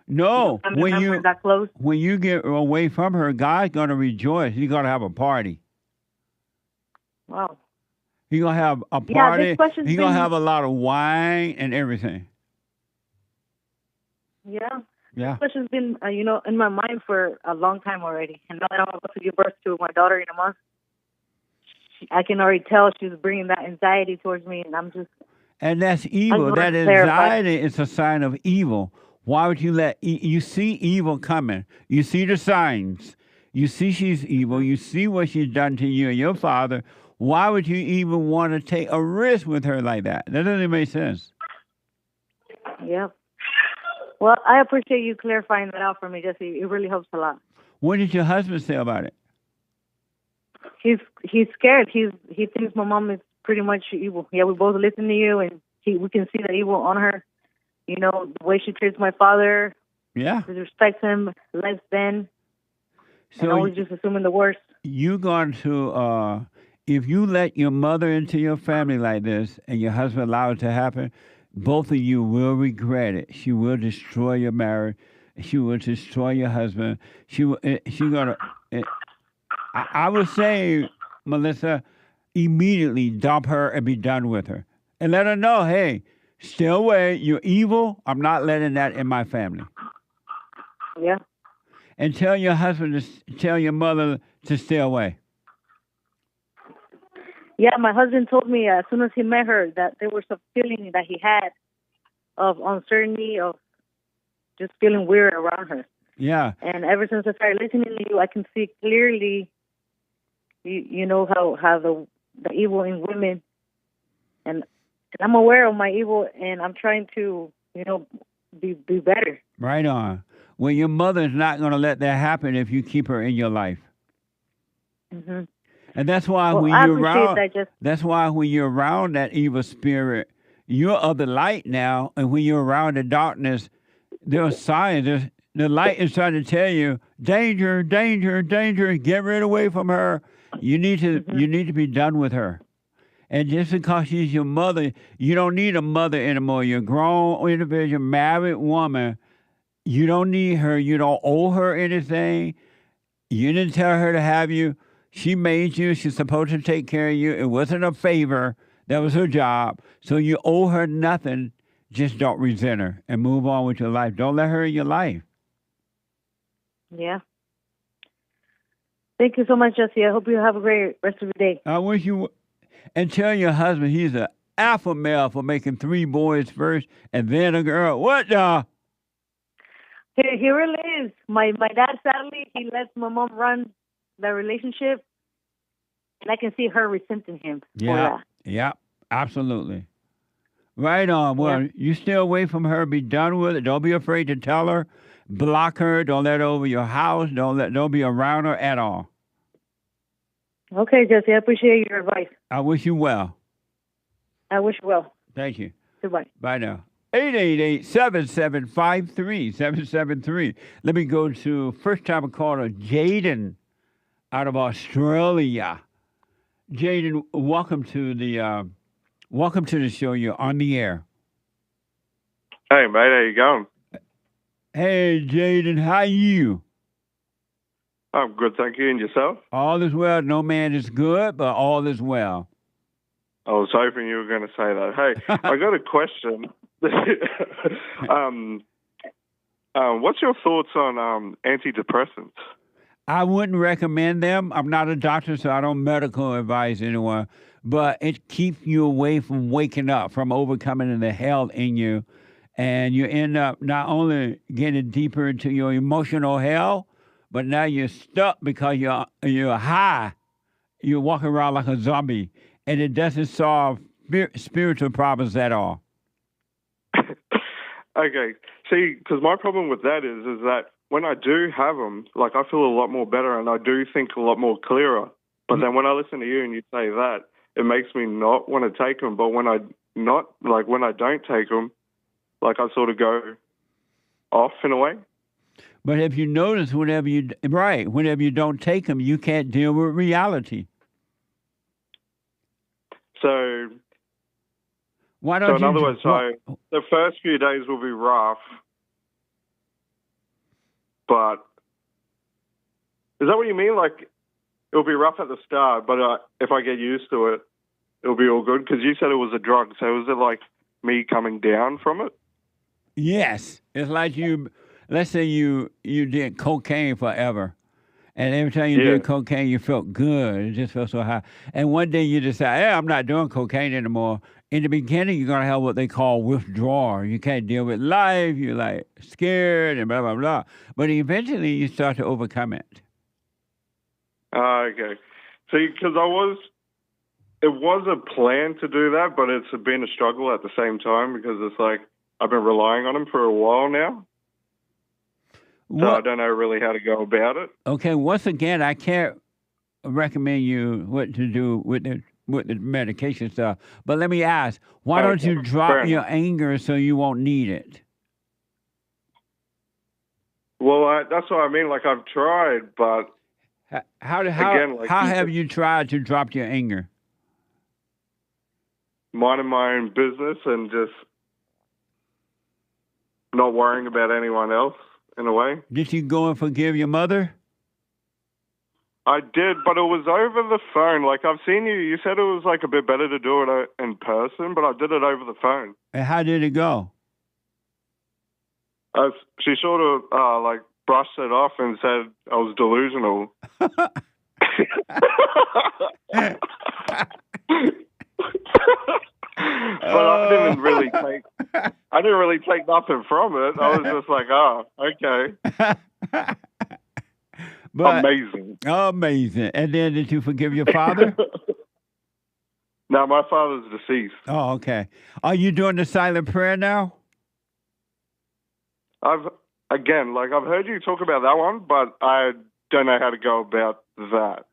No, when you get away from her, God's gonna rejoice. He's gonna have a party. Wow. He's gonna have a party. He's gonna have a lot of wine and everything. Yeah. Yeah. This question's been, in my mind for a long time already. And now that I'm about to give birth to my daughter in a month, I can already tell she's bringing that anxiety towards me, and I'm just. And that's evil. That anxiety is a sign of evil. Why would you let you see evil coming? You see the signs. You see she's evil. You see what she's done to you and your father. Why would you even want to take a risk with her like that? That doesn't make sense. Yeah. Well, I appreciate you clarifying that out for me, Jesse. It really helps a lot. What did your husband say about it? He's scared. He thinks my mom is pretty much evil. Yeah, we both listen to you, and we can see the evil on her. The way she treats my father. Yeah. Disrespects him, less than. So and always just assuming the worst. You're going to, if you let your mother into your family like this and your husband allow it to happen, both of you will regret it. She will destroy your marriage. She will destroy your husband. I would say, Melissa, immediately dump her and be done with her. And let her know, hey, stay away. You're evil. I'm not letting that in my family. Yeah. And tell your husband tell your mother to stay away. Yeah, my husband told me as soon as he met her that there was a feeling that he had of uncertainty, of just feeling weird around her. Yeah. And ever since I started listening to you, I can see clearly, you know, how the evil in women. And I'm aware of my evil, and I'm trying to, be better. Right on. Well, your mother's not going to let that happen if you keep her in your life. Mm-hmm. And that's why when you're around that evil spirit, you're of the light now. And when you're around the darkness, there are signs. The light is trying to tell you, danger, danger, danger. Get rid away from her. You need to be done with her. And just because she's your mother, you don't need a mother anymore. You're a grown individual, married woman. You don't need her. You don't owe her anything. You didn't tell her to have you. She made you. She's supposed to take care of you. It wasn't a favor. That was her job. So you owe her nothing. Just don't resent her and move on with your life. Don't let her in your life. Yeah. Thank you so much, Jesse. I hope you have a great rest of your day. I wish you would. And tell your husband he's an alpha male for making 3 boys first and then a girl. What the? Here it is. My dad, sadly, he lets my mom run the relationship, and I can see her resenting him for that. Yeah, absolutely. Right on. Well, you stay away from her. Be done with it. Don't be afraid to tell her. Block her. Don't let her over your house. Don't be around her at all. Okay, Jesse. I appreciate your advice. I wish you well. I wish you well. Thank you. Goodbye. Bye now. 888-7753-773. Let me go to first-time caller, Jaden, out of Australia. Jaden, welcome to the show. You're on the air. Hey, mate, how you going? Hey, Jaden, how are you? I'm good, thank you. And yourself? All is well. No man is good, but all is well. I was hoping you were going to say that. Hey, I got a question. What's your thoughts on antidepressants? I wouldn't recommend them. I'm not a doctor, so I don't medical advise anyone. But it keeps you away from waking up, from overcoming the hell in you. And you end up not only getting deeper into your emotional hell, but now you're stuck because you're high. You're walking around like a zombie. And it doesn't solve spiritual problems at all. Okay. See, because my problem with that is that when I do have them, like I feel a lot more better and I do think a lot more clearer. But then when I listen to you and you say that, it makes me not want to take them. But when I don't take them, like I sort of go off in a way. But if you notice, whenever you don't take them, you can't deal with reality. So, why don't in other words, the first few days will be rough, but is that what you mean? Like, it'll be rough at the start, but if I get used to it, it'll be all good? Because you said it was a drug, so was it like me coming down from it? Yes. It's like let's say you did cocaine forever. And every time you did cocaine, you felt good. It just felt so high. And one day you decide, hey, I'm not doing cocaine anymore. In the beginning, you're going to have what they call withdrawal. You can't deal with life. You're like scared and blah, blah, blah. But eventually you start to overcome it. Okay. See, because it was a plan to do that, but it's been a struggle at the same time because it's like I've been relying on them for a while now. So I don't know really how to go about it. Okay, once again, I can't recommend you what to do with the medication stuff. But let me ask, why don't you drop your anger so you won't need it? Well, that's what I mean. Like, I've tried, but... How have you tried to drop your anger? Minding my own business and just not worrying about anyone else. In a way. Did you go and forgive your mother? I did, but it was over the phone. Like, I've seen you said it was like a bit better to do it in person, but I did it over the phone. And how did it go? She sort of like brushed it off and said I was delusional. But I didn't really take nothing from it. I was just like, oh, okay. Amazing. Amazing. And then did you forgive your father? No, my father's deceased. Oh, okay. Are you doing the silent prayer now? I've heard you talk about that one, but I don't know how to go about that.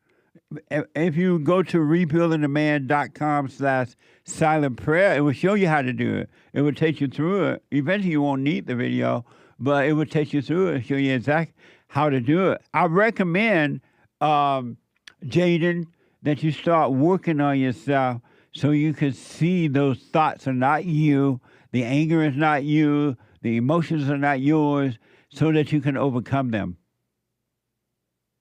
If you go to rebuildingtheman.com/silent prayer, it will show you how to do it. It will take you through it. Eventually, you won't need the video, but it would take you through it, show you exactly how to do it. I recommend, Jaden, that you start working on yourself so you can see those thoughts are not you, the anger is not you, the emotions are not yours, so that you can overcome them.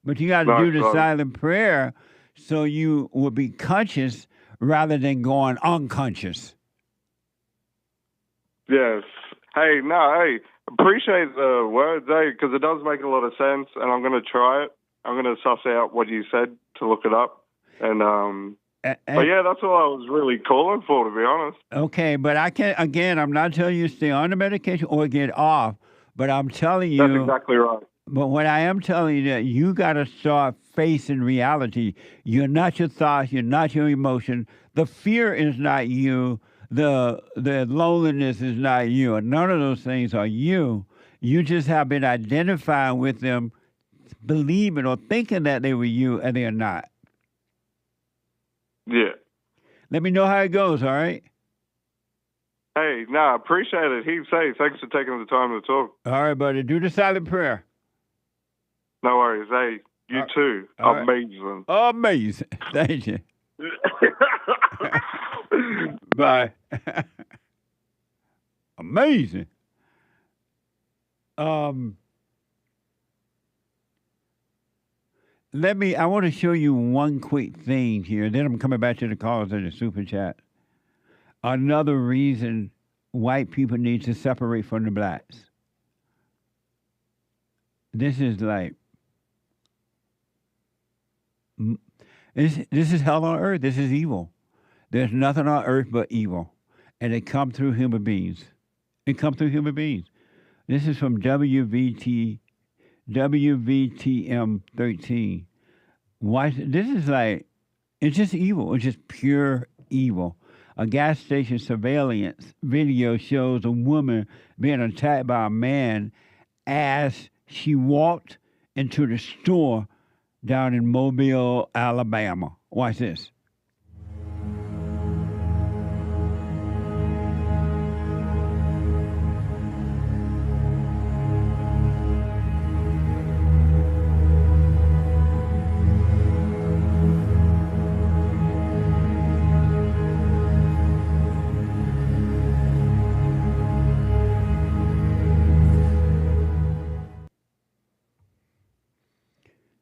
But you got to do the silent prayer so you will be conscious rather than going unconscious. Yes. Hey, appreciate the words, because it does make a lot of sense, and I'm going to try it. I'm going to suss out what you said to look it up. And but yeah, that's all I was really calling for, to be honest. Okay, but I'm not telling you to stay on the medication or get off, but I'm telling you. That's exactly right. But what I am telling you that you got to start facing reality. You're not your thoughts. You're not your emotion. The fear is not you. The loneliness is not you. None of those things are you. You just have been identifying with them, believing or thinking that they were you, and they're not. Yeah. Let me know how it goes, all right? Hey, appreciate it. Heaps, thanks for taking the time to talk. All right, buddy. Do the silent prayer. No worries. Hey, you too. Amazing. Amazing. Thank you. Bye. Amazing. I want to show you one quick thing here. Then I'm coming back to the calls and the super chat. Another reason white people need to separate from the blacks. This is like, this is hell on earth. This is evil. There's nothing on earth but evil. And it comes through human beings. This is from WVTM 13. Why? This is like, it's just evil. It's just pure evil. A gas station surveillance video shows a woman being attacked by a man as she walked into the store down in Mobile, Alabama. Watch this.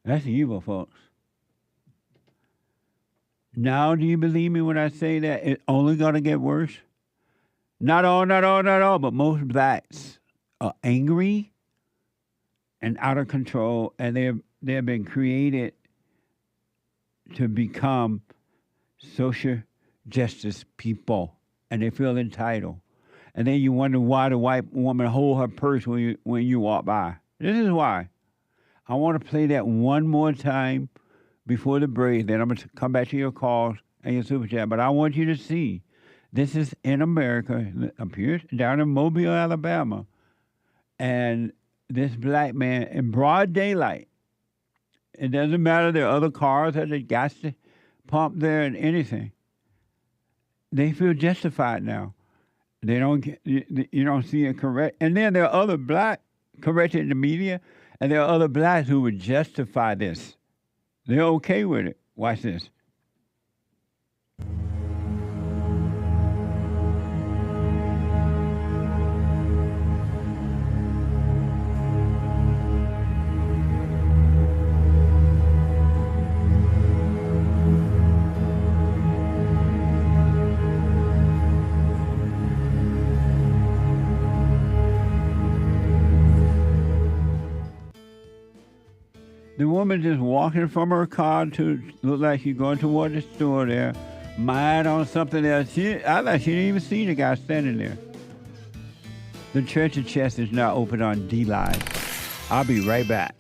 That's evil, folks. Now, do you believe me when I say that it's only going to get worse? Not all, but most blacks are angry and out of control, and they have been created to become social justice people, and they feel entitled. And then you wonder why the white woman hold her purse when you walk by. This is why. I want to play that one more time before the break. Then I'm going to come back to your calls and your super chat. But I want you to see, this is in America, up here, down in Mobile, Alabama. And this black man, in broad daylight, it doesn't matter, there are other cars at the gas pump there and anything. They feel justified now. They don't, you don't see it correct. And then there are other black corrected in the media. And there are other blacks who would justify this. They're okay with it. Watch this. The woman just walking from her car to look like she's going toward the store there, mind on something else. I like she didn't even see the guy standing there. The Church of Chess is now open on D-Live. I'll be right back.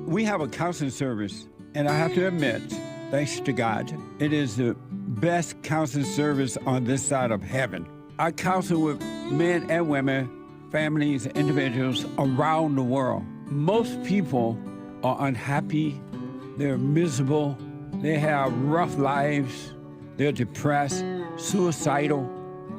We have a counseling service, and I have to admit, thanks to God, it is the best counseling service on this side of heaven. I counsel with men and women families, individuals around the world. Most people are unhappy, they're miserable, they have rough lives, they're depressed, suicidal,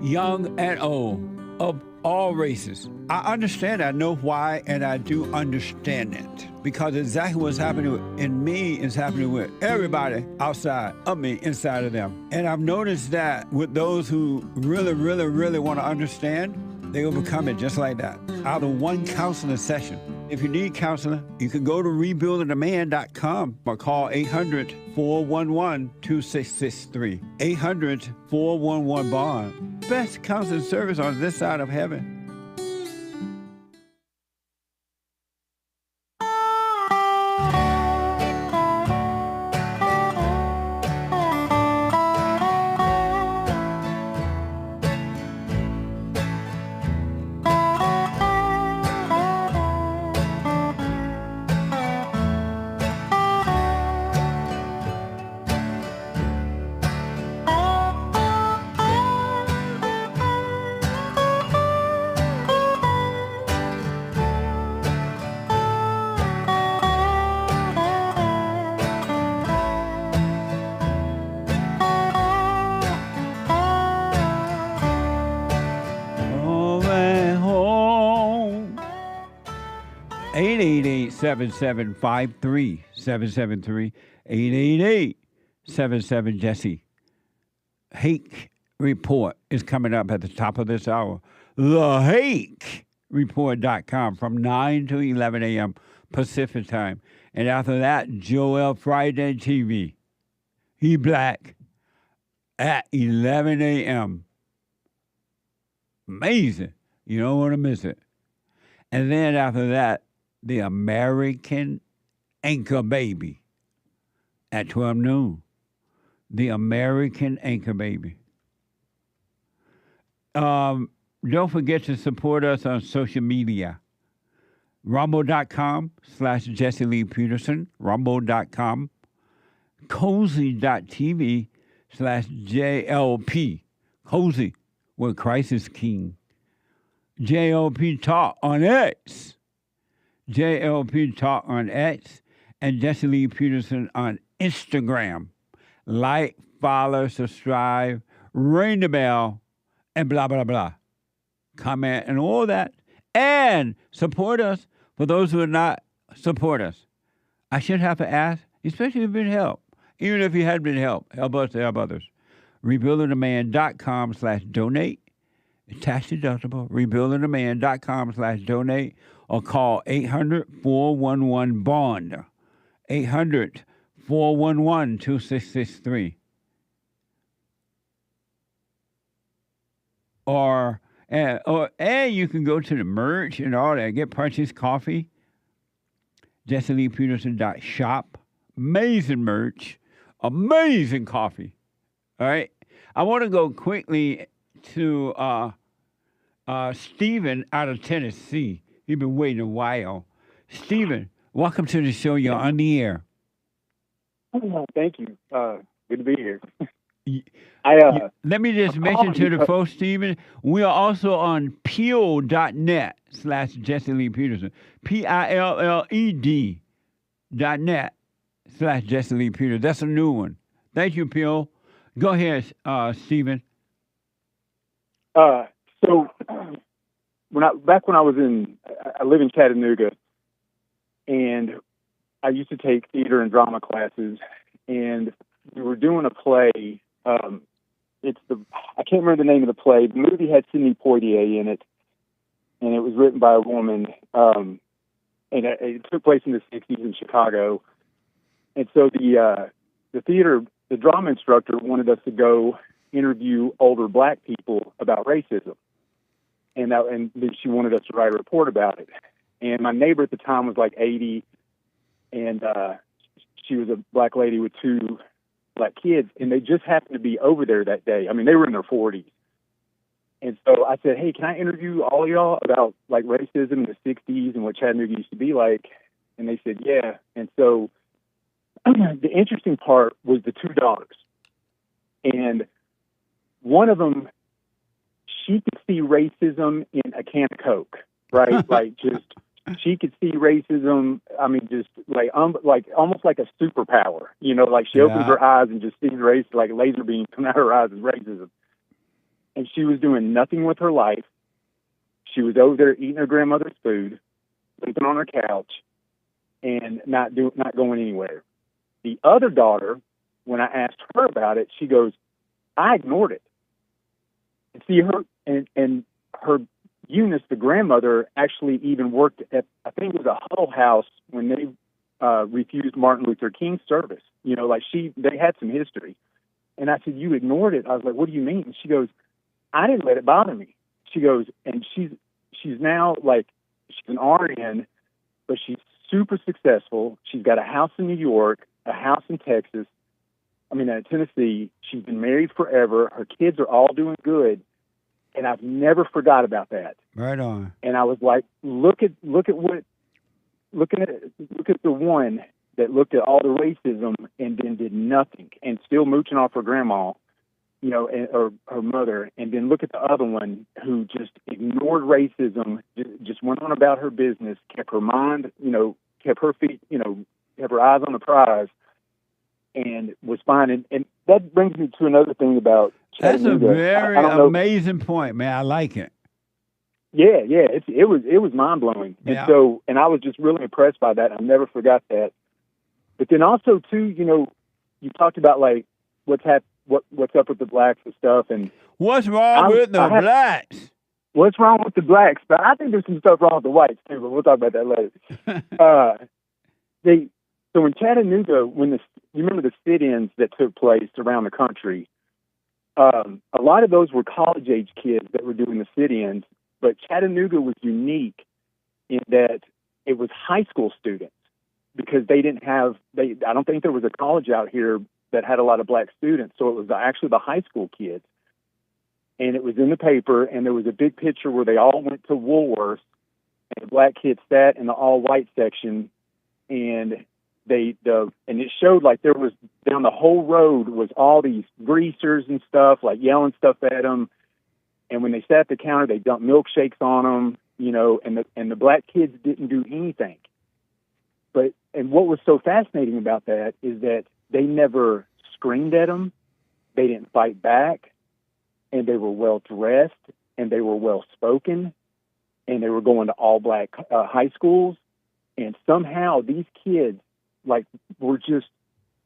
young and old, of all races. I understand, I know why, and I do understand it. Because exactly what's happening in me is happening with everybody outside of me, inside of them. And I've noticed that with those who really, really, really want to understand, they overcome it just like that, out of one counseling session. If you need counseling, you can go to rebuildingaman.com or call 800-411-2663. 800-411-BOND. Best counseling service on this side of heaven. Home. 888-7753-773. 888-77-JESSE. Hake Report is coming up at the top of this hour. TheHakeReport.com from 9 to 11 a.m. Pacific time. And after that, Joel Friday TV. He Black at 11 a.m. Amazing. You don't want to miss it. And then after that, the American Anchor Baby at 12 noon. The American Anchor Baby. Don't forget to support us on social media. Rumble.com/Jesse Lee Peterson. Rumble.com. Cozy.tv/JLP. Cozy, where Christ is King. JLP Talk on X. JLP Talk on X. And Jesse Lee Peterson on Instagram. Like, follow, subscribe, ring the bell, and blah, blah, blah. Comment and all that. And support us for those who are not support us. I should have to ask, especially if you've been helped. Even if you hadn't been helped, help us to help others. Rebuildingaman.com/donate. It's tax deductible. Rebuildingaman.com/donate or call 800-411-BOND. 800-411-2663. And you can go to the merch and all that. Get Punchie's coffee. JesseLeePeterson.shop. Amazing merch. Amazing coffee. All right. I want to go quickly to Stephen out of Tennessee. He's been waiting a while. Stephen, welcome to the show. You're on the air. Thank you. Good to be here. Let me just mention to the folks, Stephen, we are also on Pilled.net/Jesse Lee Peterson. PILLED.net/Jesse Lee Peterson. That's a new one. Thank you, Pill. Go ahead, Stephen. So back when I live in Chattanooga, and I used to take theater and drama classes, and we were doing a play. I can't remember the name of the play. The movie had Sidney Poitier in it, and it was written by a woman. And it took place in the 60s in Chicago. And so the drama instructor wanted us to go interview older black people about racism. And then she wanted us to write a report about it. And my neighbor at the time was like 80, and she was a black lady with two black kids, and they just happened to be over there that day. I mean, they were in their 40s. And so I said, hey, can I interview all of y'all about like racism in the 60s and what Chattanooga used to be like? And they said, yeah. And so the interesting part was the two daughters. And one of them, she could see racism in a can of Coke, right? Like just she could see racism. I mean, just like almost like a superpower, like she opens her eyes and just sees race, like a laser beam coming out of her eyes is racism. And she was doing nothing with her life. She was over there eating her grandmother's food, sleeping on her couch, and not going anywhere. The other daughter, when I asked her about it, she goes, I ignored it. And see, her Eunice, the grandmother, actually even worked at, I think it was a Huddle House when they refused Martin Luther King's service. Like they had some history. And I said, you ignored it. I was like, what do you mean? And she goes, I didn't let it bother me. She goes, and she's now like, she's an RN, but she's super successful. She's got a house in New York, a house in Texas. Tennessee. She's been married forever. Her kids are all doing good. And I've never forgot about that. Right on. And I was like, look at the one that looked at all the racism and then did nothing and still mooching off her grandma, or her mother, and then look at the other one who just ignored racism, just went on about her business, kept her mind, kept her feet, kept her eyes on the prize, and was fine. And that brings me to another thing about Chattanooga. That's a very amazing point, man. I like it. Yeah. It was mind blowing. Yeah. And I was just really impressed by that. I never forgot that. But then also too, you talked about like what's up with the blacks and stuff, and what's wrong with the blacks? What's wrong with the blacks? But I think there's some stuff wrong with the whites too. But we'll talk about that later. So in Chattanooga, you remember the sit-ins that took place around the country, a lot of those were college-age kids that were doing the sit-ins, but Chattanooga was unique in that it was high school students because I don't think there was a college out here that had a lot of black students, so it was actually the high school kids. And it was in the paper, and there was a big picture where they all went to Woolworths, and the black kids sat in the all-white section, and it showed like there was down the whole road was all these greasers and stuff, like yelling stuff at them. And when they sat at the counter, they dumped milkshakes on them, and the black kids didn't do anything. And what was so fascinating about that is that they never screamed at them. They didn't fight back, and they were well dressed, and they were well spoken, and they were going to all black high schools. And somehow these kids were just,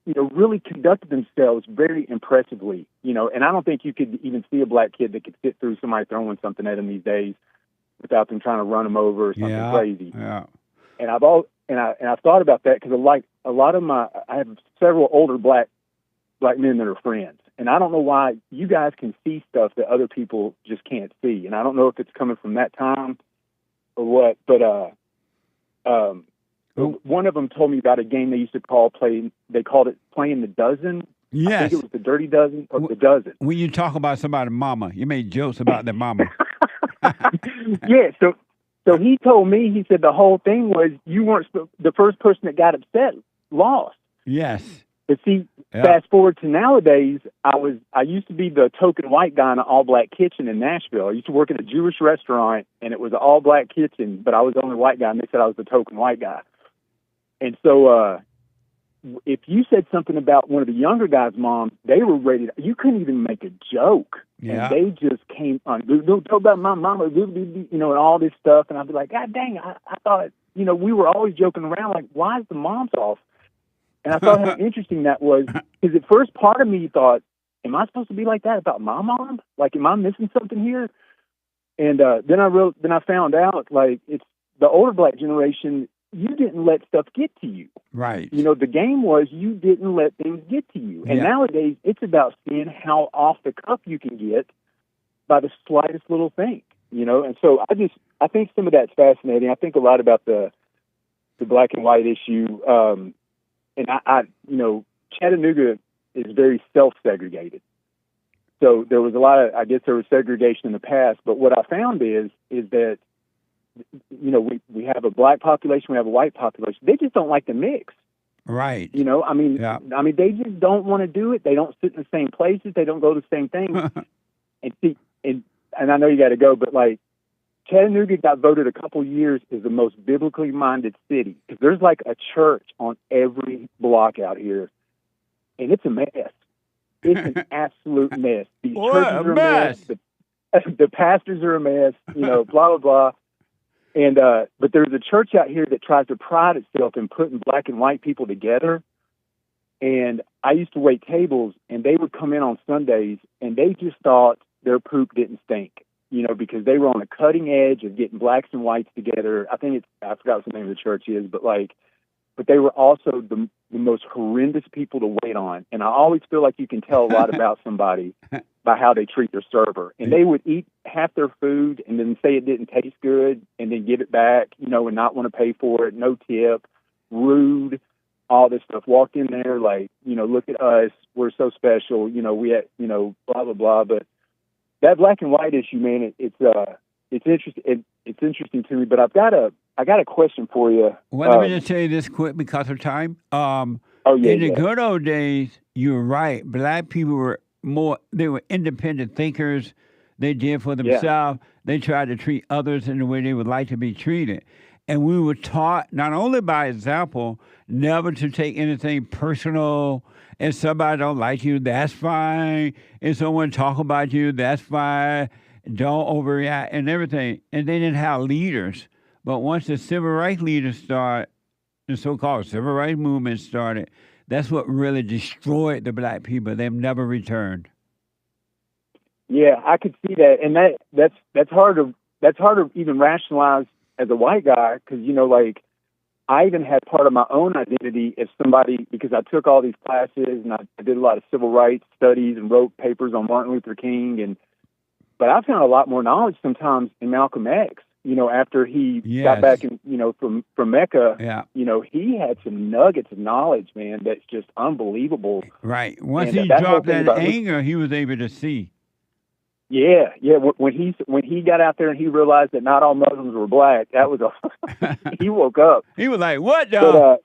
really conducted themselves very impressively, and I don't think you could even see a black kid that could sit through somebody throwing something at them these days without them trying to run them over or something crazy. Yeah. And I've thought about that because I have several older black men that are friends, and I don't know why you guys can see stuff that other people just can't see, and I don't know if it's coming from that time or what, but one of them told me about a game they used to they called it playing the dozen. Yes. I think it was the Dirty Dozen or the Dozen. When you talk about somebody's mama, you made jokes about their mama. Yeah, so he told me, he said the whole thing was you weren't the first person that got upset lost. Yes. But see, fast forward to nowadays, I used to be the token white guy in an all-black kitchen in Nashville. I used to work at a Jewish restaurant, and it was an all-black kitchen, but I was the only white guy, and they said I was the token white guy. And so if you said something about one of the younger guys' moms, they were ready. You couldn't even make a joke. Yeah. And they just came on, don't talk about my mama, and all this stuff. And I'd be like, God dang, I thought, we were always joking around, like, why is the mom's off? And I thought how interesting that was, because at first part of me thought, am I supposed to be like that about my mom? Like, am I missing something here? And then I found out, like, it's the older black generation, you didn't let stuff get to you. Right. The game was you didn't let things get to you. And nowadays, it's about seeing how off the cuff you can get by the slightest little thing, And so I think some of that's fascinating. I think a lot about the black and white issue. And I Chattanooga is very self-segregated. So there was there was segregation in the past. But what I found is that, we have a black population, we have a white population. They just don't like to mix. Right. They just don't want to do it. They don't sit in the same places. They don't go to the same things. And and I know you got to go, but like Chattanooga got voted a couple years as the most biblically minded city because there's like a church on every block out here, and it's a mess. It's an absolute mess. These churches are a mess. The pastors are a mess. You know, blah blah blah. And but there's a church out here that tries to pride itself in putting black and white people together. And I used to wait tables, and they would come in on Sundays, and they just thought their poop didn't stink. You know, because they were on the cutting edge of getting blacks and whites together. I forgot what the name of the church is, but they were also the most horrendous people to wait on. And I always feel like you can tell a lot about somebody by how they treat their server. And they would eat half their food and then say it didn't taste good and then give it back, you know, and not want to pay for it, no tip, rude, all this stuff. Walked in there like, you know, look at us, we're so special, you know, we had, you know, blah, blah, blah. But that black and white issue, man, it's interesting. It's interesting to me. But I got a question for you. Well, let me just tell you this quick because of time. In the good old days, you're right. Black people were they were independent thinkers. They did for themselves. They tried to treat others in the way they would like to be treated. And we were taught, not only by example, never to take anything personal. If somebody don't like you, that's fine. If someone talk about you, that's fine. Don't overreact and everything. And they didn't have leaders. But once the civil rights leaders started, the so-called civil rights movement started, that's what really destroyed the black people. They've never returned. Yeah, I could see that, and that's hard to even rationalize as a white guy because you know, like I even had part of my own identity as somebody because I took all these classes and I did a lot of civil rights studies and wrote papers on Martin Luther King but I found a lot more knowledge sometimes in Malcolm X. You know, after he got back in, you know, from Mecca, you know, he had some nuggets of knowledge, man, that's just unbelievable. Right. Once he dropped that anger, he was able to see. Yeah. When he got out there and he realized that not all Muslims were black, that was he woke up. He was like, "What the?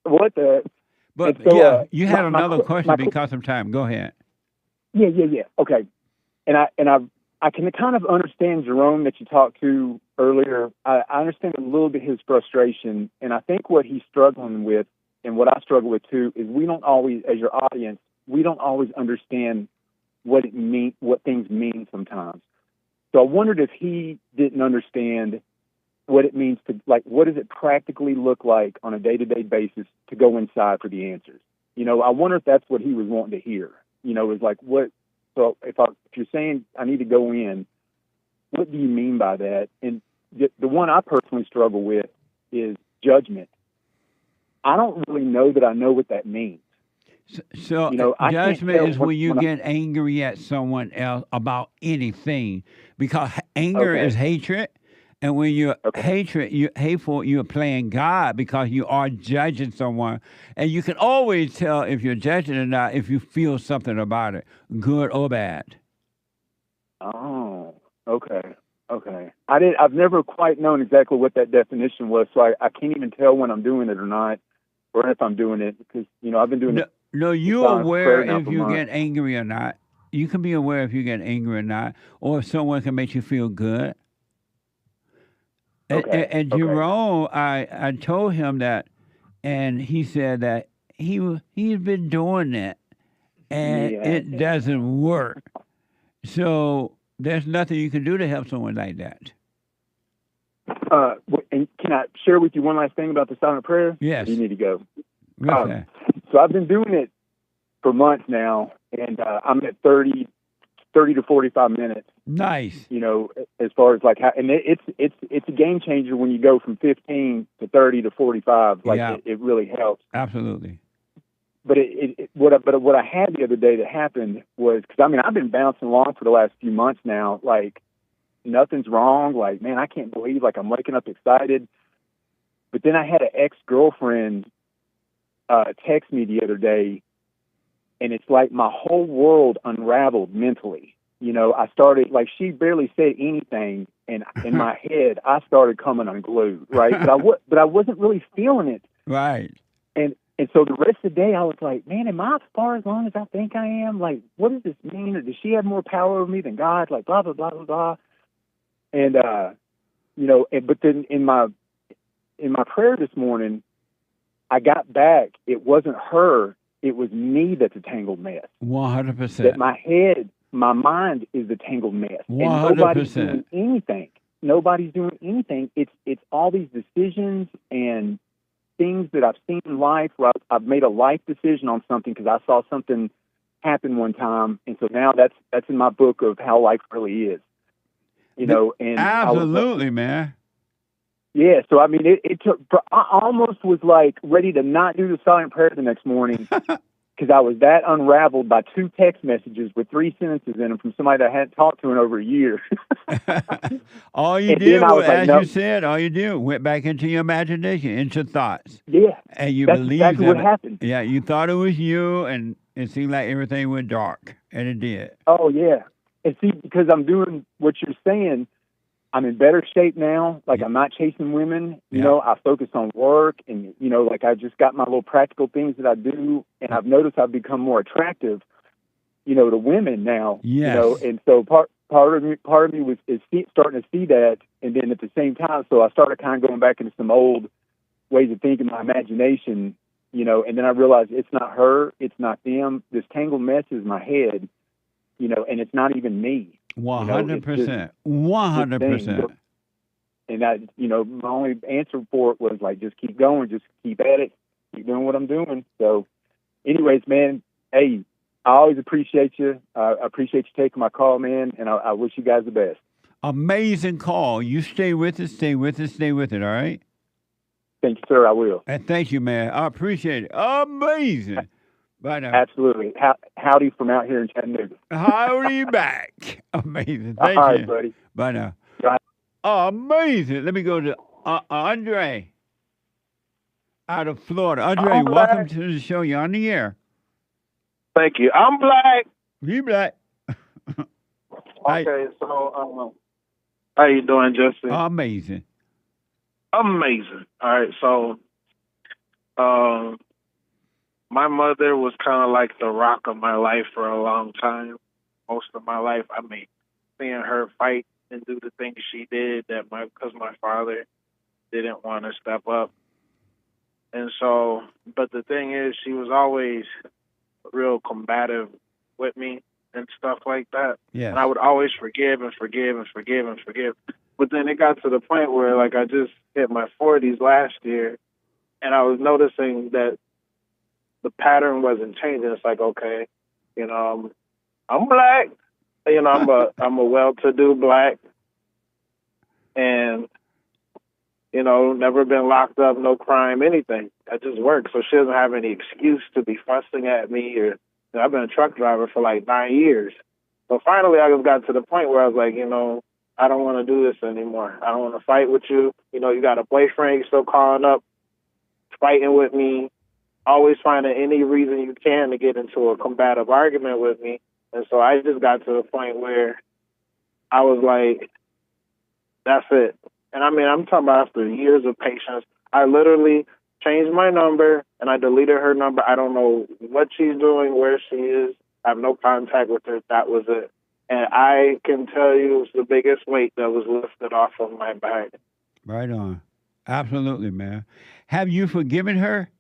What the?" But so, you had another question because of time. Go ahead. Yeah. Okay. And I can kind of understand Jerome that you talked to earlier. I understand a little bit his frustration, and I think what he's struggling with, and what I struggle with too, is we don't always, as your audience, we don't always understand what things mean sometimes. So I wondered if he didn't understand what it means to, like, what does it practically look like on a day-to-day basis to go inside for the answers? You know, I wonder if that's what he was wanting to hear. You know, is like what. So if you're saying I need to go in, what do you mean by that? And the one I personally struggle with is judgment. I don't really know that I know what that means. So you know, judgment is when you get angry at someone else about anything, because anger is hatred. And when you're hateful, you're playing God because you are judging someone. And you can always tell if you're judging or not if you feel something about it, good or bad. Oh, okay. I've never quite known exactly what that definition was, so I can't even tell when I'm doing it or not, or if I'm doing it, because, you know, I've been doing it. No, you're aware if you get angry or not. You can be aware if you get angry or not, or if someone can make you feel good. And Jerome, I told him that, and he said that he's been doing it, and it doesn't work. So there's nothing you can do to help someone like that. And can I share with you one last thing about the silent prayer? Yes. You need to go. Okay. So I've been doing it for months now, and I'm at 30 to 45 minutes. Nice. You know, as far as like how, and it's a game changer when you go from 15 to 30 to 45. Like it really helps. Absolutely. But what I had the other day that happened was, because I mean I've been bouncing along for the last few months now, like nothing's wrong. Like, man, I can't believe, like, I'm waking up excited. But then I had an ex-girlfriend text me the other day, and it's like my whole world unraveled mentally. You know, I started, like, she barely said anything, and in my head, I started coming unglued, right? But I wasn't really feeling it. Right. And And so the rest of the day, I was like, man, am I as far as long as I think I am? Like, what does this mean? Or does she have more power over me than God? Like, blah, blah, blah, blah, blah. And, but then in my prayer this morning, I got back. It wasn't her. It was me that's a tangled mess. 100%. That my head, my mind is a tangled mess. 100%. And nobody's doing anything. Nobody's doing anything. It's all these decisions and things that I've seen in life where I've made a life decision on something because I saw something happen one time. And so now that's in my book of how life really is. And absolutely, man. Yeah, so I mean, it took. I almost was like ready to not do the silent prayer the next morning because I was that unraveled by 2 text messages with 3 sentences in them from somebody that I hadn't talked to in over a year. All you did was, as you said, all you did went back into your imagination, into thoughts. Yeah, and you that's believed exactly what happened. Yeah, you thought it was you, and it seemed like everything went dark, and it did. Oh yeah, and see, because I'm doing what you're saying. I'm in better shape now. Like, I'm not chasing women. You know, I focus on work and, like I just got my little practical things that I do. And I've noticed I've become more attractive, to women now. Yes. And so part of me is starting to see that. And then at the same time, so I started kind of going back into some old ways of thinking, my imagination, and then I realized it's not her. It's not them. This tangled mess is my head, and it's not even me. 100%. 100%. And I, my only answer for it was like, just keep going, just keep at it, keep doing what I'm doing. So, anyways, man, hey, I always appreciate you. I appreciate you taking my call, man, and I wish you guys the best. Amazing call. You stay with it, stay with it, stay with it, all right? Thank you, sir. I will. And thank you, man. I appreciate it. Amazing. Bye now. Absolutely. Howdy from out here in Chattanooga. Howdy back. Amazing. Thank you. All right, buddy. Bye now. Bye. Amazing. Let me go to Andre out of Florida. Andre, welcome to the show. You're on the air. Thank you. I'm black. You black. Okay, so how you doing, Justin? Amazing. Amazing. All right, so my mother was kind of like the rock of my life for a long time. Most of my life, I mean, seeing her fight and do the things she did because my father didn't want to step up. And so, but the thing is, she was always real combative with me and stuff like that. Yeah. And I would always forgive and forgive and forgive and forgive. But then it got to the point where, like, I just hit my 40s last year, and I was noticing that the pattern wasn't changing. It's like, okay, I'm black. I'm a well-to-do black, and never been locked up, no crime, anything. I just work, so she doesn't have any excuse to be fussing at me. Or I've been a truck driver for like 9 years. So finally, I just got to the point where I was like, I don't want to do this anymore. I don't want to fight with you. You got a boyfriend, you're still calling up, fighting with me, always finding any reason you can to get into a combative argument with me. And so I just got to the point where I was like, that's it. And I mean, I'm talking about after years of patience, I literally changed my number and I deleted her number. I don't know what she's doing, where she is. I have no contact with her. That was it. And I can tell you it was the biggest weight that was lifted off of my back. Right on. Absolutely, man. Have you forgiven her?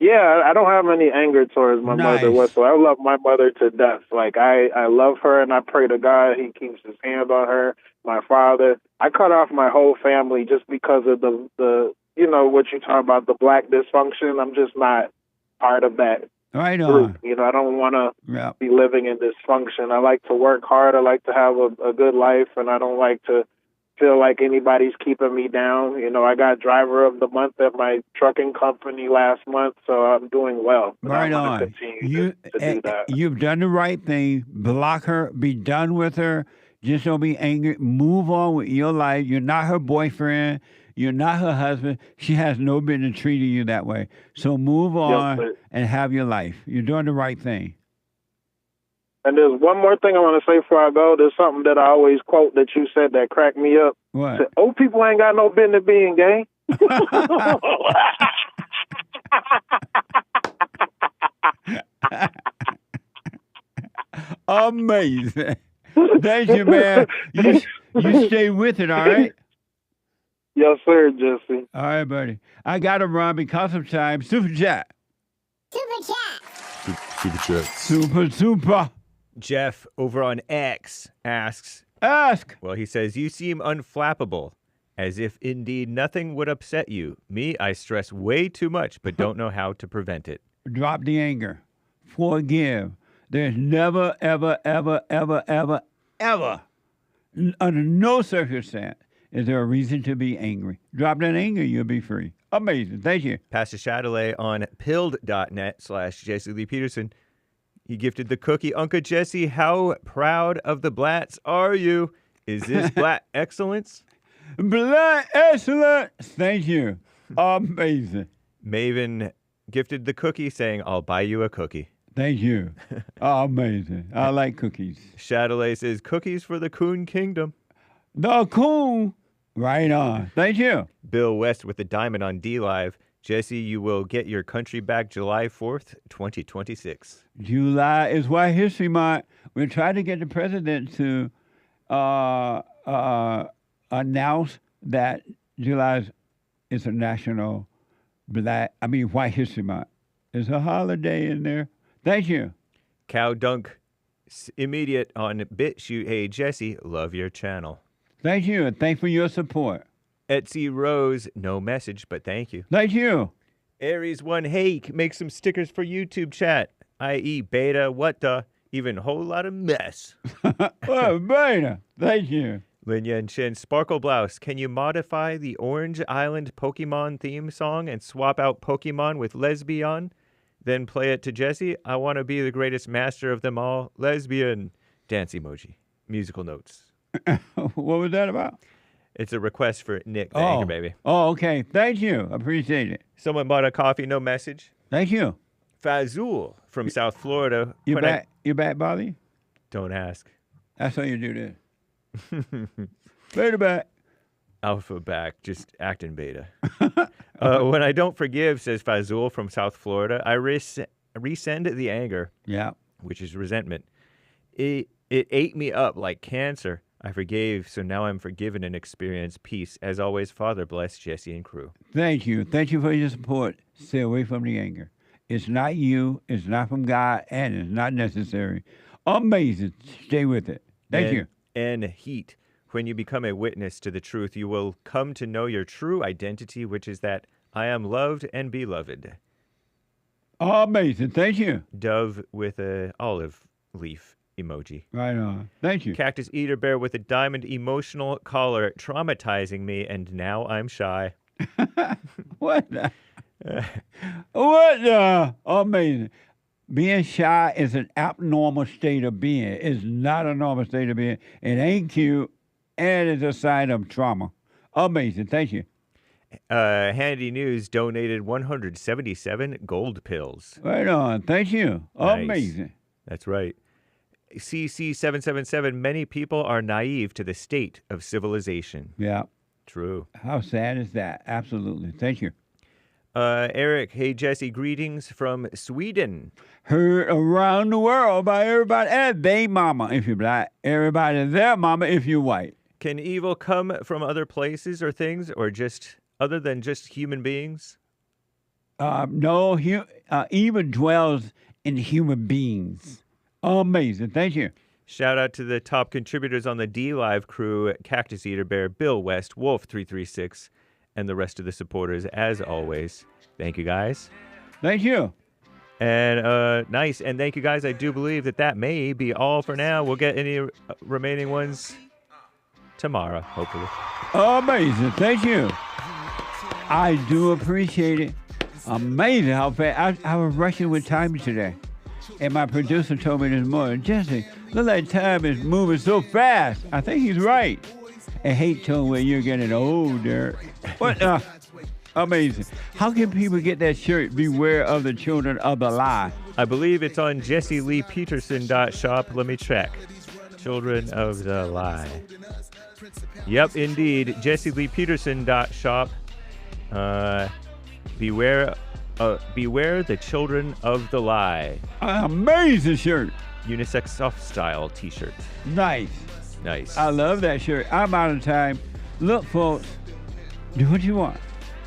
Yeah, I don't have any anger towards my mother whatsoever. I love my mother to death. Like, I love her, and I pray to God he keeps his hand on her, my father. I cut off my whole family just because of the what you talk about, the black dysfunction. I'm just not part of that right group. I don't want to be living in dysfunction. I like to work hard. I like to have a good life, and I don't like to feel like anybody's keeping me down. I got driver of the month at my trucking company last month, so I'm doing well. Right on. Continue to do that. You've done the right thing. Block her. Be done with her. Just don't be angry. Move on with your life. You're not her boyfriend. You're not her husband. She has no business treating you that way. So move on and have your life. You're doing the right thing. And there's one more thing I want to say before I go. There's something that I always quote that you said that cracked me up. What? Said, old people ain't got no business being gay. Amazing. Thank you, man. You stay with it, all right? Yes, sir, Jesse. All right, buddy. I got to run because of time. Super chat. Super chat. Super. Jeff over on X asks. Well, he says, you seem unflappable, as if indeed nothing would upset you. Me, I stress way too much, but don't know how to prevent it. Drop the anger. Forgive. There's never, ever, ever, ever, ever, ever, under no circumstance, is there a reason to be angry. Drop that anger, you'll be free. Amazing. Thank you. Pastor Chatelet on pilled.net/Jesse Lee Peterson. He gifted the cookie. Uncle Jesse, how proud of the Blats are you? Is this Blat excellence? Blat excellence. Thank you. Amazing. Maven gifted the cookie, saying, I'll buy you a cookie. Thank you. Amazing. I like cookies. Chatelet says, cookies for the Coon Kingdom. The Coon. Right on. Thank you. Bill West with the diamond on D-Live. Jesse, you will get your country back July 4th, 2026. July is White History Month. We're trying to get the president to announce that July is a national White History Month. There's a holiday in there. Thank you. Cow Dunk Immediate on BitChute. Hey, Jesse, love your channel. Thank you, and thanks for your support. Etsy Rose, no message, but thank you. Thank you. Aries 1 Hake, make some stickers for YouTube chat, i.e. beta, what the, even whole lot of mess. Oh, beta. Thank you. Lin Yan Chen, Sparkle Blouse, can you modify the Orange Island Pokemon theme song and swap out Pokemon with lesbian? Then play it to Jesse. I want to be the greatest master of them all. Lesbian. Dance emoji. Musical notes. What was that about? It's a request for Nick, the Anchor Baby. Oh, okay. Thank you. Appreciate it. Someone bought a coffee, no message. Thank you. Fazul from South Florida. You back, Bobby? Don't ask. That's how you do this. Beta back. Alpha back, just acting beta. When I don't forgive, says Fazul from South Florida, I resend the anger. Yeah. Which is resentment. It ate me up like cancer. I forgave, so now I'm forgiven and experience peace. As always, Father bless Jesse and crew. Thank you. Thank you for your support. Stay away from the anger. It's not you, it's not from God, and it's not necessary. Amazing. Stay with it. Thank you. And heat. When you become a witness to the truth, you will come to know your true identity, which is that I am loved and beloved. Amazing. Thank you. Dove with a olive leaf emoji. Right on. Thank you. Cactus Eater Bear with a diamond emotional collar, traumatizing me, and now I'm shy. What the? What the? Amazing. Being shy is an abnormal state of being. It's not a normal state of being. It ain't cute, and it's a sign of trauma. Amazing. Thank you. Handy News donated 177 gold pills. Right on. Thank you. Nice. Amazing. That's right. CC777, many people are naive to the state of civilization. Yeah. True. How sad is that? Absolutely. Thank you. Eric, hey, Jesse, greetings from Sweden. Heard around the world by everybody and they mama if you're black. Everybody their mama if you're white. Can evil come from other places or things, or just other than just human beings? No, evil dwells in human beings. Amazing. Thank you. Shout out to the top contributors on the D-Live crew, Cactus Eater Bear, Bill West, Wolf336, and the rest of the supporters, as always. Thank you, guys. Thank you. And nice. And thank you, guys. I do believe that may be all for now. We'll get any remaining ones tomorrow, hopefully. Amazing. Thank you. I do appreciate it. Amazing how fast. I was rushing with time today. And my producer told me this morning, Jesse, look like time is moving so fast. I think he's right. And hate told me you're getting older. What? Amazing. How can people get that shirt, Beware of the Children of the Lie? I believe it's on jesseleepeterson.shop. Let me check. Children of the Lie. Yep, indeed. jesseleepeterson.shop. Beware Beware the Children of the Lie. Amazing shirt. Unisex soft style t-shirt. Nice. Nice. I love that shirt. I'm out of time. Look, folks, do what you want.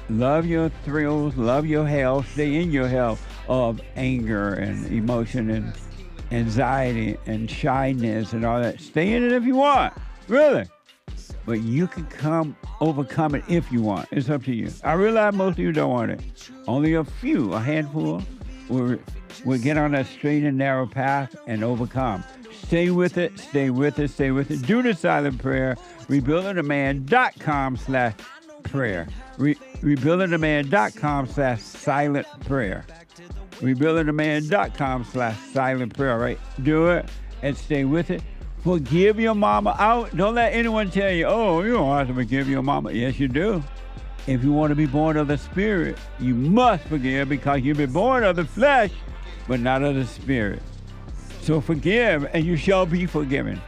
Love your thrills, love your hell, stay in your hell of anger and emotion and anxiety and shyness and all that. Stay in it if you want, really. But you can overcome it if you want. It's up to you. I realize most of you don't want it. Only a few, a handful, will get on that straight and narrow path and overcome. Stay with it, stay with it, stay with it. Do the silent prayer. Rebuildingaman.com/prayer. Rebuildingaman.com/silent prayer. Rebuildingaman.com/silent prayer, right? Do it and stay with it. Forgive your mama out. Don't let anyone tell you, oh, you don't have to forgive your mama. Yes, you do. If you want to be born of the Spirit, you must forgive because you've been born of the flesh, but not of the Spirit. So forgive, and you shall be forgiven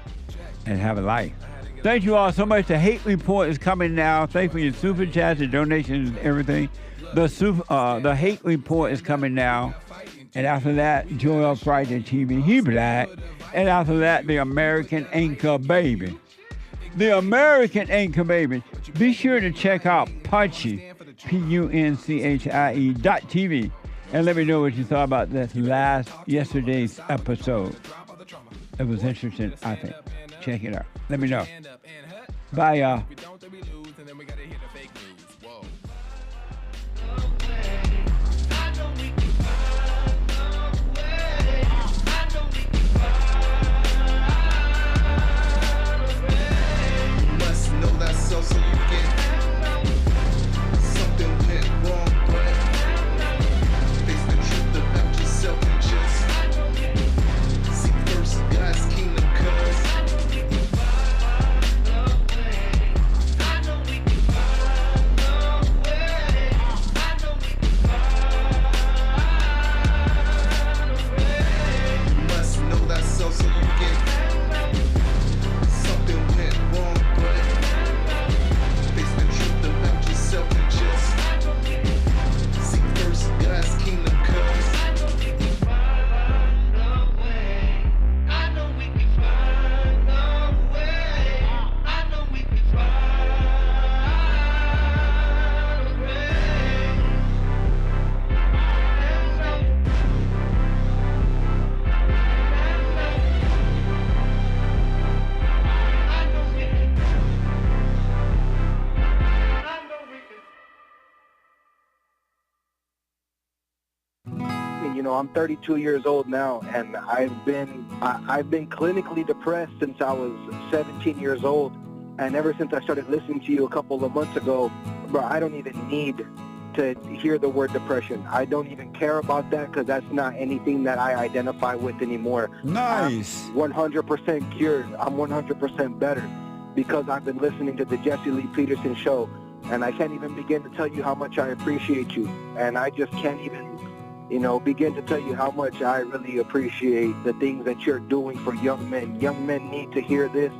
and have a life. Thank you all so much. The Hate Report is coming now. Thanks for your super chats and donations and everything. The Hate Report is coming now. And after that, JLP TV, he black. And after that, the American Anchor Baby. The American Anchor Baby. Be sure to check out Punchie, PUNCHIE.TV. And let me know what you thought about yesterday's episode. It was interesting, I think. Check it out. Let me know. Bye, y'all. So you get something went wrong, but face the truth about yourself and just seek first God's kingdom, cause you must know that so you get something went wrong, but I'm 32 years old now, and I've been clinically depressed since I was 17 years old, and ever since I started listening to you a couple of months ago, bro, I don't even need to hear the word depression. I don't even care about that because that's not anything that I identify with anymore. Nice. I'm 100% cured. I'm 100% better because I've been listening to the Jesse Lee Peterson show, and I can't even begin to tell you how much I appreciate you, and I just can't even begin to tell you how much I really appreciate the things that you're doing for young men. Young men need to hear this,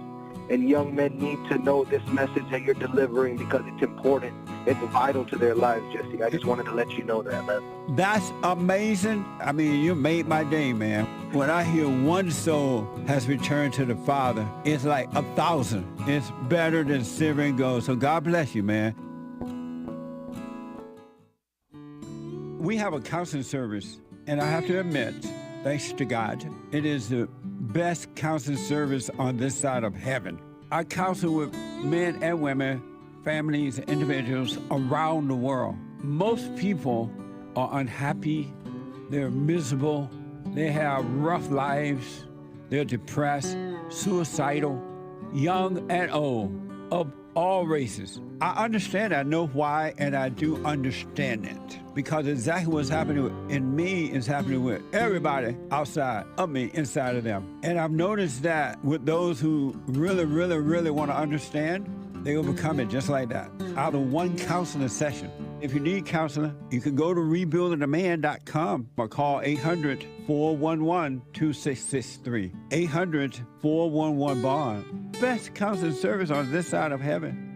and young men need to know this message that you're delivering because it's important. It's vital to their lives, Jesse. I just wanted to let you know that, man. That's amazing. I mean, you made my day, man. When I hear one soul has returned to the Father, it's like 1,000. It's better than silver and gold. So God bless you, man. We have a counseling service, and I have to admit, thanks to God, it is the best counseling service on this side of heaven. I counsel with men and women, families, individuals around the world. Most people are unhappy, they're miserable, they have rough lives, they're depressed, suicidal, young and old, of all races. I understand, I know why, and I do understand it. Because exactly what's happening in me is happening with everybody outside of me, inside of them. And I've noticed that with those who really, really, really want to understand, they overcome it just like that, out of one counseling session. If you need counseling, you can go to rebuildingaman.com or call 800-411-2663. 800-411-BOND. Best counseling service on this side of heaven.